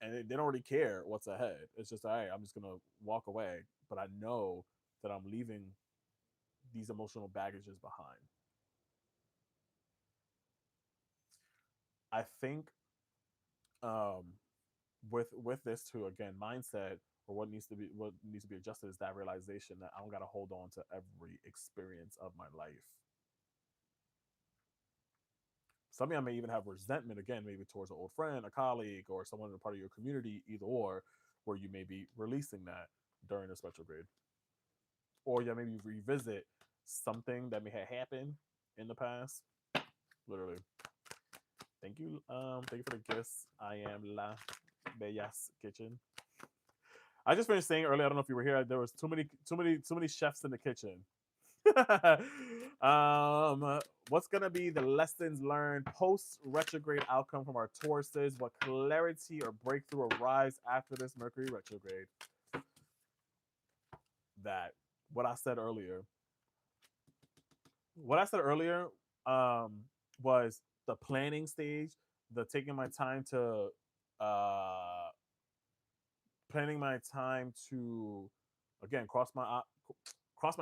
and they don't really care what's ahead. It's just, hey, I'm just gonna walk away, but I know that I'm leaving these emotional baggages behind. I think um, with this too, again, mindset, or what needs to be adjusted, is that realization that I don't gotta hold on to every experience of my life. Some of y'all may even have resentment, again, maybe towards an old friend, a colleague, or someone in a part of your community, either or, where you may be releasing that during this retrograde. Or yeah, maybe revisit something that may have happened in the past. Literally. Thank you. Thank you for the gifts. I am La Bellas Kitchen. I just finished saying earlier. I don't know if you were here. There was too many chefs in the kitchen. What's gonna be the lessons learned post retrograde outcome from our Tauruses? What clarity or breakthrough arrives after this Mercury retrograde? That what I said earlier. What I said earlier was the planning stage, the taking my time to uh, planning my time to again cross my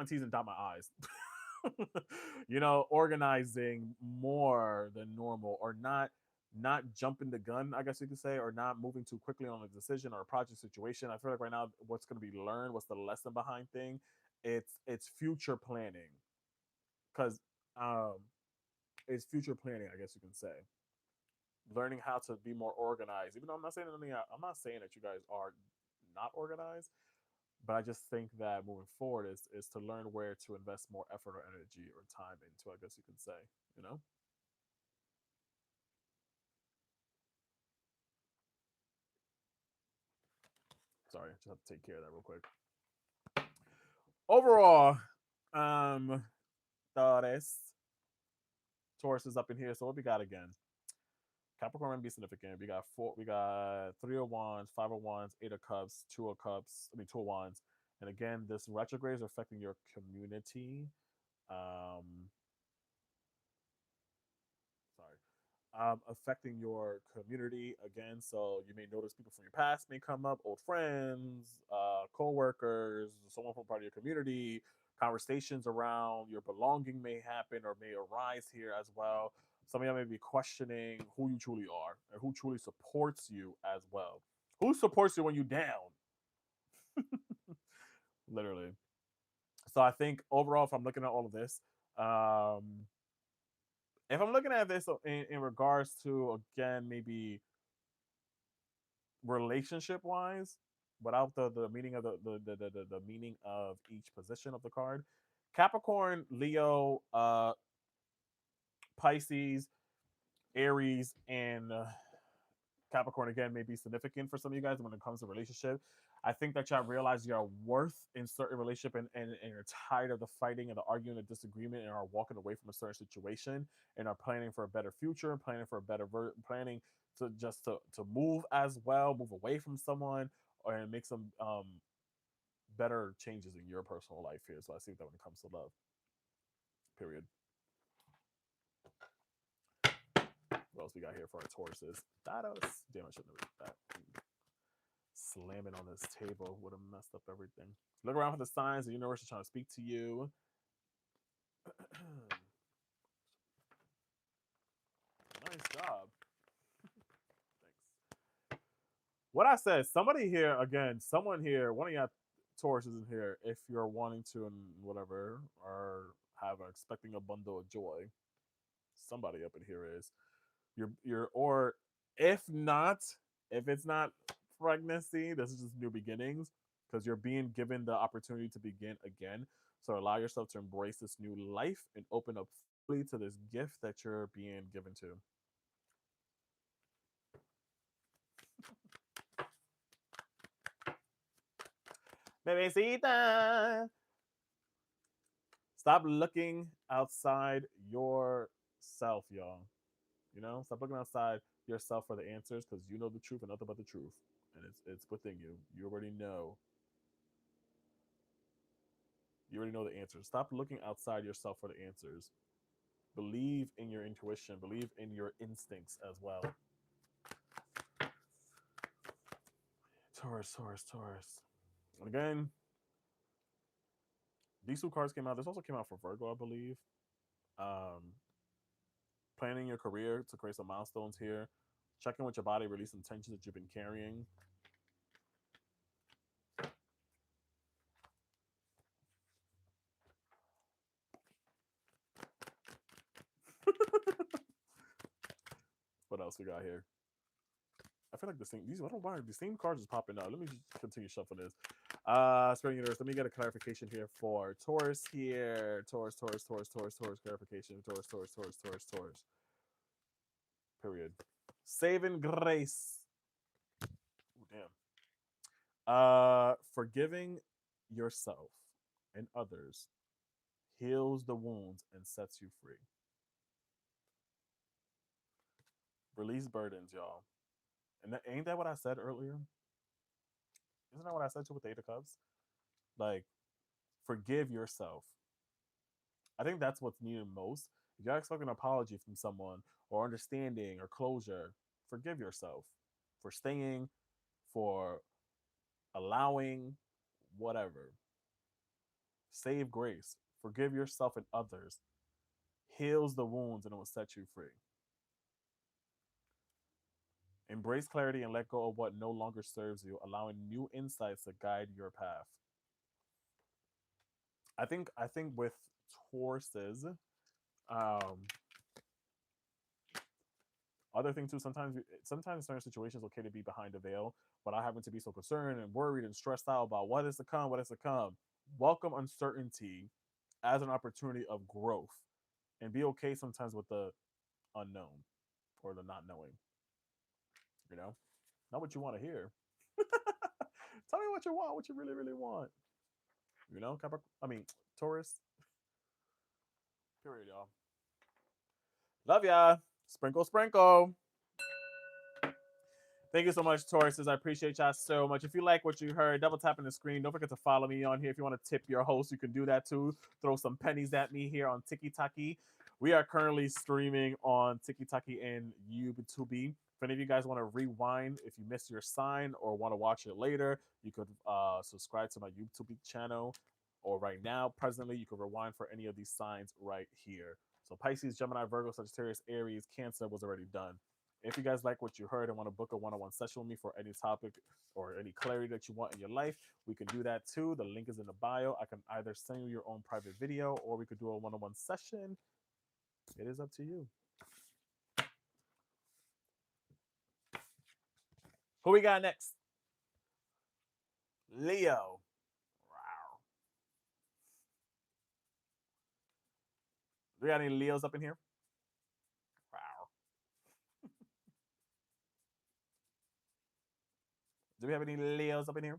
T's and dot my I's. You know, organizing more than normal, or not jumping the gun, I guess you could say, or not moving too quickly on a decision or a project situation. I feel like right now, what's going to be learned, what's the lesson behind thing? It's future planning, because um, it's future planning, I guess you can say. Learning how to be more organized. Even though I'm not saying that you guys are not organized, but I just think that moving forward is to learn where to invest more effort or energy or time into, I guess you can say, you know? Sorry, just have to take care of that real quick. Overall, um, Taurus. Taurus is up in here. So what we got again? Capricorn gonna be significant. We got 3 of Wands, 5 of Wands, 8 of Cups, 2 of Cups, I mean 2 of Wands. And again, this retrograde is affecting your community. Um, sorry. Affecting your community again. So you may notice people from your past may come up, old friends, co-workers, someone from part of your community. Conversations around your belonging may happen or may arise here as well. Some of y'all may be questioning who you truly are and who truly supports you as well. Who supports you when you down? Literally. So I think overall, if I'm looking at all of this, um, if I'm looking at this in regards to again maybe relationship wise, without the meaning of the meaning of each position of the card, Capricorn, Leo, Pisces, Aries, and Capricorn again may be significant for some of you guys when it comes to relationship. I think that y'all realize your worth in certain relationship, and you're tired of the fighting and the arguing and disagreement, and are walking away from a certain situation and are planning for a better future, planning for a better planning to just to move as well, move away from someone, or and make some better changes in your personal life here. So I see that when it comes to love. Period. What else we got here for our Tauruses? Thanos. Damn, I shouldn't have read that. Slamming on this table would have messed up everything. Look around for the signs. The universe is trying to speak to you. Nice job. Thanks. What I said, somebody here, again, someone here, one of y'all Tauruses in here, if you're wanting to and whatever, or have expecting a bundle of joy, somebody up in here is. Or if not, if it's not pregnancy, this is just new beginnings, because you're being given the opportunity to begin again. So allow yourself to embrace this new life and open up fully to this gift that you're being given to. Bebecita. Stop looking outside yourself, y'all. You know, stop looking outside yourself for the answers, because you know the truth and nothing but the truth, and it's within you. You already know. You already know the answers. Stop looking outside yourself for the answers. Believe in your intuition. Believe in your instincts as well. Taurus, Taurus, Taurus. And again, these 2 cards came out. This also came out for Virgo, I believe. Um, Planning your career to create some milestones here. Checking with your body, releasing tensions that you've been carrying. What else we got here? I feel like the same. These I don't know why the same cards is popping out. Let me just continue shuffling this. Spirit Universe. Let me get a clarification here for Taurus here. Taurus, Taurus, Taurus, Taurus, Taurus. Clarification. Taurus, Taurus, Taurus, Taurus, Taurus. Period. Saving grace. Ooh, damn. Forgiving yourself and others heals the wounds and sets you free. Release burdens, y'all. And ain't that what I said earlier? Isn't that what I said to with the Eight of Cups? Like, forgive yourself. I think that's what's needed most. If you're expecting an apology from someone or understanding or closure, forgive yourself for staying, for allowing, whatever. Save grace. Forgive yourself and others. Heals the wounds and it will set you free. Embrace clarity and let go of what no longer serves you, allowing new insights to guide your path. I think with Tauruses, um, other thing too, sometimes in certain situations it's okay to be behind a veil without having to be so concerned and worried and stressed out about what is to come, what is to come. Welcome uncertainty as an opportunity of growth and be okay sometimes with the unknown or the not knowing. You know, not what you want to hear. Tell me what you want, what you really, really want. You know, Taurus. Period, y'all. Love ya. Sprinkle, sprinkle. Thank you so much, Tauruses. I appreciate y'all so much. If you like what you heard, double tap on the screen. Don't forget to follow me on here. If you want to tip your host, you can do that too. Throw some pennies at me here on TikTok. We are currently streaming on TikTok and YouTube. If any of you guys want to rewind, if you missed your sign or want to watch it later, you could subscribe to my YouTube channel. Or right now, presently, you can rewind for any of these signs right here. So Pisces, Gemini, Virgo, Sagittarius, Aries, Cancer was already done. If you guys like what you heard and want to book a one-on-one session with me for any topic or any clarity that you want in your life, we can do that too. The link is in the bio. I can either send you your own private video or we could do a one-on-one session. It is up to you. Who we got next? Leo. Wow. Do we got any Leos up in here? Wow. Do we have any Leos up in here?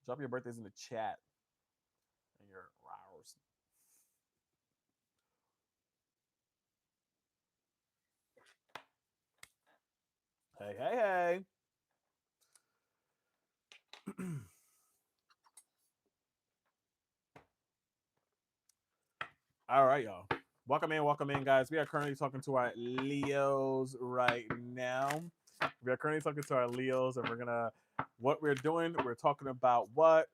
Drop your birthdays in the chat and your wows. Hey, hey, hey. All right, y'all. Welcome in, guys. We are currently talking to our Leos right now. We are currently talking to our Leos, and what we're doing, we're talking about what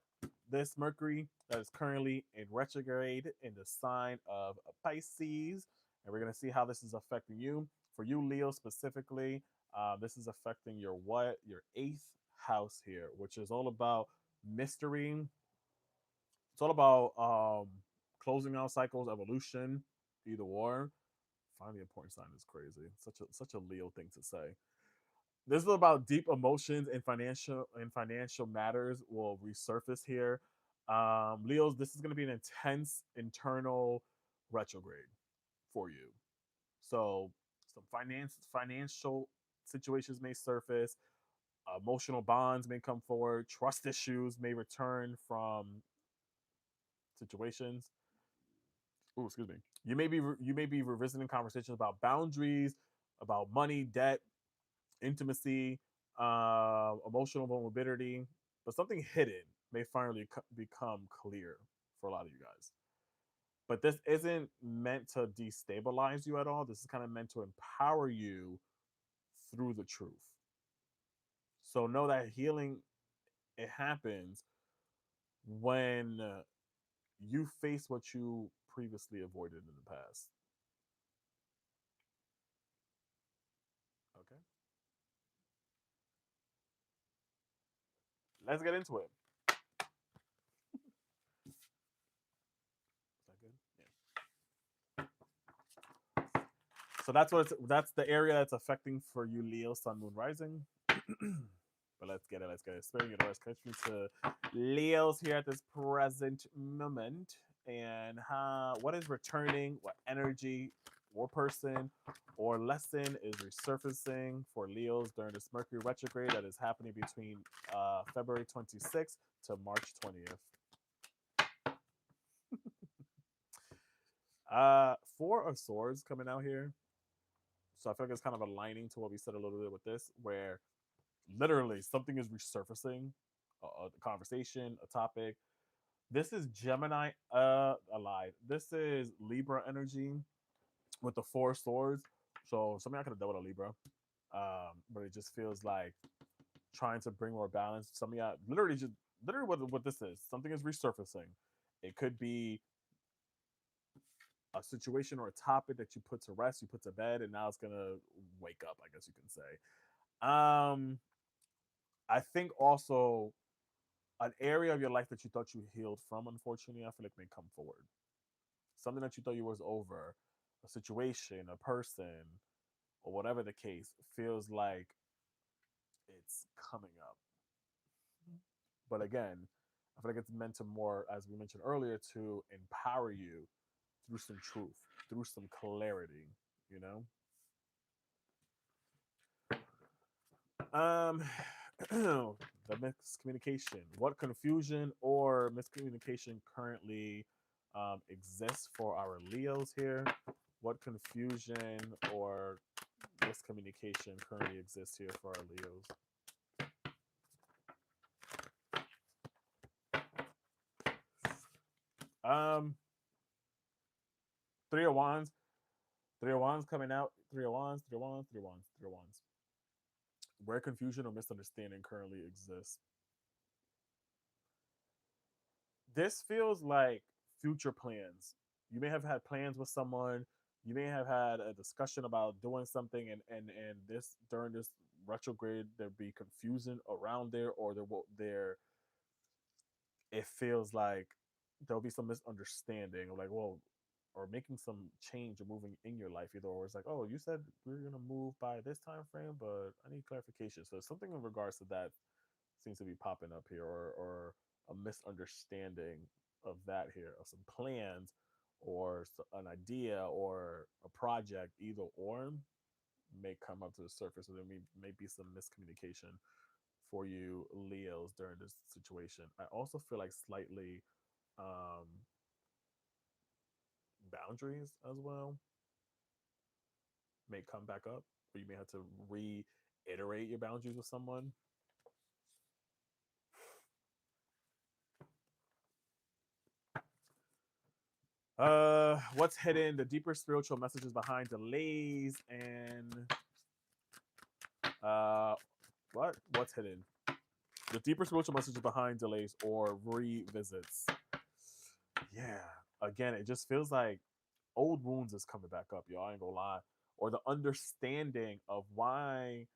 this Mercury that is currently in retrograde in the sign of Pisces, and we're gonna see how this is affecting you. For you, Leo specifically, this is affecting your eighth house here, which is all about mystery. It's all about closing out cycles, evolution, either or. Finding the important sign is crazy. Such a Leo thing to say. This is about deep emotions and financial matters will resurface here. Leos, this is going to be an intense internal retrograde for you. So some financial situations may surface, emotional bonds may come forward, trust issues may return from situations. Oh, excuse me. You may be revisiting conversations about boundaries, about money, debt, intimacy, emotional vulnerability, but something hidden may finally become clear for a lot of you guys. But this isn't meant to destabilize you at all. This is kind of meant to empower you through the truth. So know that healing, it happens when you face what you previously avoided in the past. Okay, let's get into it. Is that good? Yeah. So that's the area that's affecting for you, Leo, Sun, Moon, Rising. But let's get it. Let's get it. Spirit universe connecting to Leos here at this present moment, and what is returning? What energy? or person or lesson is resurfacing for Leos during this Mercury retrograde that is happening between February 26th to March 20th. Four of Swords coming out here. So I feel like it's kind of aligning to what we said a little bit with this, where literally something is resurfacing, a conversation, a topic. This is Gemini, I lied. This is Libra energy with the Four Swords. So something I could have done with a Libra. But it just feels like trying to bring more balance. Something literally what this is. Something is resurfacing. It could be a situation or a topic that you put to rest, you put to bed, and now it's gonna wake up, I guess you can say. I think also an area of your life that you thought you healed from, unfortunately, I feel like may come forward. Something that you thought you was over, a situation, a person, or whatever the case, feels like it's coming up. But again, I feel like it's meant to more, as we mentioned earlier, to empower you through some truth, through some clarity, you know? The miscommunication. What confusion or miscommunication currently exists for our Leos here? What confusion or miscommunication currently exists here for our Leos? Three of Wands. Three of Wands coming out. Three of Wands, Three of Wands, Three of Wands, Three of Wands. Where confusion or misunderstanding currently exists. This feels like future plans. You may have had plans with someone. You may have had a discussion about doing something, and this during this retrograde there be confusion around there, or there it feels like there'll be some misunderstanding, like, well, or making some change or moving in your life either, or it's like, oh, you said we are gonna move by this time frame, but I need clarification. So something in regards to that seems to be popping up here, or a misunderstanding of that here, of some plans or an idea or a project, either or may come up to the surface. So there may be some miscommunication for you Leos during this situation. I also feel like slightly boundaries as well may come back up, or you may have to reiterate your boundaries with someone. What's hidden? The deeper spiritual messages behind delays and what's hidden? The deeper spiritual messages behind delays or revisits. Yeah. Again, it just feels like old wounds is coming back up, y'all. I ain't gonna lie. Or the understanding of why,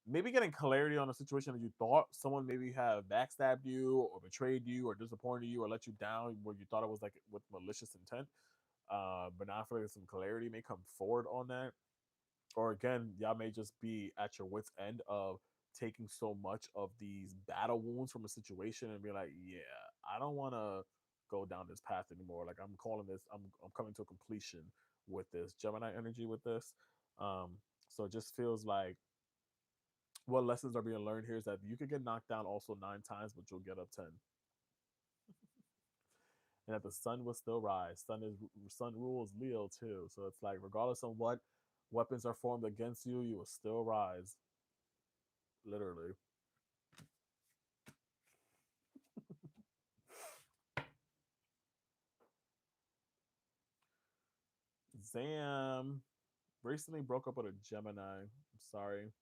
maybe getting clarity on a situation that you thought someone maybe have backstabbed you or betrayed you or disappointed you or let you down, where you thought it was like with malicious intent. But now I feel like some clarity may come forward on that. Or again, y'all may just be at your wits' end of taking so much of these battle wounds from a situation and be like, yeah, I don't want to go down this path anymore. Like, I'm calling this, I'm coming to a completion with this Gemini energy with this. So it just feels like what lessons are being learned here is that you could get knocked down also 9 times, but you'll get up 10. And that the sun will still rise. Sun rules Leo too. So it's like, regardless of what weapons are formed against you, you will still rise. Literally. Zam recently broke up with a Gemini. I'm sorry.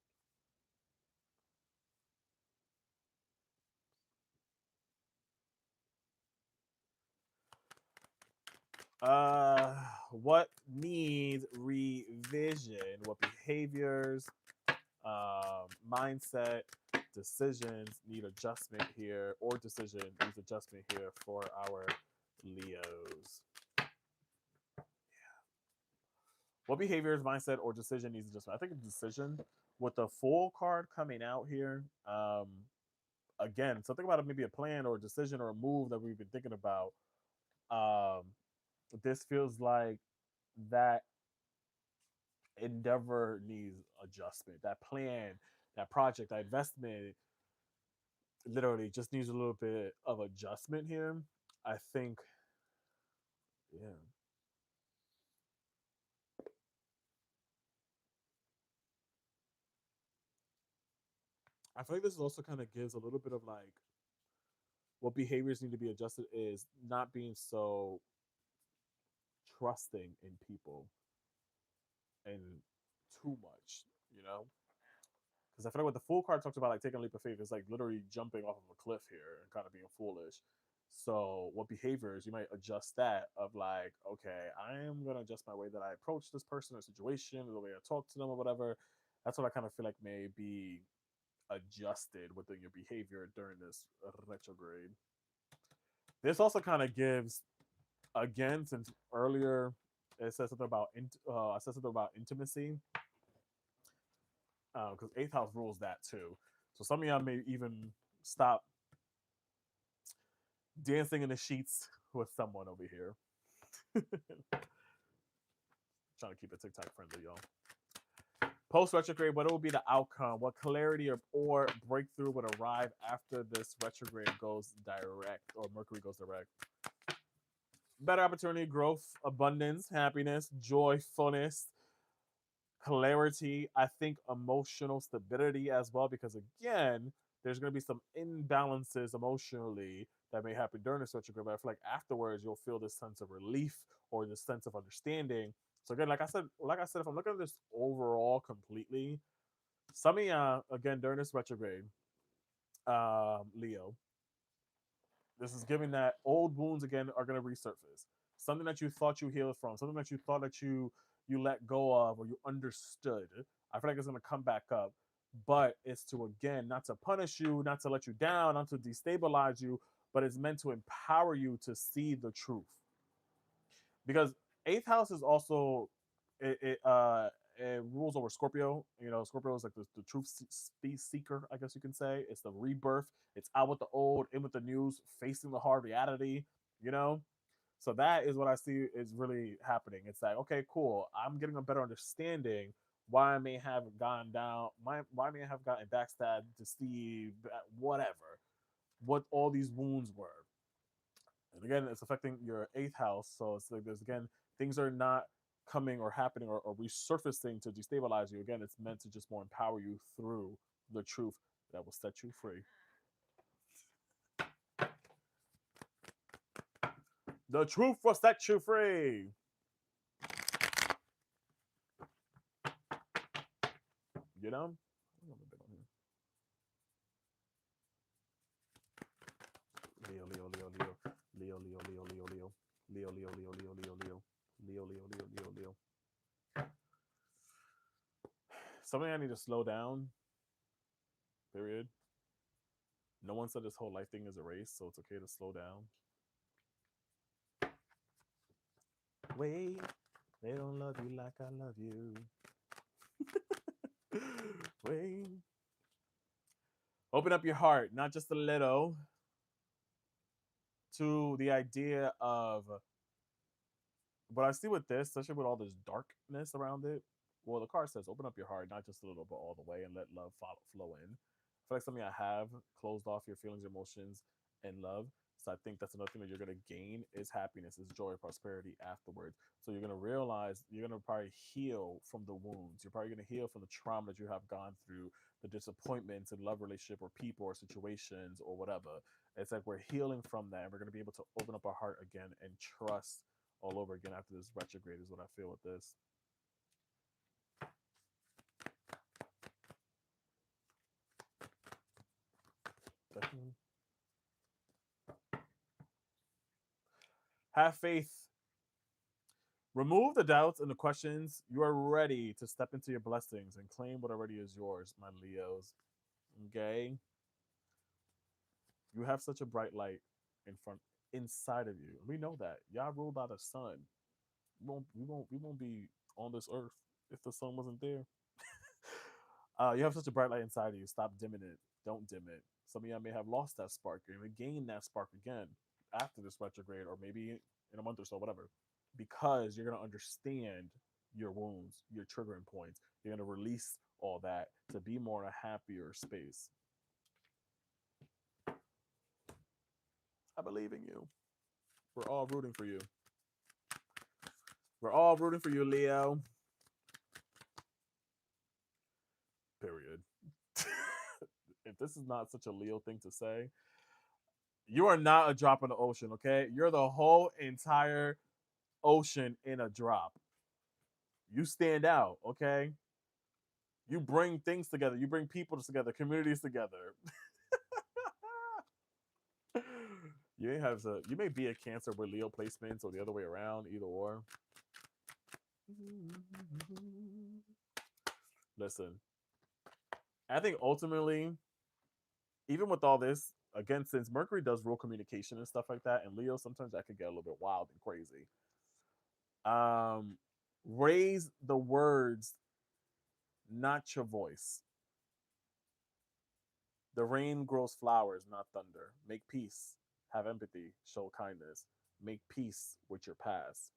What needs revision? What behaviors, mindset, decisions need adjustment here, or decision needs adjustment here for our Leos? What behaviors, mindset, or decision needs adjustment? I think a decision with the full card coming out here. Again, something about it, maybe a plan or a decision or a move that we've been thinking about. This feels like that endeavor needs adjustment. That plan, that project, that investment literally just needs a little bit of adjustment here. I think, yeah. I feel like this also kind of gives a little bit of like what behaviors need to be adjusted is not being so trusting in people and too much, you know? Because I feel like what the Fool card talks about, like taking a leap of faith, is like literally jumping off of a cliff here and kind of being foolish. So, what behaviors you might adjust that of like, okay, I am gonna adjust my way that I approach this person or situation, the way I talk to them or whatever. That's what I kind of feel like may be adjusted within your behavior during this retrograde. This also kind of gives, again, since earlier it says something about I said something about intimacy, because eighth house rules that too. So some of y'all may even stop dancing in the sheets with someone over here. Trying to keep it TikTok friendly, y'all. Post retrograde, what will be the outcome? What clarity or breakthrough would arrive after this retrograde goes direct or Mercury goes direct? Better opportunity, growth, abundance, happiness, joyfulness, clarity. I think emotional stability as well, because again, there's going to be some imbalances emotionally that may happen during this retrograde. But I feel like afterwards, you'll feel this sense of relief or this sense of understanding. So again, like I said, if I'm looking at this overall completely, some of y'all again during this retrograde, Leo, this is giving that old wounds again are going to resurface. Something that you thought you healed from, something that you thought that you let go of or you understood. I feel like it's going to come back up, but it's to again not to punish you, not to let you down, not to destabilize you, but it's meant to empower you to see the truth. Because eighth house is also it rules over Scorpio. You know, Scorpio is like the truth seeker, I guess you can say. It's the rebirth. It's out with the old, in with the news, facing the hard reality. You know, so that is what I see is really happening. It's like, okay, cool. I'm getting a better understanding why I may have gone down, why I may have gotten backstabbed, deceived, whatever, what all these wounds were. And again, it's affecting your eighth house. So it's like there's again things are not coming or happening or resurfacing to destabilize you. Again, it's meant to just more empower you through the truth that will set you free. The truth will set you free. You know? Leo, Leo, Leo, Leo, Leo, Leo, Leo, Leo, Leo, Leo, Leo, Leo, Leo, Leo, Leo, Leo, Leo, Leo, Leo, Leo. Something I need to slow down. Period. No one said this whole life thing is a race, so it's okay to slow down. Wait, they don't love you like I love you. Wait. Open up your heart, not just a little, to the idea of what I see with this, especially with all this darkness around it. Well, the card says, "Open up your heart, not just a little, but all the way, and let love flow in." I feel like something I have closed off your feelings, emotions, and love. So I think that's another thing that you're gonna gain is happiness, is joy, prosperity afterwards. So you're gonna realize you're gonna probably heal from the wounds. You're probably gonna heal from the trauma that you have gone through, the disappointments in love relationship or people or situations or whatever. It's like we're healing from that, and we're gonna be able to open up our heart again and trust all over again after this retrograde is what I feel with this. Have faith. Remove the doubts and the questions. You are ready to step into your blessings and claim what already is yours, my Leos. Okay? You have such a bright light in front inside of you. We know that. Y'all ruled by the sun. We won't be on this earth if the sun wasn't there. You have such a bright light inside of you. Stop dimming it. Don't dim it. Some of y'all may have lost that spark. You're gonna gain that spark again after this retrograde, or maybe in a month or so, whatever. because you're going to understand your wounds, your triggering points. You're going to release all that to be more in a happier space. I believe in you. We're all rooting for you. We're all rooting for you, Leo. Period. If this is not such a Leo thing to say, you are not a drop in the ocean, okay? You're the whole entire ocean in a drop. You stand out, okay? You bring things together. You bring people together, communities together. You may be a Cancer with Leo placements or the other way around, either or. Listen, I think ultimately, even with all this, again, since Mercury does rule communication and stuff like that, and Leo, sometimes that could get a little bit wild and crazy. Raise the words, not your voice. The rain grows flowers, not thunder. Make peace. Have empathy. Show kindness. Make peace with your past.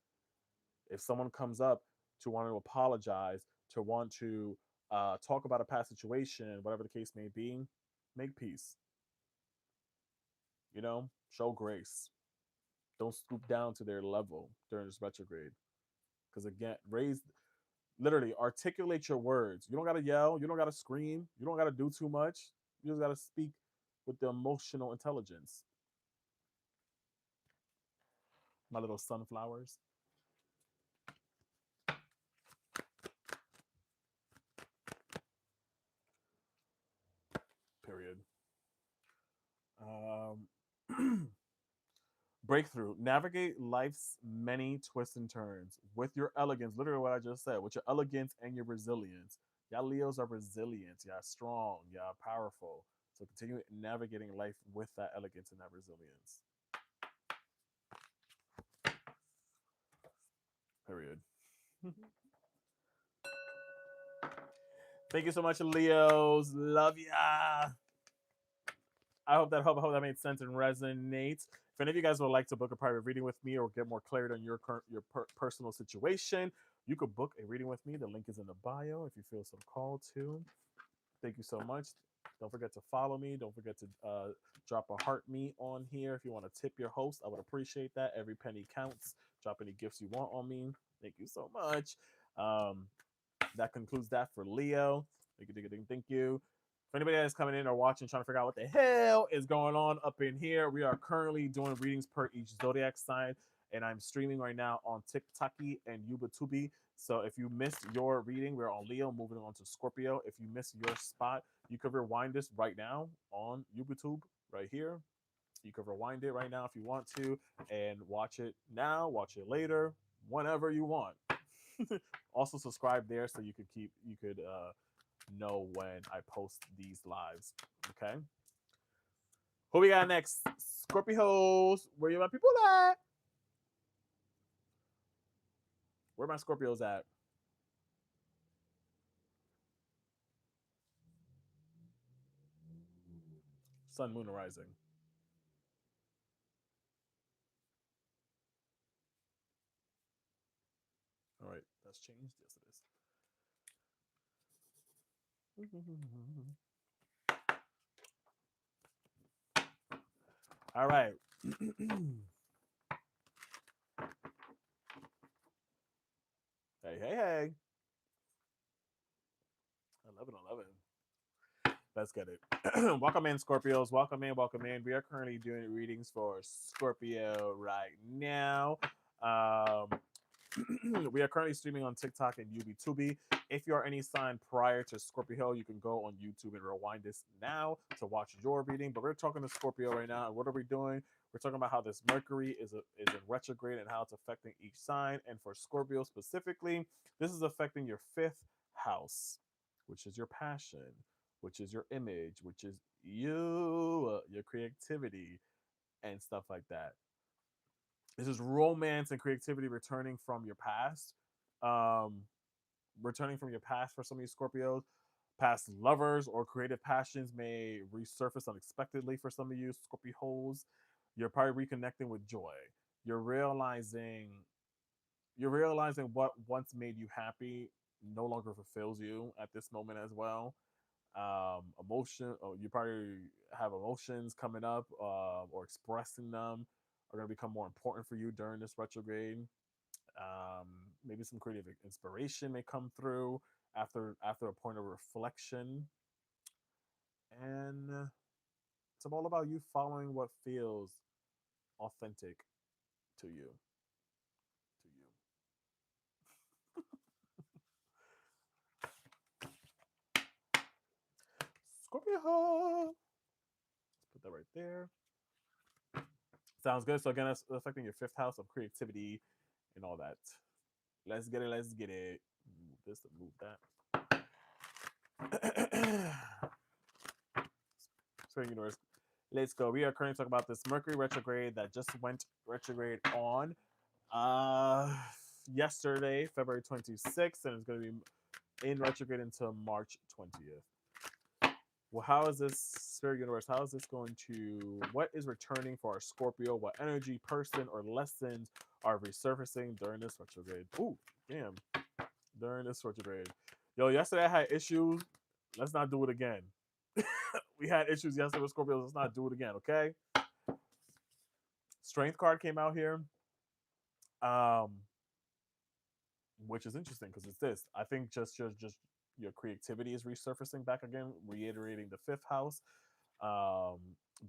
If someone comes up to want to apologize, to want to talk about a past situation, whatever the case may be, make peace. You know, show grace. Don't stoop down to their level during this retrograde. Because again, literally articulate your words. You don't got to yell. You don't got to scream. You don't got to do too much. You just got to speak with the emotional intelligence. My little sunflowers. Period. Breakthrough. Navigate life's many twists and turns with your elegance. Literally what I just said. With your elegance and your resilience. Y'all Leos are resilient. Y'all strong. Y'all powerful. So continue navigating life with that elegance and that resilience. Period. Thank you so much, Leos. Love ya. I hope that made sense and resonates. If any of you guys would like to book a private reading with me or get more clarity on your personal situation, you could book a reading with me. The link is in the bio if you feel so called to. Thank you so much. Don't forget to follow me. Don't forget to drop a heart me on here. If you want to tip your host, I would appreciate that. Every penny counts. Drop any gifts you want on me. Thank you so much. That concludes that for Leo. Thank you. For anybody that's coming in or watching, trying to figure out what the hell is going on up in here, we are currently doing readings per each Zodiac sign, and I'm streaming right now on TikTok and YouTube. So if you missed your reading, we're on Leo, moving on to Scorpio. If you missed your spot, you could rewind this right now on YouTube, right here. You could rewind it right now if you want to, and watch it now, watch it later, whenever you want. Also subscribe there so you could know when I post these lives. Okay. Who we got next? Scorpios. Where you my people at? Where my Scorpios at? Sun, moon, and rising. All right, that's changed. Yes, it is. All right. Hey. 11. Let's get it. Welcome in, Scorpios. Welcome in. We are currently doing readings for Scorpio right now. We are currently streaming on TikTok and YouTube. If you are any sign prior to Scorpio, you can go on YouTube and rewind this now to watch your reading. But we're talking to Scorpio right now. And what are we doing? We're talking about how this Mercury is in retrograde and how it's affecting each sign. And for Scorpio specifically, this is affecting your 5th house, which is your passion, which is your image, which is you, your creativity, and stuff like that. This is romance and creativity returning from your past. Returning from your past for some of you Scorpios. Past lovers or creative passions may resurface unexpectedly for some of you Scorpios. You're probably reconnecting with joy. You're realizing You're realizing what once made you happy no longer fulfills you at this moment as well. Emotion, or you probably have emotions coming up, or expressing them are going to become more important for you during this retrograde. um, Maybe some creative inspiration may come through after a point of reflection, and it's all about you following what feels authentic to you. To you, Scorpio. Let's put that right there. Sounds good. So again, that's affecting your fifth house of creativity and all that. Let's get it. Let's get it. Move this to move that. Spirit universe, let's go. We are currently talking about this Mercury retrograde that just went retrograde on yesterday, February 26th, and it's going to be in retrograde until March 20th. Well, how is this, Spirit universe? How is this going to? What is returning for our Scorpio? What energy, person, or lessons are resurfacing during this retrograde? Ooh, damn! During this retrograde, yo, yesterday I had issues. Let's not do it again. We had issues yesterday with Scorpios. Let's not do it again, okay? Strength card came out here, um, which is interesting because it's this. I think just your creativity is resurfacing back again, reiterating the fifth house. Um,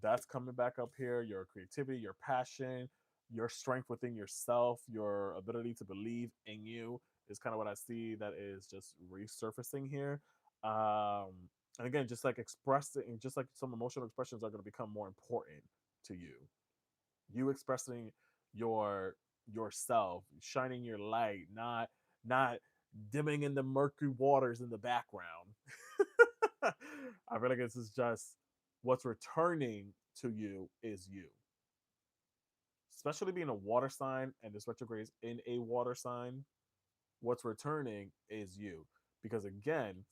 that's coming back up here. Your creativity, your passion, your strength within yourself, your ability to believe in you is kind of what I see that is just resurfacing here. Um, and again, just like expressing, just like some emotional expressions are going to become more important to you. You expressing your yourself, shining your light, not dimming in the murky waters in the background. I feel like this is just what's returning to you is you. Especially being a water sign and this retrograde is in a water sign, what's returning is you. Because again,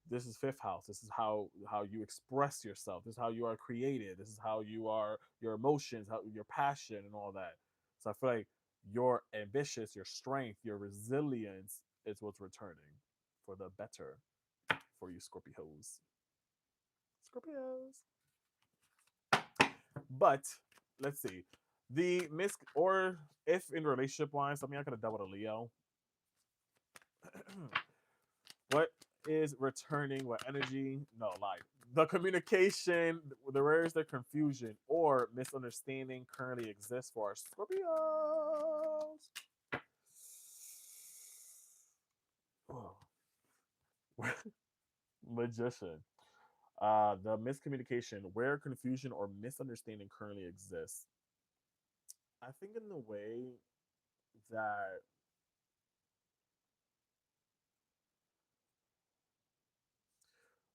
this is fifth house. This is how you express yourself. This is how you are created. This is how you are, your emotions, how your passion and all that. So I feel like your ambitious, your strength, your resilience is what's returning for the better for you Scorpios. Scorpios. But let's see. The miss or if in relationship wise, I mean I could have dealt with a Leo. What is returning? What energy? No, lie. The communication, where is the confusion or misunderstanding currently exists for our Scorpios? Magician. The miscommunication, where confusion or misunderstanding currently exists. I think in the way that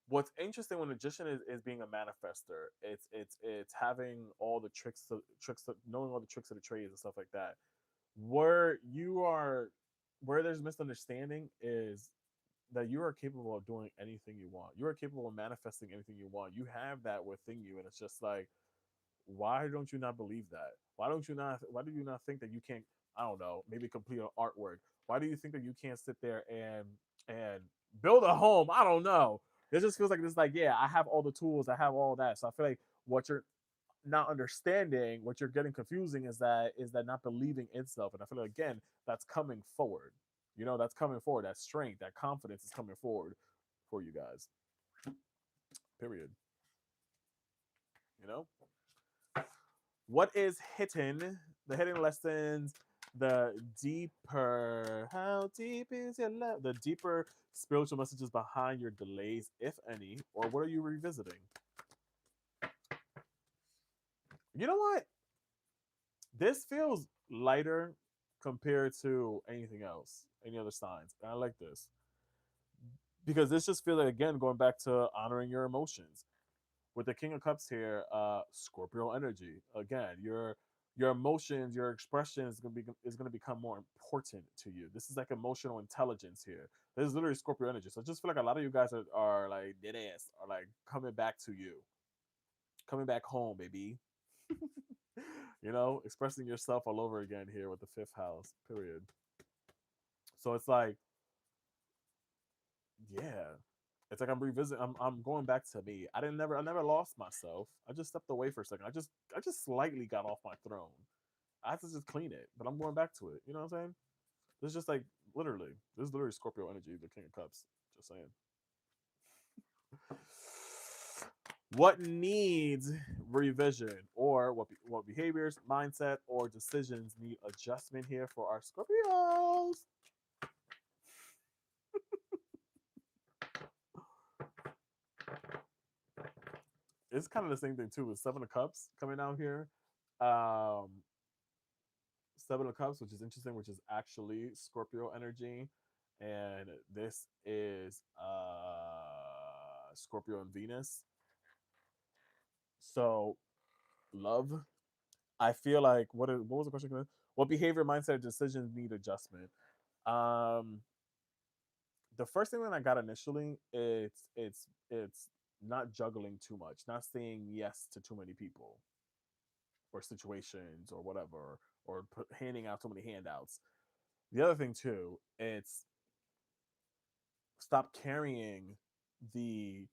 what's interesting when magician is being a manifester, it's having all the tricks knowing all the tricks of the trades and stuff like that. Where you are, where there's misunderstanding is that you are capable of doing anything you want. You are capable of manifesting anything you want. You have that within you, and it's just like, why don't you not believe that? Why do you not think that you can't, I don't know, maybe complete an artwork? Why do you think that you can't sit there and build a home? I don't know. It just feels like it's like, yeah, I have all the tools, I have all that. So I feel like what you're not understanding, what you're getting confusing is that not believing in self. And I feel like again, that's coming forward. You know, that's coming forward. That strength, that confidence is coming forward for you guys. Period. You know? What is hidden? The hidden lessons, the deeper, how deep is your love? The deeper spiritual messages behind your delays, if any, or what are you revisiting? You know what? This feels lighter compared to anything else, any other signs. And I like this because this just feels like, again, going back to honoring your emotions. With the King of Cups here, Scorpio energy. Again, your emotions, your expression is gonna become more important to you. This is like emotional intelligence here. This is literally Scorpio energy. So I just feel like a lot of you guys are like dead ass, are like coming back to you, coming back home, baby. You know, expressing yourself all over again here with the fifth house. Period. So it's like, yeah, it's like I'm revisiting. I'm going back to me. I never lost myself. I just stepped away for a second. I just slightly got off my throne. I have to just clean it, but I'm going back to it. You know what I'm saying? This is just like literally. This is literally Scorpio energy, the King of Cups. Just saying. What needs revision, or what behaviors, mindset, or decisions need adjustment here for our Scorpios? It's kind of the same thing too with Seven of Cups coming out here. Um, Seven of Cups, which is interesting, which is actually Scorpio energy, and this is Scorpio and Venus. So love. I feel like what was the question again? What behavior, mindset, decisions need adjustment? Um, the first thing that I got initially, it's not juggling too much, not saying yes to too many people or situations or whatever, or handing out too many handouts. The other thing too, it's stop carrying the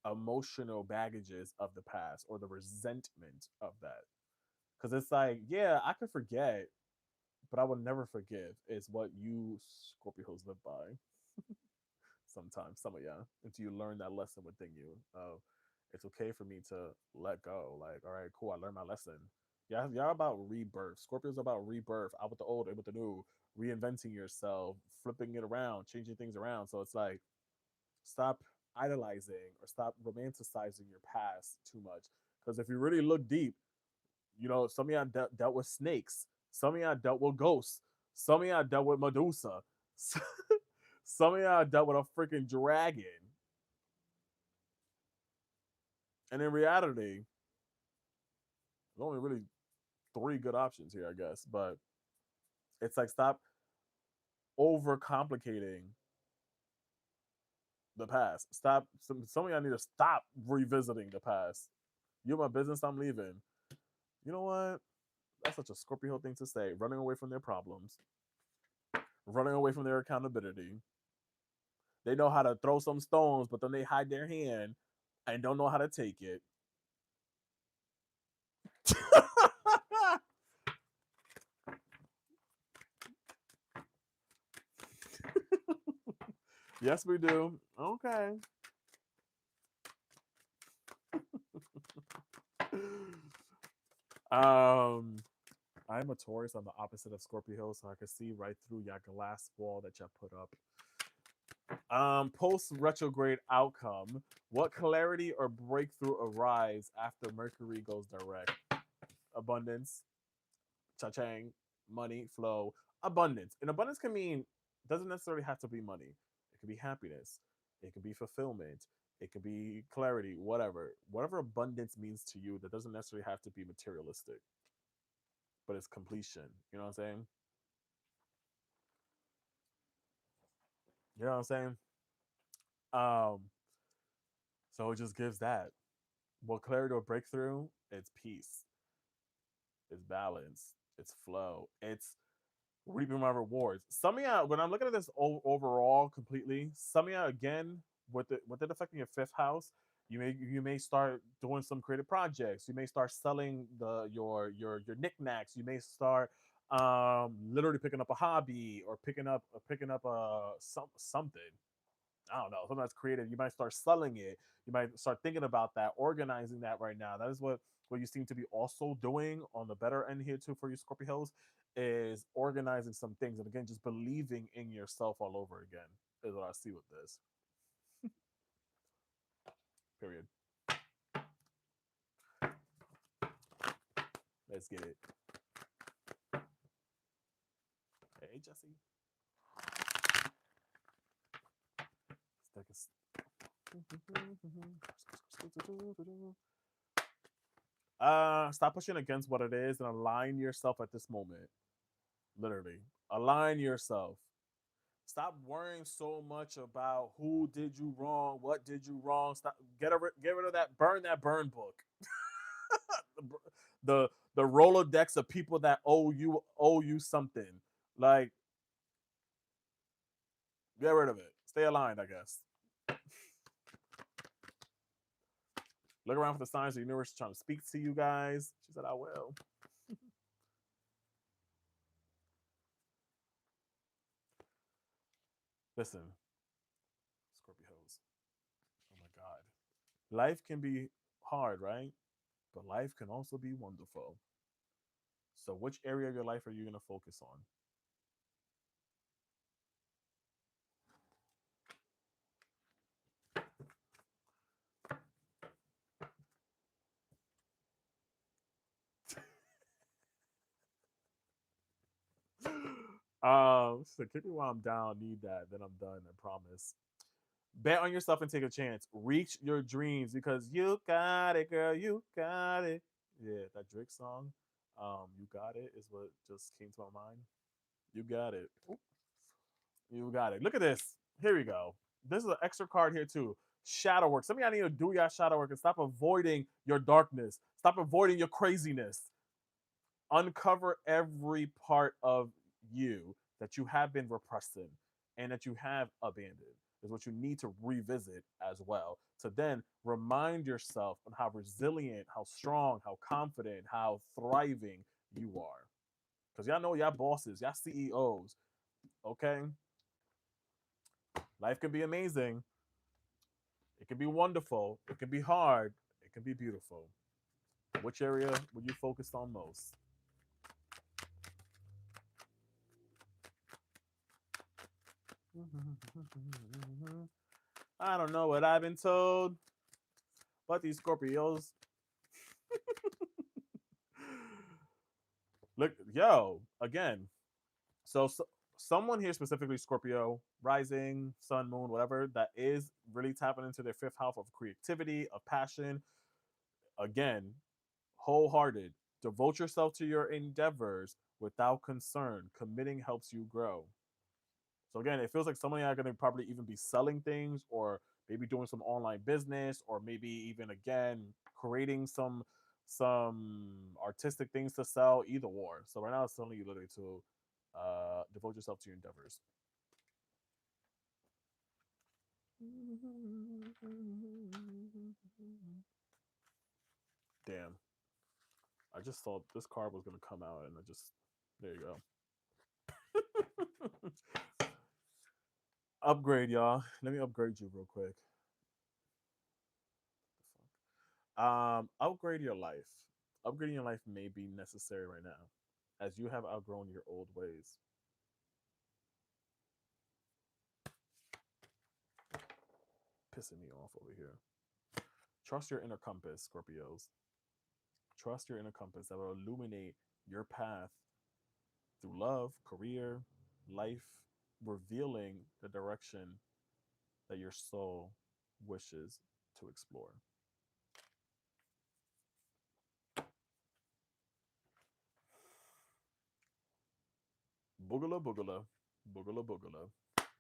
emotional baggages of the past or the resentment of that. Because it's like, yeah, I could forget, but I will never forgive, is what you Scorpios live by. Sometimes, some of y'all, until you learn that lesson within you. It's okay for me to let go. Like, all right, cool, I learned my lesson. Yeah, y'all about rebirth. Scorpio's about rebirth, out with the old, in with the new, reinventing yourself, flipping it around, changing things around. So it's like, stop idolizing or stop romanticizing your past too much. Because if you really look deep, you know, some of y'all dealt with snakes, some of y'all dealt with ghosts, some of y'all dealt with Medusa, some of y'all dealt with a freaking dragon. And in reality, there's only really three good options here, I guess. But it's like, stop overcomplicating the past. Stop. Some of y'all need to stop revisiting the past. You're my business. I'm leaving. You know what? That's such a Scorpio thing to say. Running away from their problems, running away from their accountability. They know how to throw some stones, but then they hide their hand and don't know how to take it. Yes, we do. Okay. um, I'm a Taurus. I'm the opposite of Scorpio, so I can see right through your glass wall that y'all put up. Post retrograde outcome. What clarity or breakthrough arrives after Mercury goes direct? Abundance, cha-chang, money, flow, abundance. And abundance can mean, doesn't necessarily have to be money. It could be happiness. It could be fulfillment. It could be clarity, whatever. Whatever abundance means to you, that doesn't necessarily have to be materialistic, but it's completion. You know what I'm saying? You know what I'm saying? Um, so it just gives that. Well, clarity or breakthrough, it's peace, it's balance, it's flow, it's reaping my rewards. Some of y'all, when I'm looking at this overall completely, some of y'all again with it affecting your fifth house, you may start doing some creative projects. You may start selling your knickknacks. You may start literally picking up a hobby or picking up something. I don't know, something that's creative. You might start selling it. You might start thinking about that, organizing that right now. That is what you seem to be also doing on the better end here too for you Scorpios, is organizing some things. And again, just believing in yourself all over again is what I see with this. Period. Let's get it. Hey Jesse. Stop pushing against what it is and align yourself at this moment. Literally. Align yourself. Stop worrying so much about who did you wrong, what did you wrong. Stop. Get rid of that. Burn that burn book. The Rolodex of people that owe you something. Like, Get rid of it. Stay aligned, I guess. Look around for the signs the universe is trying to speak to you guys. She said, I will. Listen, Scorpios. Oh my God. Life can be hard, right? But life can also be wonderful. So, which area of your life are you going to focus on? So kick me while I'm down. Need that. Then I'm done. I promise. Bet on yourself and take a chance. Reach your dreams because you got it, girl. You got it. Yeah, that Drake song. You got it is what just came to my mind. You got it. You got it. Look at this. Here we go. This is an extra card here too. Shadow work. Some of y'all need to do your shadow work and stop avoiding your darkness. Stop avoiding your craziness. Uncover every part of you that you have been repressing and that you have abandoned is what you need to revisit as well to then remind yourself on how resilient, how strong, how confident, how thriving you are. Because y'all know y'all bosses, y'all CEOs, okay? Life can be amazing. It can be wonderful. It can be hard. It can be beautiful. Which area would you focus on most? I don't know what I've been told, but these Scorpios. Look, yo, again. So someone here specifically Scorpio, rising, sun, moon, whatever, that is really tapping into their fifth house of creativity, of passion. Again, wholehearted. Devote yourself to your endeavors without concern. Committing helps you grow. So again, it feels like some of you are going to probably even be selling things or maybe doing some online business or maybe even again creating some artistic things to sell, either or. So right now it's telling you literally to devote yourself to your endeavors. Damn. I just thought this card was gonna come out and I just there you go. Upgrade, y'all. Let me upgrade you real quick. Upgrade your life. Upgrading your life may be necessary right now, as you have outgrown your old ways. Pissing me off over here. Trust your inner compass, Scorpios. Trust your inner compass that will illuminate your path through love, career, life, revealing the direction that your soul wishes to explore. Boogala, boogala, boogala, boogala.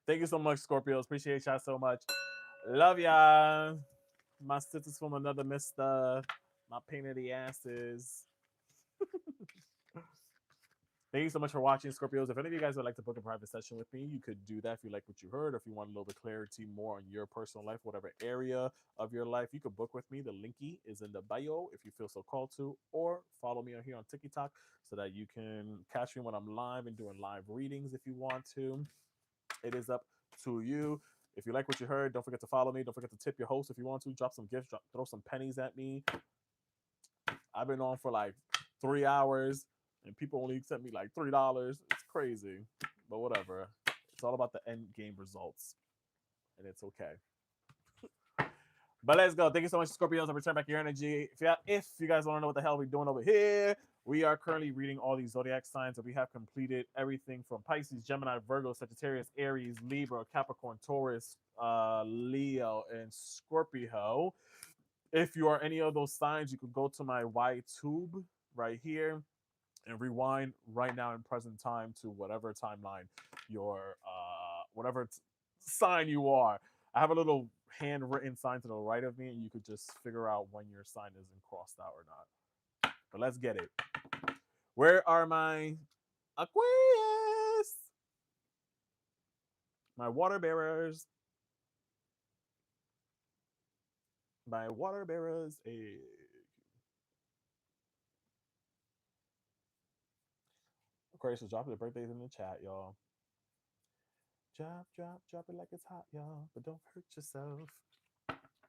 Thank you so much, Scorpios. Appreciate y'all so much. Love y'all. My sisters from another mister. My pain in the asses. Thank you so much for watching, Scorpios. If any of you guys would like to book a private session with me, you could do that if you like what you heard, or if you want a little bit of clarity more on your personal life, whatever area of your life, you could book with me. The linky is in the bio if you feel so called to, or follow me on here on TikTok so that you can catch me when I'm live and doing live readings if you want to. It is up to you. If you like what you heard, don't forget to follow me. Don't forget to tip your host if you want to. Drop some gifts, throw some pennies at me. I've been on for like 3 hours and people only sent me like $3. It's crazy, but whatever. It's all about the end game results, and it's okay. But let's go. Thank you so much, Scorpios. I'll return back your energy. If you guys want to know what the hell we're doing over here, we are currently reading all these zodiac signs, and we have completed everything from Pisces, Gemini, Virgo, Sagittarius, Aries, Libra, Capricorn, Taurus, Leo, and Scorpio. If you are any of those signs, you can go to my YTube right here and rewind right now in present time to whatever timeline your whatever sign you are. I have a little handwritten sign to the right of me, and you could just figure out when your sign isn't crossed out or not. But let's get it. Where are my Aquarius? My water bearers. My water bearers. Aquarius is dropping the birthdays in the chat, y'all. Drop it like it's hot, y'all. But don't hurt yourself.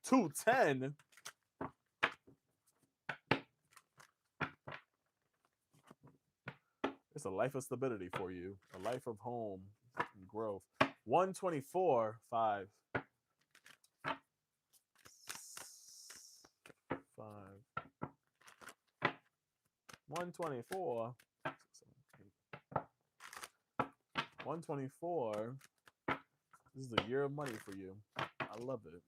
210. It's a life of stability for you, a life of home and growth. 124, 5. 124. 124. This is a year of money for you. I love it.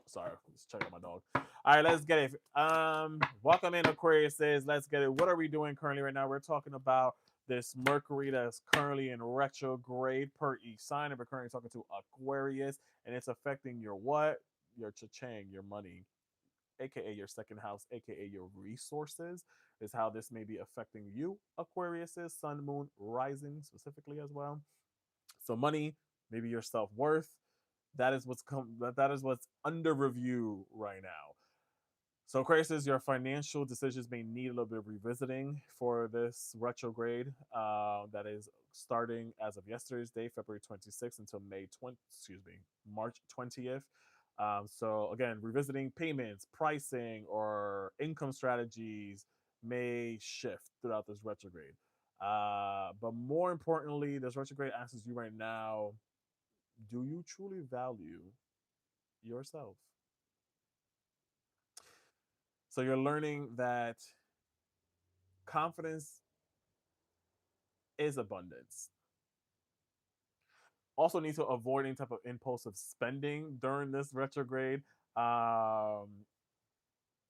Sorry, let's check out my dog. All right, let's get it. Welcome in, Aquarius says, let's get it. What are we doing currently right now? We're talking about this Mercury that's currently in retrograde per each sign. And we're currently talking to Aquarius, and it's affecting your what? Your cha-ching, your money, aka your second house, aka your resources, is how this may be affecting you, Aquarius's sun, moon, rising specifically as well. So money, maybe your self-worth, that is what's under review right now. So Aquarius, your financial decisions may need a little bit of revisiting for this retrograde that is starting as of yesterday's day, February 26th, until March 20th. So again, revisiting payments, pricing, or income strategies may shift throughout this retrograde. But more importantly, this retrograde asks you right now, do you truly value yourself? So you're learning that confidence is abundance. Also need to avoid any type of impulsive spending during this retrograde, and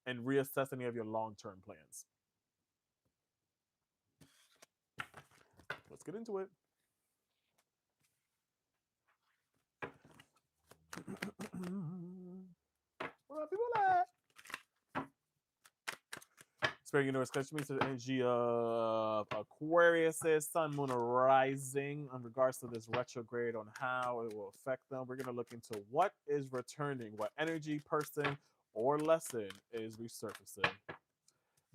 reassess any of your long-term plans. Let's get into it. Where are people at? Spirit Universe, catch me to the energy of Aquarius, sun, moon, rising in regards to this retrograde, on how it will affect them. We're going to look into what is returning, what energy, person, or lesson is resurfacing.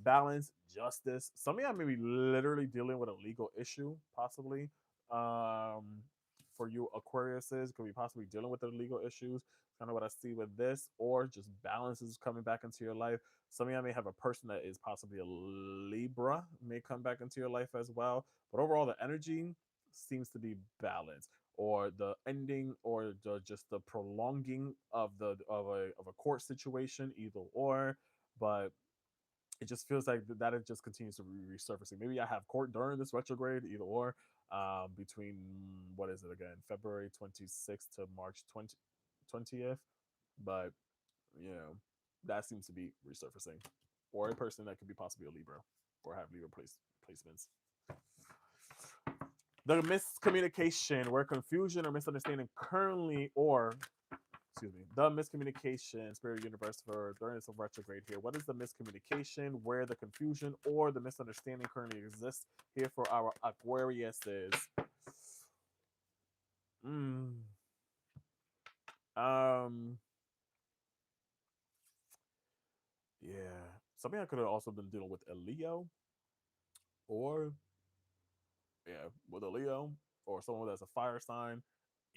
Balance, justice. Some of y'all may be literally dealing with a legal issue, possibly. For you Aquariuses, could be possibly dealing with the legal issues. Kind of what I see with this, or just balance is coming back into your life. Some of y'all may have a person that is possibly a Libra, may come back into your life as well. But overall, the energy seems to be balanced, or the ending, or just the prolonging of a court situation, either or. But it just feels like that it just continues to be resurfacing. Maybe I have court during this retrograde, either or, between, what is it again, February 26th to March 20th. But, you know, that seems to be resurfacing. Or a person that could be possibly a Libra or have Libra placements. The miscommunication, where confusion or misunderstanding currently, or the miscommunication, Spirit Universe, for during this retrograde here. What is the miscommunication, where the confusion or the misunderstanding currently exists here for our Aquariuses? Yeah. Something I could have also been dealing with a Leo, or with a Leo, or someone that's a fire sign,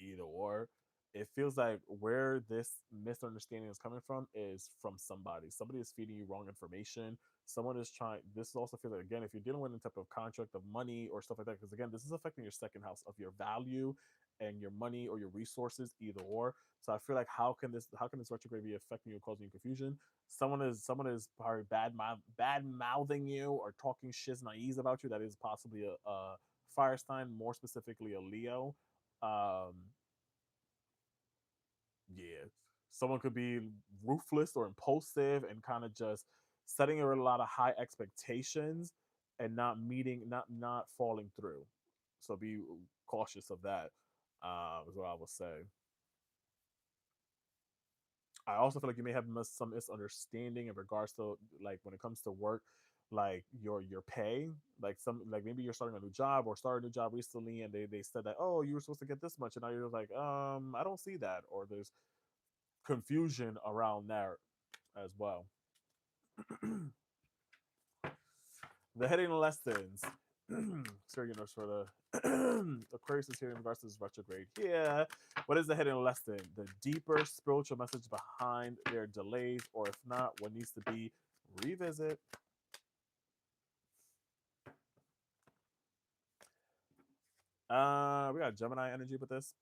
either or. It feels like where this misunderstanding is coming from is from somebody. Somebody is feeding you wrong information. Someone is trying. This also feels like, again, if you're dealing with any type of contract of money or stuff like that, because again, this is affecting your second house of your value and your money or your resources, either or. So I feel like how can this retrograde be affecting you, causing you confusion? Someone is probably bad mouthing you or talking shiz naive about you. That is possibly a fire sign, more specifically a Leo. Yeah, someone could be ruthless or impulsive and kind of just setting a lot of high expectations and not falling through. So be cautious of that. Is what I will say. I also feel like you may have some misunderstanding in regards to, like, when it comes to work. like your pay, like some, like maybe you're starting a new job or started a new job recently, and they said that, oh, you were supposed to get this much, and now you're like, I don't see that, or there's confusion around there as well. The hidden lessons. So, you know, sort of Aquarius is here in regards to this retrograde. Yeah. What is the hidden lesson? The deeper spiritual message behind their delays, or if not, what needs to be revisit. We got Gemini energy with this.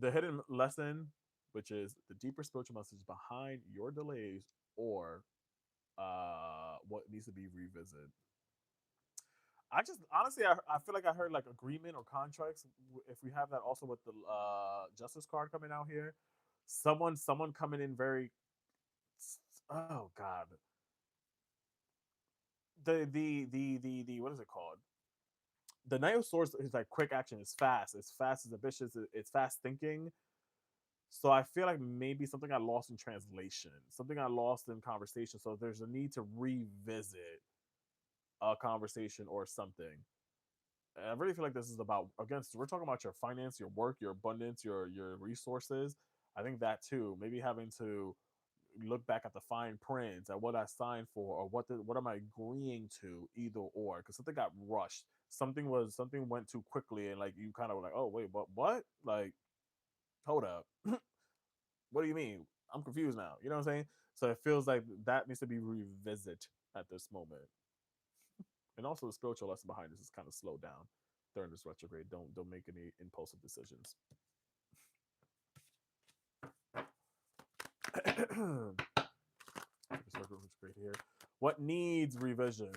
The hidden lesson, which is the deeper spiritual message behind your delays, or what needs to be revisited. I just honestly, I feel like I heard like agreement or contracts. If we have that also with the justice card coming out here, someone coming in very, oh god, the what is it called? The Knight of Swords is like quick action. It's fast, it's ambitious, it's fast thinking. So I feel like maybe something got lost in translation, something got lost in conversation. So there's a need to revisit a conversation or something. And I really feel like this is about, again, so we're talking about your finance, your work, your abundance, your resources. I think that too. Maybe having to look back at the fine print, at what I signed for, or what am I agreeing to, either or, because something got rushed. Something went too quickly, and like you kind of were like, oh wait, what? Like, hold up, what do you mean? I'm confused now. You know what I'm saying? So it feels like that needs to be revisited at this moment. And also the spiritual lesson behind this is kind of slow down during this retrograde. Don't make any impulsive decisions. Retrograde here. What needs revision?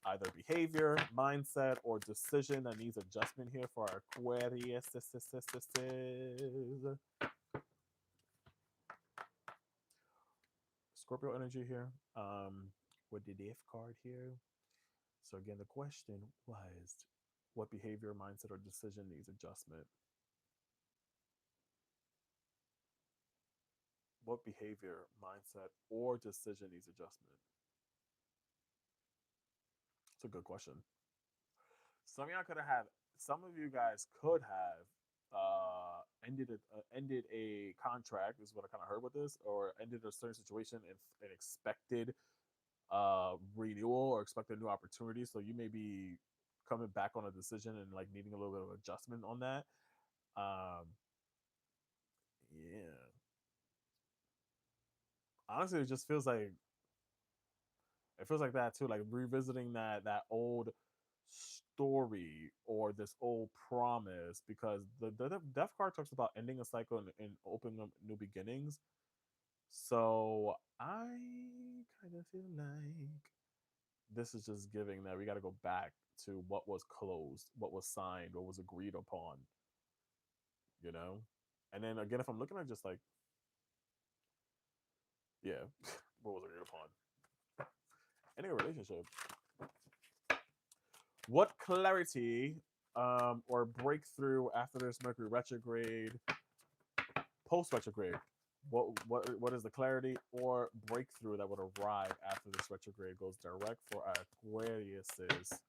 Either behavior, mindset, or decision that needs adjustment here for our Aquarius. Scorpio energy here. With the Death card here. So again, the question was, what behavior, mindset, or decision needs adjustment? What behavior, mindset, or decision needs adjustment? It's a good question. Some of y'all could have. Some of you guys could have ended a contract. Is what I kind of heard with this, or ended a certain situation and expected renewal or expected new opportunity. So you may be coming back on a decision and like needing a little bit of adjustment on that. Um, yeah. Honestly, it just feels like it feels like that too, like revisiting that old story or this old promise, because the death card talks about ending a cycle and opening up new beginnings. So I kind of feel like this is just giving that we got to go back to what was closed, what was signed, what was agreed upon, you know. And then again, if I'm looking at just like, yeah, what was agreed upon, any relationship, what clarity or breakthrough after this Mercury retrograde, post retrograde? What is the clarity or breakthrough that would arrive after this retrograde goes direct for Aquariuses?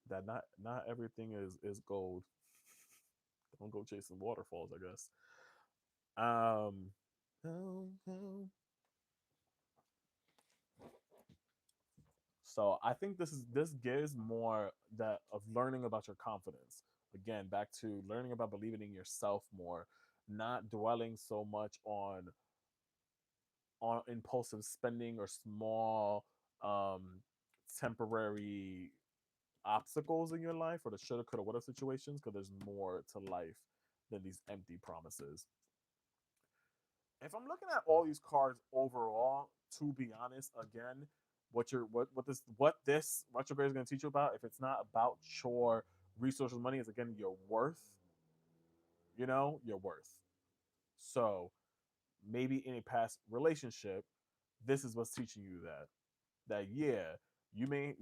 That not everything is gold. Don't go chasing waterfalls, I guess. Um, So I think this gives more that of learning about your confidence. Again, back to learning about believing in yourself more, not dwelling so much on impulsive spending or small temporary obstacles in your life, or the shoulda, coulda, woulda situations, because there's more to life than these empty promises. If I'm looking at all these cards overall, to be honest, again, what this retrograde is going to teach you about, if it's not about your resources, money, is again your worth. You know, your worth. So maybe in a past relationship, this is what's teaching you that yeah, you may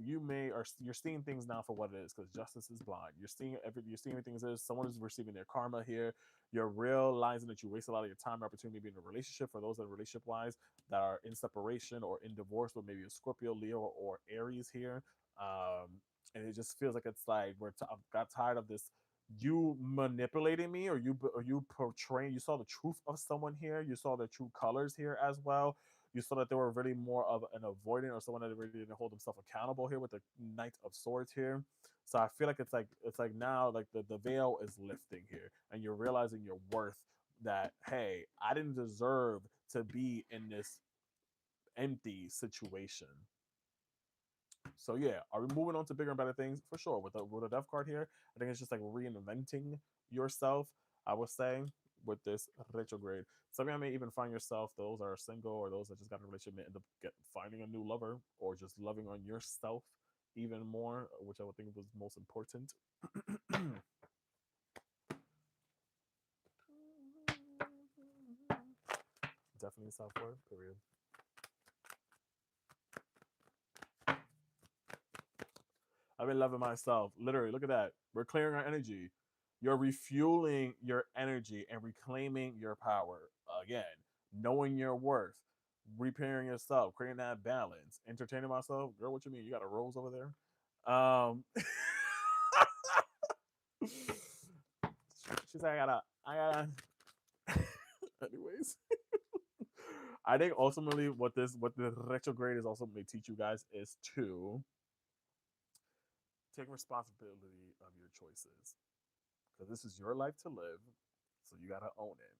are you're seeing things now for what it is, because justice is blind. You're seeing everything as is. Someone is receiving their karma here. You're realizing that you waste a lot of your time and opportunity being in a relationship. For those that are relationship wise that are in separation or in divorce, with maybe a Scorpio, Leo, or Aries here. And it just feels like it's like I've got tired of this, you manipulating me, or you portraying. You saw the truth of someone here. You saw their true colors here as well. You saw that they were really more of an avoidant, or someone that really didn't hold themselves accountable here with the Knight of Swords here. So I feel like it's like now, like the veil is lifting here, and you're realizing your worth. That, hey, I didn't deserve to be in this empty situation. So yeah, are we moving on to bigger and better things? For sure. With a death card here, I think it's just like reinventing yourself, I would say, with this retrograde. Some of you may even find yourself, those are single or those that just got in a relationship, may end up finding a new lover, or just loving on yourself even more, which I would think was most important. Definitely self-worth, period. I've been loving myself. Literally, look at that. We're clearing our energy. You're refueling your energy and reclaiming your power. Again, knowing your worth, repairing yourself, creating that balance, entertaining myself. Girl, what you mean? You got a rose over there? She's like, I gotta. Anyways, I think ultimately what the retrograde is also may teach you guys is to take responsibility of your choices, because this is your life to live, so you gotta own it.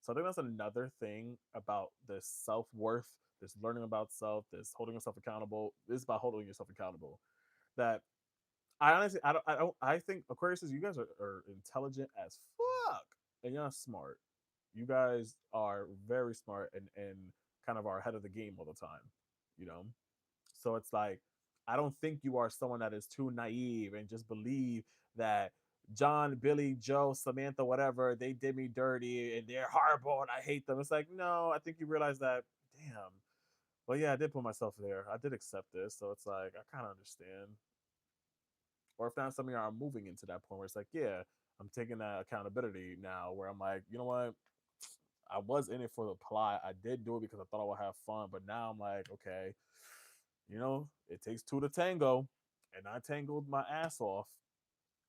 So I think that's another thing about this self-worth, this learning about self, this holding yourself accountable. This is about holding yourself accountable. That I honestly, I think Aquarius, you guys are intelligent as fuck, and you're smart. You guys are very smart, and kind of are ahead of the game all the time, you know. So it's like, I don't think you are someone that is too naive and just believe that John, Billy, Joe, Samantha, whatever, they did me dirty and they're horrible and I hate them. It's like, no, I think you realize that, damn, well, yeah, I did put myself there. I did accept this. So it's like, I kind of understand. Or if not, some of you are moving into that point where it's like, yeah, I'm taking that accountability now, where I'm like, you know what? I was in it for the plot. I did do it because I thought I would have fun. But now I'm like, okay, it takes two to tango. And I tangled my ass off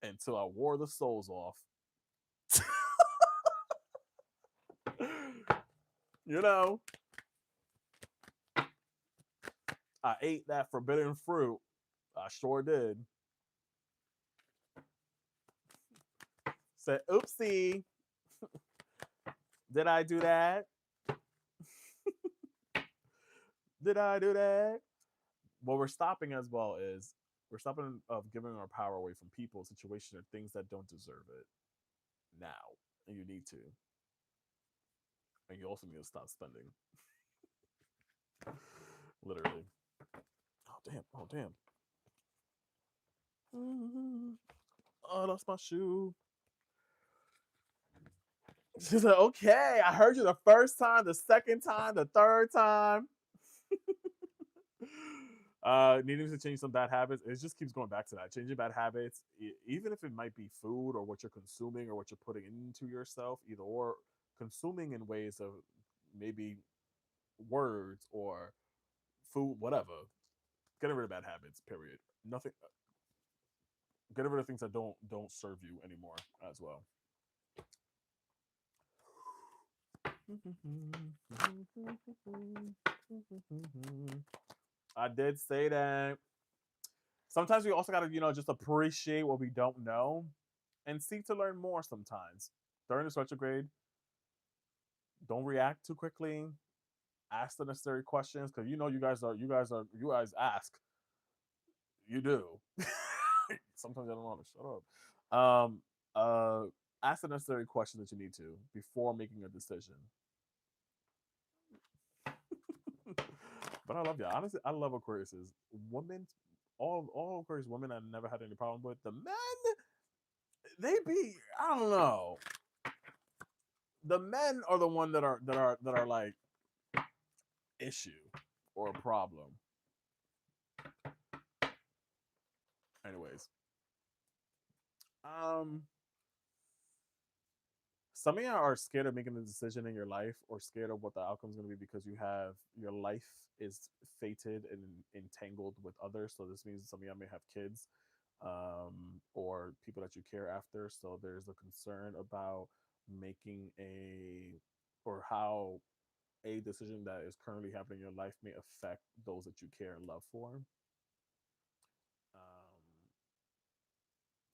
until I wore the souls off. you know, I ate that forbidden fruit. I sure did. Said, oopsie. Did I do that? Did I do that? What we're stopping as well is we're stopping of giving our power away from people, situations, or things that don't deserve it now. And you need to. And you also need to stop spending. Literally. Oh, damn. Oh, damn. Oh, I lost my shoe. She's like, okay, I heard you the first time, the second time, the third time. Needing to change some bad habits. It just keeps going back to that. Changing bad habits, even if it might be food or what you're consuming or what you're putting into yourself, either or consuming in ways of maybe words or food, whatever. Getting rid of bad habits, period. Nothing. Getting rid of things that don't serve you anymore as well. I did say that. Sometimes we also got to, just appreciate what we don't know and seek to learn more sometimes. During this retrograde, don't react too quickly. Ask the necessary questions, because you guys ask. You do. Sometimes I don't want to shut up. Ask the necessary questions that you need to before making a decision. But I love you. Honestly, I love Aquarius's women. All Aquarius women I never had any problem with. The men, they be, I don't know. The men are the one that are like issue or a problem. Anyways, some of you are scared of making a decision in your life or scared of what the outcome is going to be because you have your life is fated and entangled with others. So this means some of you may have kids or people that you care after. So there's a concern about making a or how a decision that is currently happening in your life may affect those that you care and love for.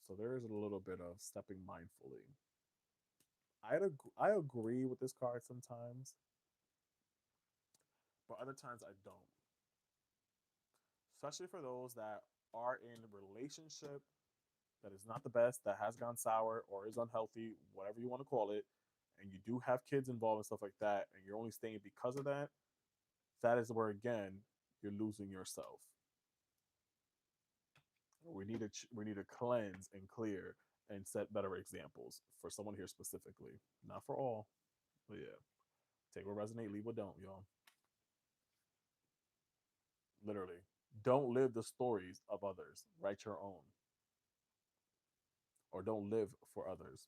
So there is a little bit of stepping mindfully. I agree with this card sometimes, but other times I don't. Especially for those that are in a relationship that is not the best, that has gone sour or is unhealthy, whatever you want to call it, and you do have kids involved and stuff like that, and you're only staying because of that, that is where again you're losing yourself. We need to cleanse and clear and set better examples for someone here specifically, not for all, but yeah, take what resonate, leave what don't, y'all. Literally, don't live the stories of others. Write your own, or don't live for others.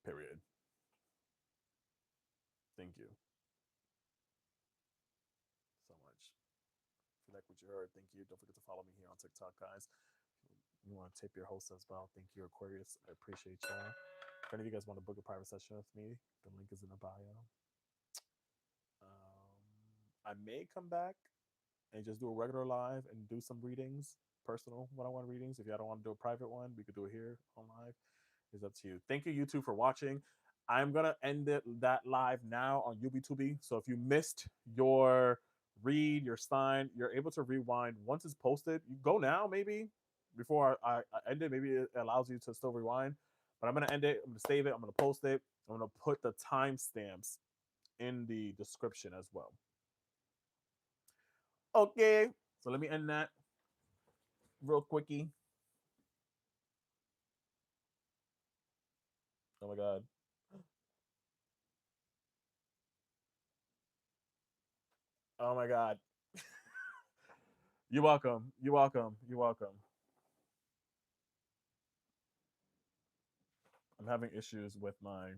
Period. Thank you so much. If you like what you heard, thank you. Don't forget to follow me here on TikTok, guys. You want to tip your host as well. Thank you, Aquarius. I appreciate y'all. If any of you guys want to book a private session with me, the link is in the bio. I may come back and just do a regular live and do some readings, personal one-on-one readings. If y'all don't want to do a private one, we could do it here on live. It's up to you. Thank you, YouTube, for watching. I'm gonna end that live now on YubiTubi. So if you missed your read, your sign, you're able to rewind once it's posted. You go now, maybe before I end it. Maybe it allows you to still rewind. But I'm gonna end it. I'm gonna save it. I'm gonna post it. I'm gonna put the timestamps in the description as well. Okay, so let me end that real quickie. Oh my god. Oh my god. You're welcome. You're welcome. You're welcome. I'm having issues with my